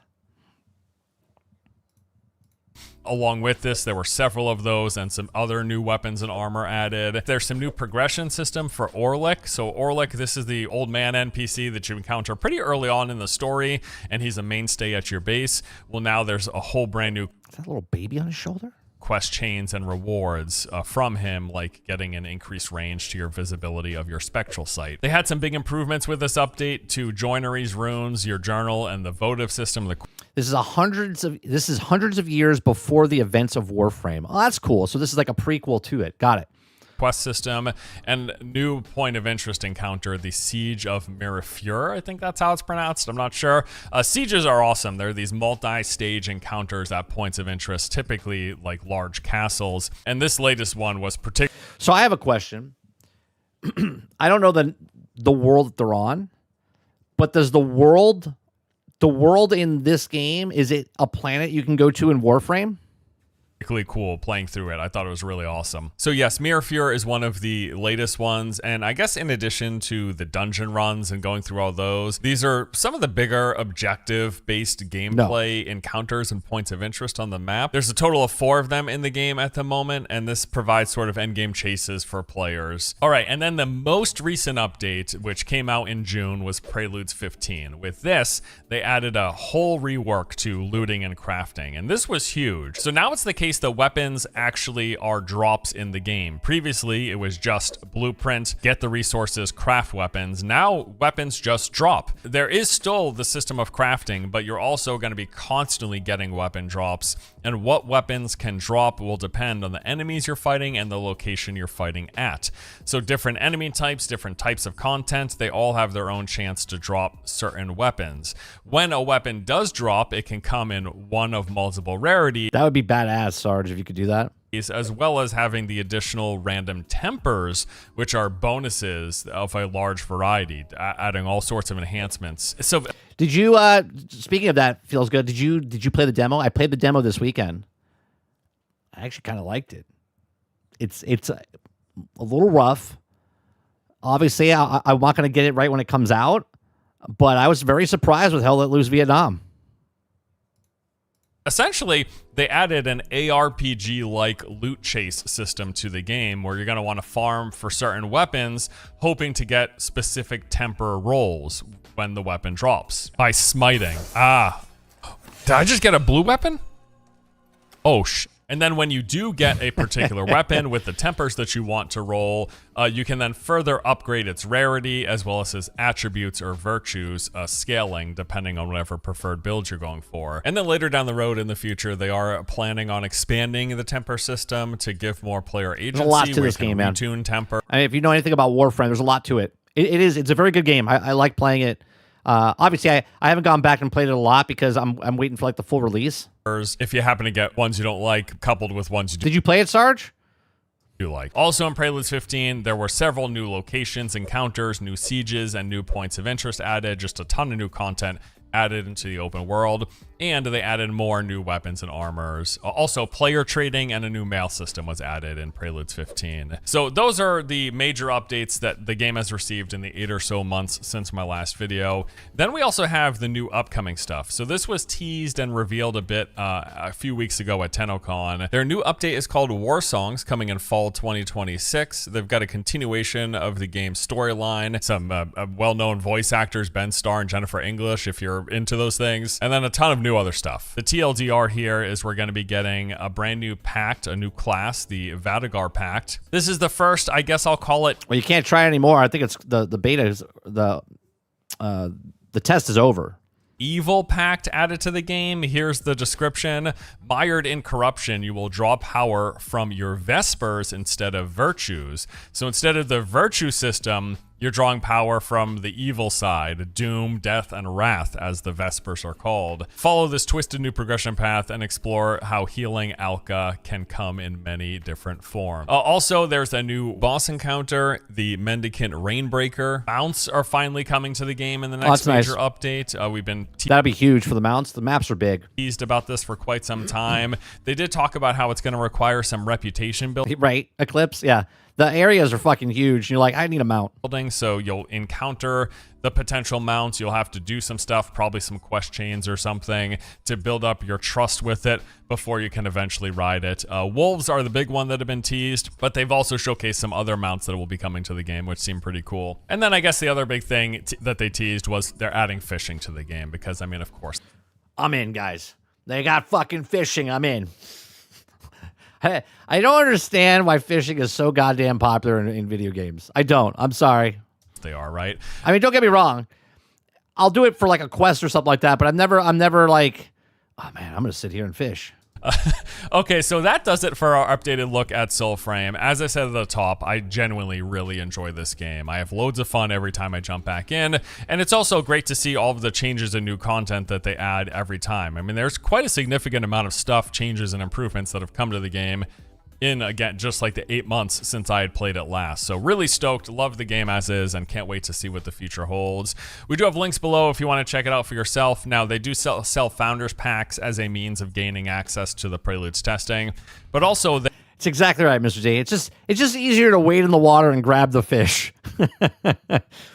Along with this, there were several of those and some other new weapons and armor added. There's some new progression system for Orlick. So Orlick, this is the old man NPC that you encounter pretty early on in the story, and he's a mainstay at your base. Well, now there's a whole brand new... Is that a little baby on his shoulder? Quest chains and rewards from him, like getting an increased range to your visibility of your spectral sight. They had some big improvements with this update to joineries, runes, your journal, and the votive system. This is hundreds of years before the events of Warframe. Oh, that's cool. So this is like a prequel to it. Got it. Quest system and new point of interest encounter, the Siege of Mirafure. I think that's how it's pronounced. I'm not sure. Sieges are awesome. They're these multi-stage encounters at points of interest, typically like large castles. And this latest one was particular. So I have a question. I don't know the world that they're on, but does the world in this game, is it a planet you can go to in Warframe? Really cool playing through it. I thought it was really awesome. So yes, Mirafure is one of the latest ones, and I guess in addition to the dungeon runs and going through all those, these are some of the bigger objective-based gameplay encounters and points of interest on the map. There's a total of 4 of them in the game at the moment, and this provides sort of endgame chases for players. All right, and then the most recent update, which came out in June, was Prelude's 15. With this, they added a whole rework to looting and crafting, and this was huge. So now it's the case the weapons actually are drops in the game. Previously, it was just blueprint, get the resources, craft weapons. Now, weapons just drop. There is still the system of crafting, but you're also going to be constantly getting weapon drops, and what weapons can drop will depend on the enemies you're fighting and the location you're fighting at. So different enemy types, different types of content, they all have their own chance to drop certain weapons. When a weapon does drop, it can come in one of multiple rarities. That would be badass, Sarge, if you could do that. As well as having the additional random tempers, which are bonuses of a large variety, adding all sorts of enhancements. So did you, speaking of that, feels good, did you play the demo? I played the demo this weekend. I actually kind of liked it. It's a little rough. Obviously, I'm not going to get it right when it comes out, but I was very surprised with Hell Let Loose Vietnam. Essentially, they added an ARPG-like loot chase system to the game where you're going to want to farm for certain weapons, hoping to get specific temper rolls when the weapon drops by smiting. Did I just get a blue weapon? Oh, and then when you do get a particular weapon with the tempers that you want to roll, you can then further upgrade its rarity as well as its attributes or virtues, scaling depending on whatever preferred build you're going for. And then later down the road in the future, they are planning on expanding the temper system to give more player agency. There's a lot to this game, man. Retune temper. I mean, if you know anything about Warframe, there's a lot to it. It's a very good game. I like playing it. Obviously, I haven't gone back and played it a lot because I'm waiting for like the full release. If you happen to get ones you don't like coupled with ones you do. Did you play it, Sarge? You like. Also in Preludes 15, there were several new locations, encounters, new sieges, and new points of interest added. Just a ton of new content added into the open world, and they added more new weapons and armors. Also, player trading and a new mail system was added in Preludes 15. So those are the major updates that the game has received in the 8 or so months since my last video. Then we also have the new upcoming stuff. So this was teased and revealed a bit a few weeks ago at TennoCon. Their new update is called War Songs, coming in fall 2026. They've got a continuation of the game's storyline, some well-known voice actors, Ben Starr and Jennifer English, if you're into those things, and then a ton of new other stuff. The TLDR here is we're going to be getting a brand new pact, a new class, the Vadagar Pact. This is the first, I guess I'll call it. Well, you can't try it anymore. I think it's the beta is the test is over. Evil pact added to the game. Here's the description. Mired in corruption, you will draw power from your Vespers instead of virtues. So instead of the virtue system, you're drawing power from the evil side, doom, death, and wrath, as the Vespers are called. Follow this twisted new progression path and explore how healing Alka can come in many different forms. Also, there's a new boss encounter, the Mendicant Rainbreaker. Mounts are finally coming to the game in the next major update. We've been that'd be huge for the mounts. The maps are big. Teased about this for quite some time. They did talk about how it's going to require some reputation building. Right, Eclipse, yeah. The areas are fucking huge. You're like, I need a mount. So you'll encounter the potential mounts. You'll have to do some stuff, probably some quest chains or something, to build up your trust with it before you can eventually ride it. Wolves are the big one that have been teased, but they've also showcased some other mounts that will be coming to the game, which seem pretty cool. And then I guess the other big thing that they teased was they're adding fishing to the game because, I mean, of course. I'm in, guys. They got fucking fishing. I'm in. I don't understand why fishing is so goddamn popular in video games. I don't. I'm sorry. They are, right? I mean, don't get me wrong. I'll do it for like a quest or something like that, but I'm never like, oh man, I'm gonna sit here and fish. Okay, so that does it for our updated look at Soulframe. As I said at the top, I genuinely really enjoy this game. I have loads of fun every time I jump back in, and it's also great to see all of the changes and new content that they add every time. I mean, there's quite a significant amount of stuff, changes, and improvements that have come to the game in, again, just like the 8 months since I had played it last. So really stoked, love the game as is, and can't wait to see what the future holds. We do have links below if you want to check it out for yourself. Now, they do sell Founders Packs as a means of gaining access to the Preludes testing, but also it's exactly right, Mr. D. It's just easier to wade in the water and grab the fish.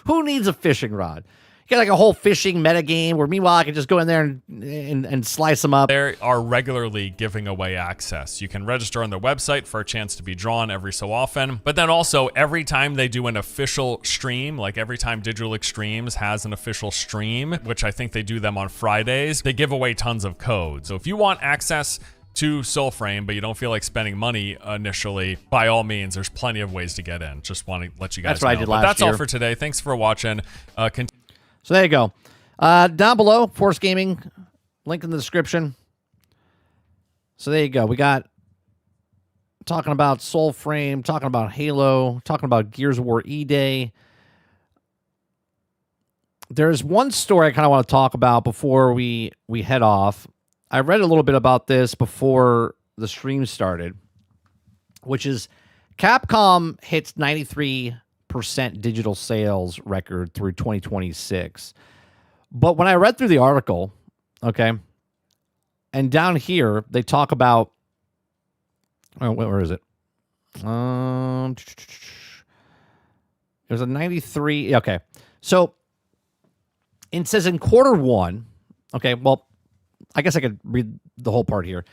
Who needs a fishing rod? You got like a whole fishing meta game where meanwhile I can just go in there and slice them up. They are regularly giving away access. You can register on their website for a chance to be drawn every so often. But then also every time they do an official stream, like every time Digital Extremes has an official stream, which I think they do them on Fridays, they give away tons of codes. So if you want access to Soulframe, but you don't feel like spending money initially, by all means, there's plenty of ways to get in. Just want to let you guys know. That's what I did last year. That's all for today. Thanks for watching. So there you go. Down below, Force Gaming, link in the description. So there you go. We got talking about Soulframe, talking about Halo, talking about Gears of War E-Day. There's one story I kind of want to talk about before we head off. I read a little bit about this before the stream started, which is Capcom hits 93% digital sales record through 2026. But when I read through the article, okay, and down here they talk about, where is it? It was a 93. Okay, so it says in quarter one. Okay, well, I guess I could read the whole part here.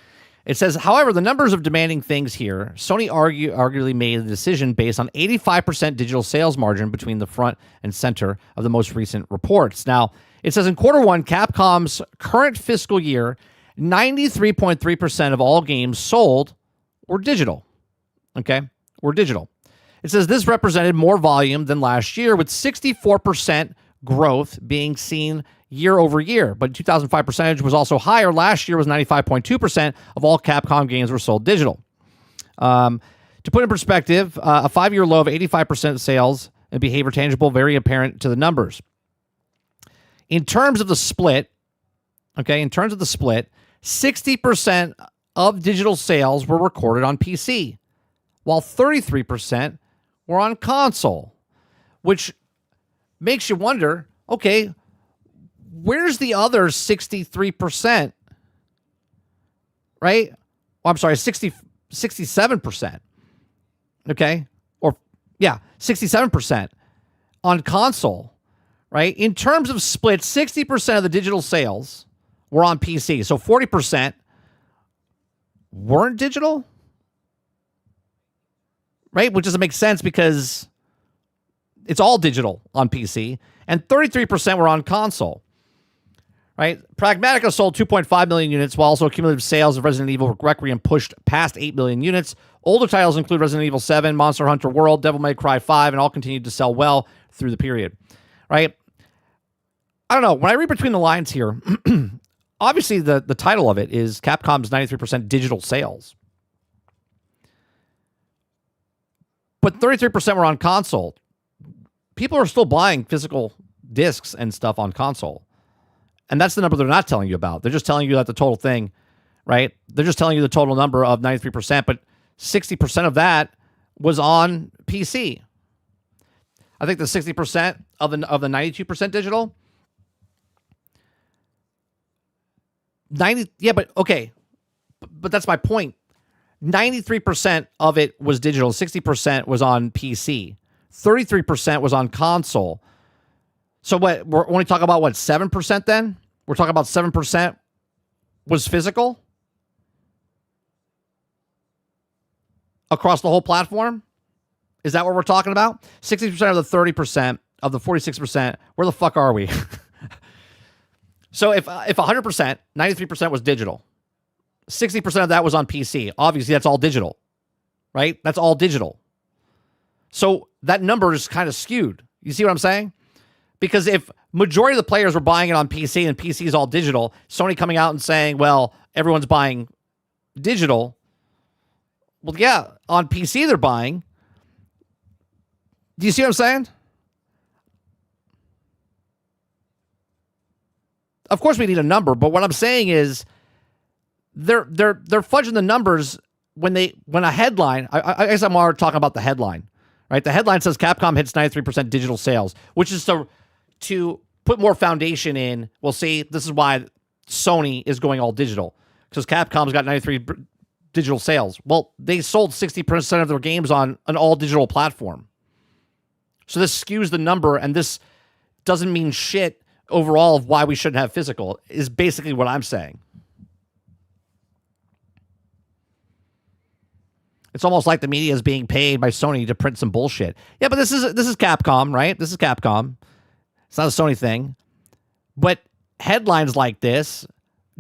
It says, however, the numbers of demanding things here, Sony arguably made the decision based on 85% digital sales margin between the front and center of the most recent reports. Now, it says in Q1, Capcom's current fiscal year, 93.3% of all games sold were digital. Okay? Were digital. It says this represented more volume than last year, with 64% growth being seen year over year. But 2005 percentage was also higher. Last year was 95.2% of all Capcom games were sold digital. To put in perspective, a 5-year low of 85% sales and behavior tangible, very apparent to the numbers. In terms of the split, 60% of digital sales were recorded on PC, while 33% were on console, which makes you wonder, okay, where's the other 63%? Right? Well, I'm sorry, 67%. Okay? Or, yeah, 67% on console, right? In terms of split, 60% of the digital sales were on PC. So 40% weren't digital, right? Which doesn't make sense because it's all digital on PC. And 33% were on console. Right? Pragmatica sold 2.5 million units, while also cumulative sales of Resident Evil Requiem pushed past 8 million units. Older titles include Resident Evil 7, Monster Hunter World, Devil May Cry 5, and all continued to sell well through the period. Right? I don't know. When I read between the lines here, obviously the title of it is Capcom's 93% digital sales. But 33% were on console. People are still buying physical discs and stuff on console. And that's the number they're not telling you about. They're just telling you that the total thing, right? They're just telling you the total number of 93%, but 60% of that was on PC. I think the 60% of the 92% digital. 90, yeah, but okay. But that's my point. 93% of it was digital, 60% was on PC. 33% was on console. So what, we're only talking about, what, 7% then? We're talking about 7% was physical? Across the whole platform? Is that what we're talking about? 60% of the 30%, of the 46%, where the fuck are we? So if 100%, 93% was digital, 60% of that was on PC. Obviously, that's all digital, right? That's all digital. So that number is kind of skewed. You see what I'm saying? Because if majority of the players were buying it on PC and PC is all digital, Sony coming out and saying, well, everyone's buying digital. Well, yeah, on PC they're buying. Do you see what I'm saying? Of course we need a number, but what I'm saying is they're fudging the numbers when a headline, I guess I'm already talking about the headline, right? The headline says Capcom hits 93% digital sales, which is to put more foundation in. Well, see, this is why Sony is going all digital, because Capcom's got 93 digital sales. Well, they sold 60% of their games on an all digital platform. So this skews the number, and this doesn't mean shit overall of why we shouldn't have physical, is basically what I'm saying. It's almost like the media is being paid by Sony to print some bullshit. Yeah, but this is Capcom, right? This is Capcom. It's not a Sony thing. But headlines like this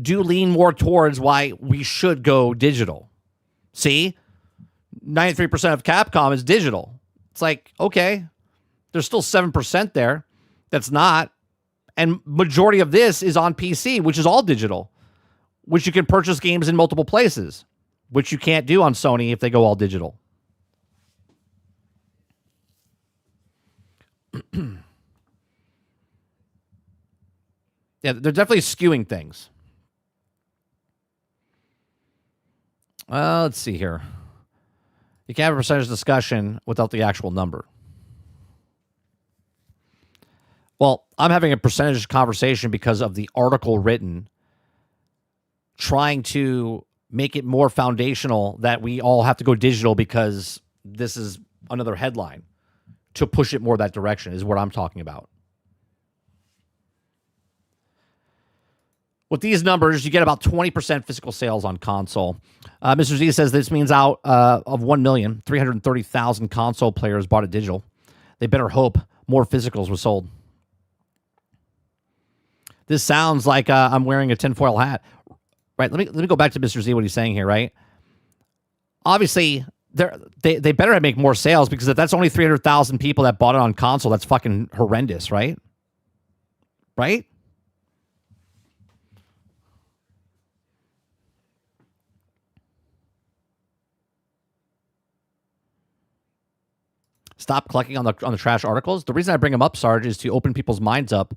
do lean more towards why we should go digital. See? 93% of Capcom is digital. It's like, okay, there's still 7% there that's not. And majority of this is on PC, which is all digital, which you can purchase games in multiple places, which you can't do on Sony if they go all digital. Yeah, they're definitely skewing things. Let's see here. You can't have a percentage discussion without the actual number. Well, I'm having a percentage conversation because of the article written trying to make it more foundational that we all have to go digital because this is another headline to push it more that direction is what I'm talking about. With these numbers, you get about 20% physical sales on console. Mr. Z says this means out of 1,330,000 console players bought it digital. They better hope more physicals were sold. This sounds like I'm wearing a tinfoil hat. Right, let me go back to Mr. Z, what he's saying here, right? Obviously, they better make more sales, because if that's only 300,000 people that bought it on console, that's fucking horrendous, right? Right? Stop clicking on the trash articles. The reason I bring them up, Sarge, is to open people's minds up,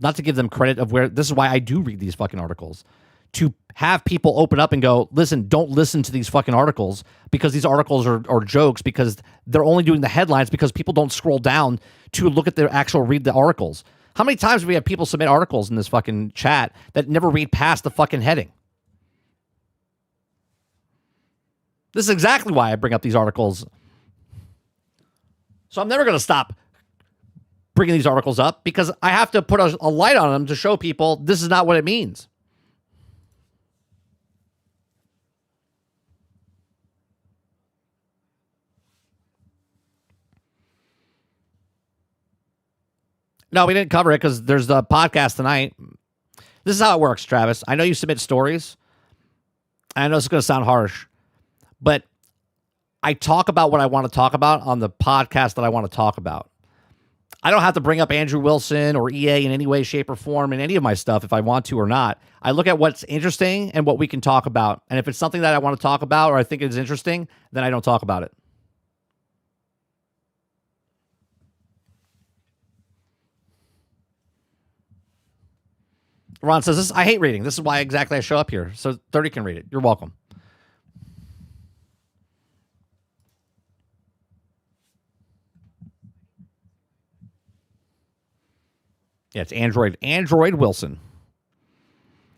not to give them credit of where. This is why I do read these fucking articles, to have people open up and go, listen, don't listen to these fucking articles, because these articles are jokes, because they're only doing the headlines, because people don't scroll down to look at read the articles. How many times do we have people submit articles in this fucking chat that never read past the fucking heading? This is exactly why I bring up these articles. So I'm never going to stop bringing these articles up, because I have to put a light on them to show people this is not what it means. No, we didn't cover it because there's the podcast tonight. This is how it works, Travis. I know you submit stories. I know this is going to sound harsh, but I talk about what I want to talk about on the podcast that I want to talk about. I don't have to bring up Andrew Wilson or EA in any way, shape, or form in any of my stuff if I want to or not. I look at what's interesting and what we can talk about. And if it's something that I want to talk about or I think is interesting, then I don't talk about it. Ron says, "This I hate reading. This is why exactly I show up here. So 30 can read it. You're welcome." Yeah, it's Android Wilson.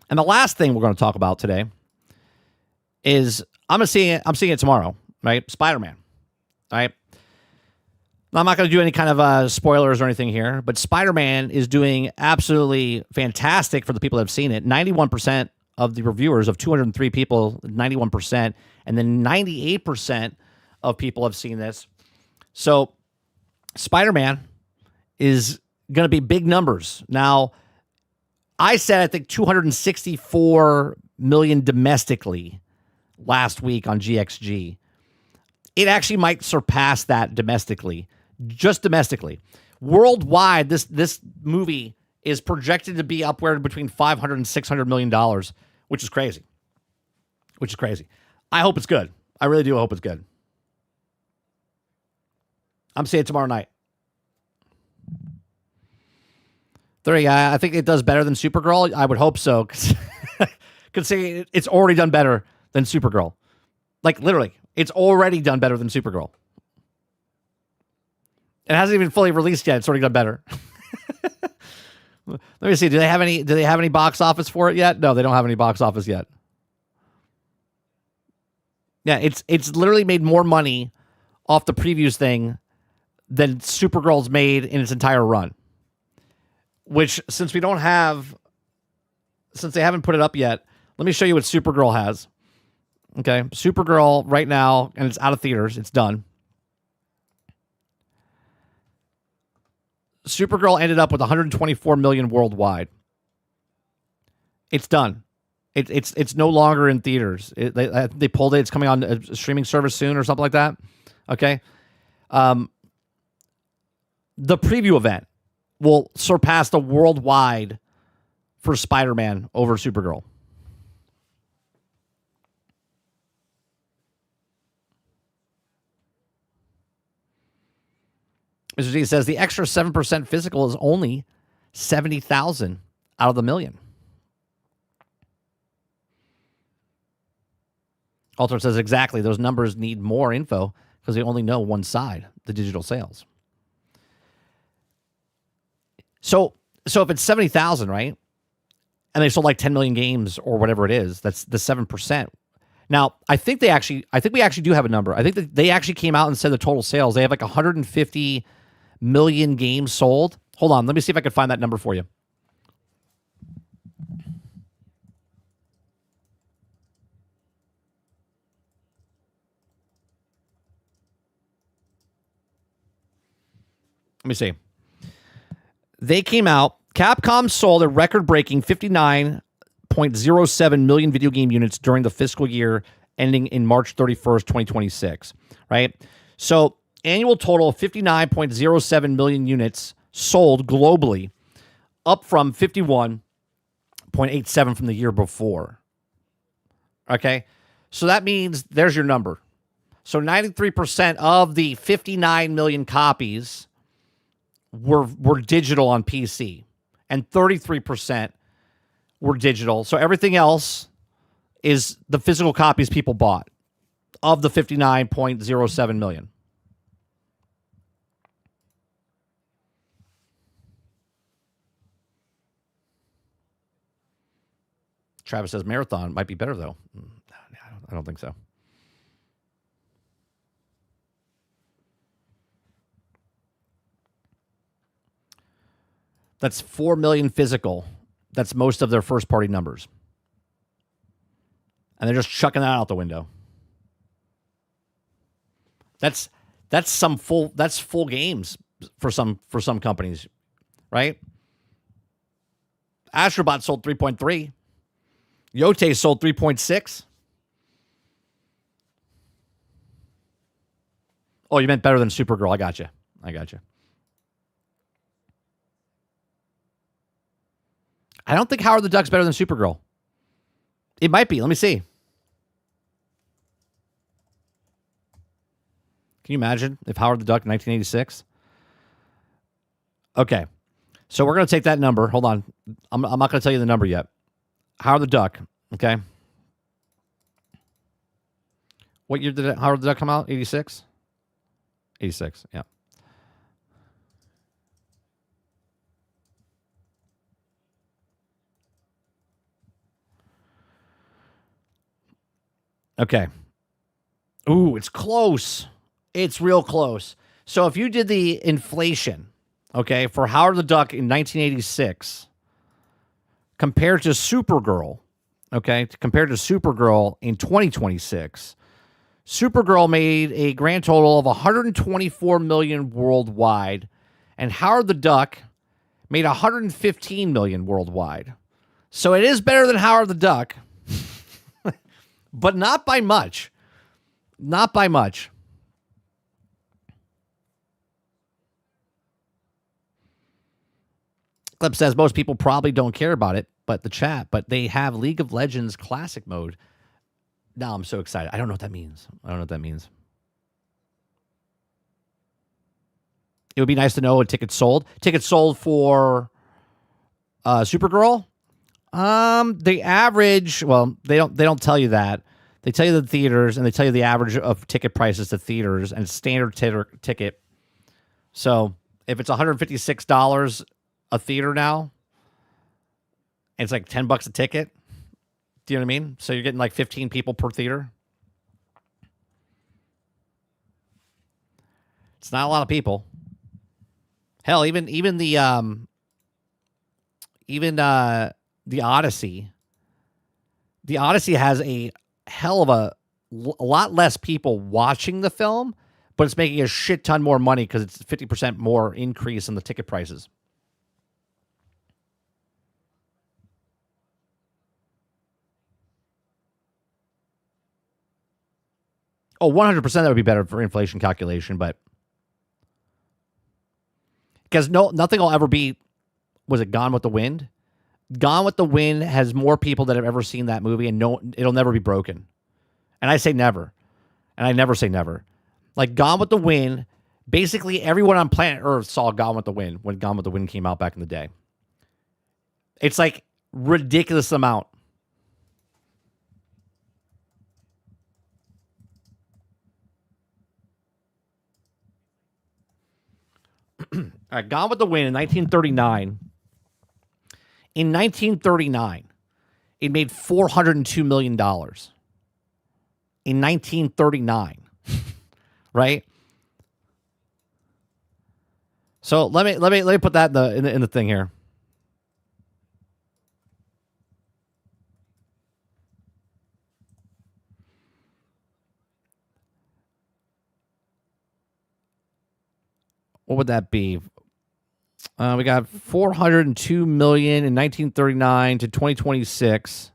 And the last thing we're going to talk about today is I'm seeing it tomorrow, right? Spider-Man. All right. Now, I'm not going to do any kind of spoilers or anything here, but Spider-Man is doing absolutely fantastic for the people that have seen it. 91% of the reviewers, of 203 people, 91%, and then 98% of people have seen this. So Spider-Man is going to be big numbers. Now, I said I think 264 million domestically last week on GXG. It actually might surpass that domestically, just domestically. Worldwide, this movie is projected to be upward between $500 and $600 million, which is crazy. I hope it's good. I really do hope it's good. I'm seeing it tomorrow night. I think it does better than Supergirl. I would hope so. Could say it's already done better than Supergirl. Like, literally, it's already done better than Supergirl. It hasn't even fully released yet. It's already done better. Let me see. Do they have any box office for it yet? No, they don't have any box office yet. Yeah, it's literally made more money off the previews thing than Supergirl's made in its entire run. Which, since they haven't put it up yet, let me show you what Supergirl has. Okay, Supergirl right now, and it's out of theaters. It's done. Supergirl ended up with 124 million worldwide. It's done. It's no longer in theaters. They pulled it. It's coming on a streaming service soon or something like that. Okay. The preview event will surpass the worldwide for Spider-Man over Supergirl. Mr. Z says the extra 7% physical is only 70,000 out of the million. Alter says exactly. Those numbers need more info because they only know one side, the digital sales. So if it's 70,000, right? And they sold like 10 million games or whatever it is, that's the 7%. Now, I think we actually do have a number. I think that they actually came out and said the total sales. They have like 150 million games sold. Hold on, let me see if I can find that number for you. Let me see. They came out. Capcom sold a record-breaking 59.07 million video game units during the fiscal year ending in March 31st, 2026, right? So annual total of 59.07 million units sold globally, up from 51.87 from the year before. Okay? So that means there's your number. So 93% of the 59 million copies were digital on PC, and 33% were digital. So everything else is the physical copies people bought of the 59.07 million. Travis says Marathon might be better, though. I don't think so. That's 4 million physical. That's most of their first-party numbers. And they're just chucking that out the window. That's full games for some companies, right? Astrobot sold 3.3. Yote sold 3.6. Oh, you meant better than Supergirl. I got you. I don't think Howard the Duck's better than Supergirl. It might be. Let me see. Can you imagine if Howard the Duck 1986? Okay. So we're going to take that number. Hold on. I'm not going to tell you the number yet. Howard the Duck. Okay. What year did Howard the Duck come out? 86? 86. Yeah. Okay. Ooh, it's close. It's real close. So if you did the inflation, okay, for Howard the Duck in 1986 compared to Supergirl, okay, compared to Supergirl in 2026, Supergirl made a grand total of 124 million worldwide, and Howard the Duck made 115 million worldwide. So it is better than Howard the Duck, but not by much. Not by much. Clip says most people probably don't care about it, but they have League of Legends Classic mode. Now I'm so excited. I don't know what that means. It would be nice to know what tickets sold. Tickets sold for Supergirl. The average, well, they don't tell you that. They tell you the theaters, and they tell you the average of ticket prices to theaters and standard ticket. So if it's $156 a theater now, and it's like $10 a ticket. Do you know what I mean? So you're getting like 15 people per theater. It's not a lot of people. Hell, even the Odyssey. The Odyssey has a hell of a lot less people watching the film, but it's making a shit ton more money because it's 50% more increase in the ticket prices. Oh, 100% that would be better for inflation calculation, but because nothing will ever be, was it Gone with the Wind? Gone with the Wind has more people that have ever seen that movie, and it'll never be broken. And I say never. And I never say never. Like Gone with the Wind, basically everyone on planet Earth saw Gone with the Wind when Gone with the Wind came out back in the day. It's like ridiculous amount. All right, Gone with the Wind in 1939. In 1939, it made $402 million. In 1939, right? So let me put that in the thing here. what would that be? We got 402 million in 1939 to 2026.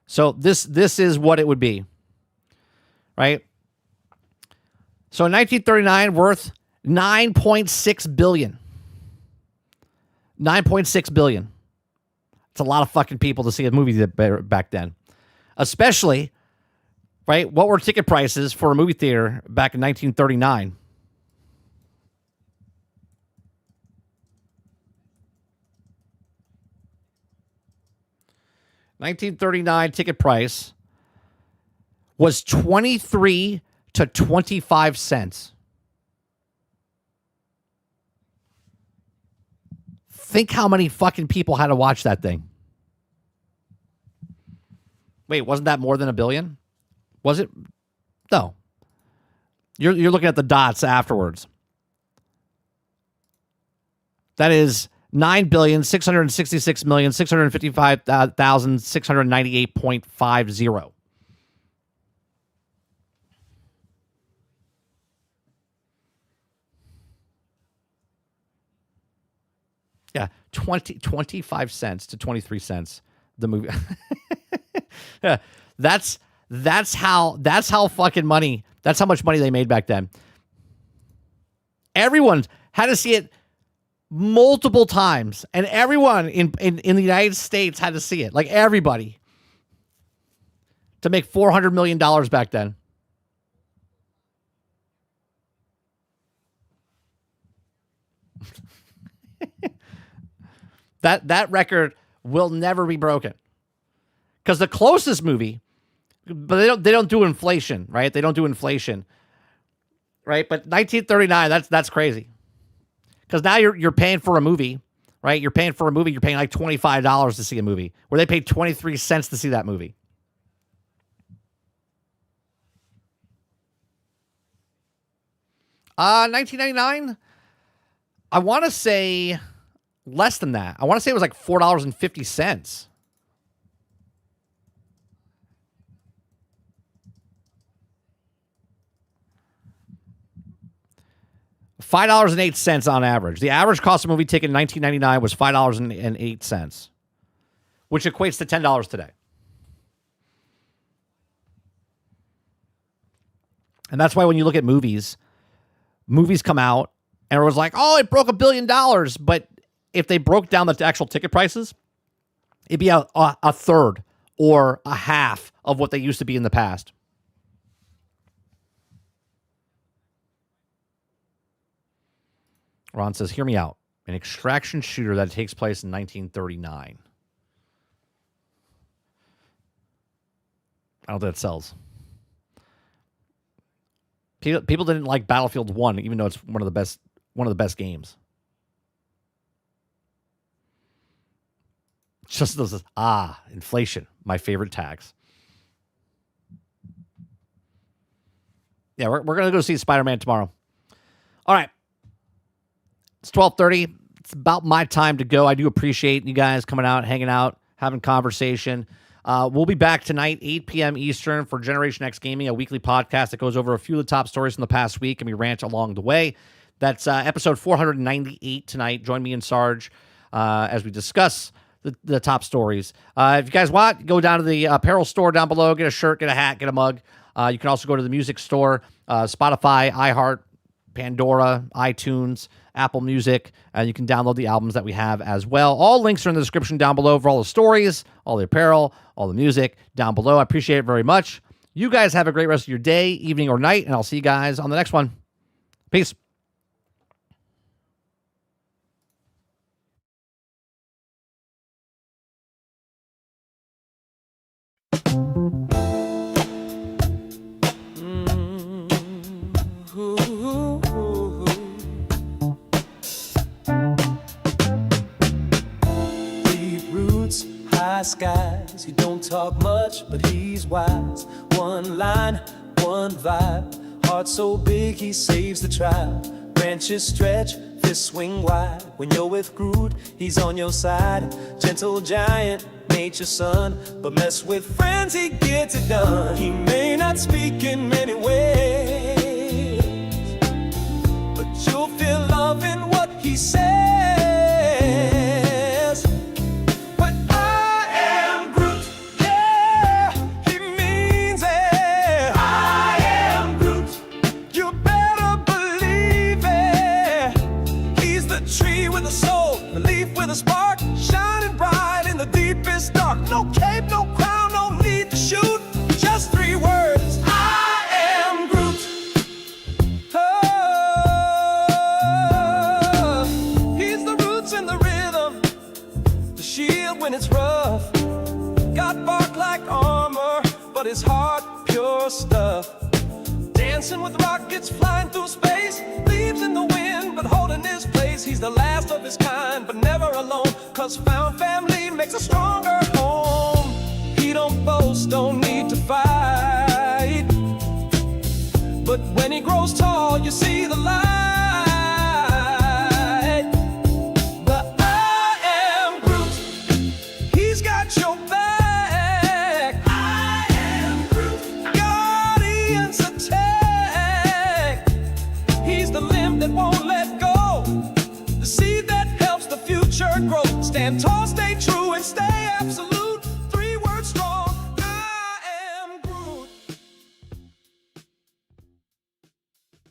So this is what it would be, right? So in 1939, worth 9.6 billion. 9.6 billion. It's a lot of fucking people to see a movie back then, especially. Right? What were ticket prices for a movie theater back in 1939? $1939 ticket price was 23 to 25 cents. Think how many fucking people had to watch that thing. Wait, wasn't that more than $1 billion? Was it? No. You're looking at the dots afterwards. That is 9,666,655,698.50. Yeah, 25 cents to 23 cents the movie. Yeah, that's how fucking money. That's how much money they made back then. Everyone had to see it multiple times, and everyone in the United States had to see it. Like everybody, to make $400 million back then. That record will never be broken, because the closest movie, but they don't do inflation, right? They don't do inflation, right? But 1939, that's crazy, because now you're paying for a movie, right? You're paying for a movie. You're paying like $25 to see a movie, where they paid 23 cents to see that movie. $19.99. I want to say less than that. I want to say it was like $4.50. $5.08 on average. The average cost of a movie ticket in 1999 was $5.08, which equates to $10 today. And that's why when you look at movies come out and it was like, oh, it broke $1 billion. But if they broke down the actual ticket prices, it'd be a third or a half of what they used to be in the past. Ron says, hear me out. An extraction shooter that takes place in 1939. I don't think it sells. People didn't like Battlefield 1, even though it's one of the best games. Just those inflation, my favorite tax. Yeah, we're gonna go see Spider-Man tomorrow. All right. It's 12:30. It's about my time to go. I do appreciate you guys coming out, hanging out, having conversation. We'll be back tonight, 8 p.m. Eastern, for Generation X Gaming, a weekly podcast that goes over a few of the top stories from the past week, and we rant along the way. That's episode 498 tonight. Join me and Sarge as we discuss the top stories. If you guys want, go down to the apparel store down below, get a shirt, get a hat, get a mug. You can also go to the music store, Spotify, iHeart, Pandora, iTunes, Apple Music, and you can download the albums that we have as well. All links are in the description down below for all the stories, all the apparel, all the music down below. I appreciate it very much. You guys have a great rest of your day, evening, or night, and I'll see you guys on the next one. Peace. Skies. He don't talk much, but he's wise. One line, one vibe. Heart so big, he saves the tribe. Branches stretch, fists swing wide. When you're with Groot, he's on your side. Gentle giant, nature's son, but mess with friends, he gets it done. He may not speak in many ways, but you'll feel love in what he says. But I am Groot, yeah, he means it. I am Groot, you better believe it. He's the tree with a soul, the leaf with a spark, shining bright in the deepest dark. No cape, no crown, no need to shoot, just 3 words. I am Groot. Oh, he's the roots and the rhythm, the shield when it's rough. Got bark like armor, but his heart pure stuff. Dancing with rockets flying through space, leaves in the wind but holding his place. He's the last of his kind but never alone, 'cause found family makes a stronger home. He don't boast, don't need to fight, but when he grows tall you see the light. But I am Groot, he's got your back. I am Groot, guardians attack. He's the limb that won't let go, the seed that helps the future grow. Stand tall, stand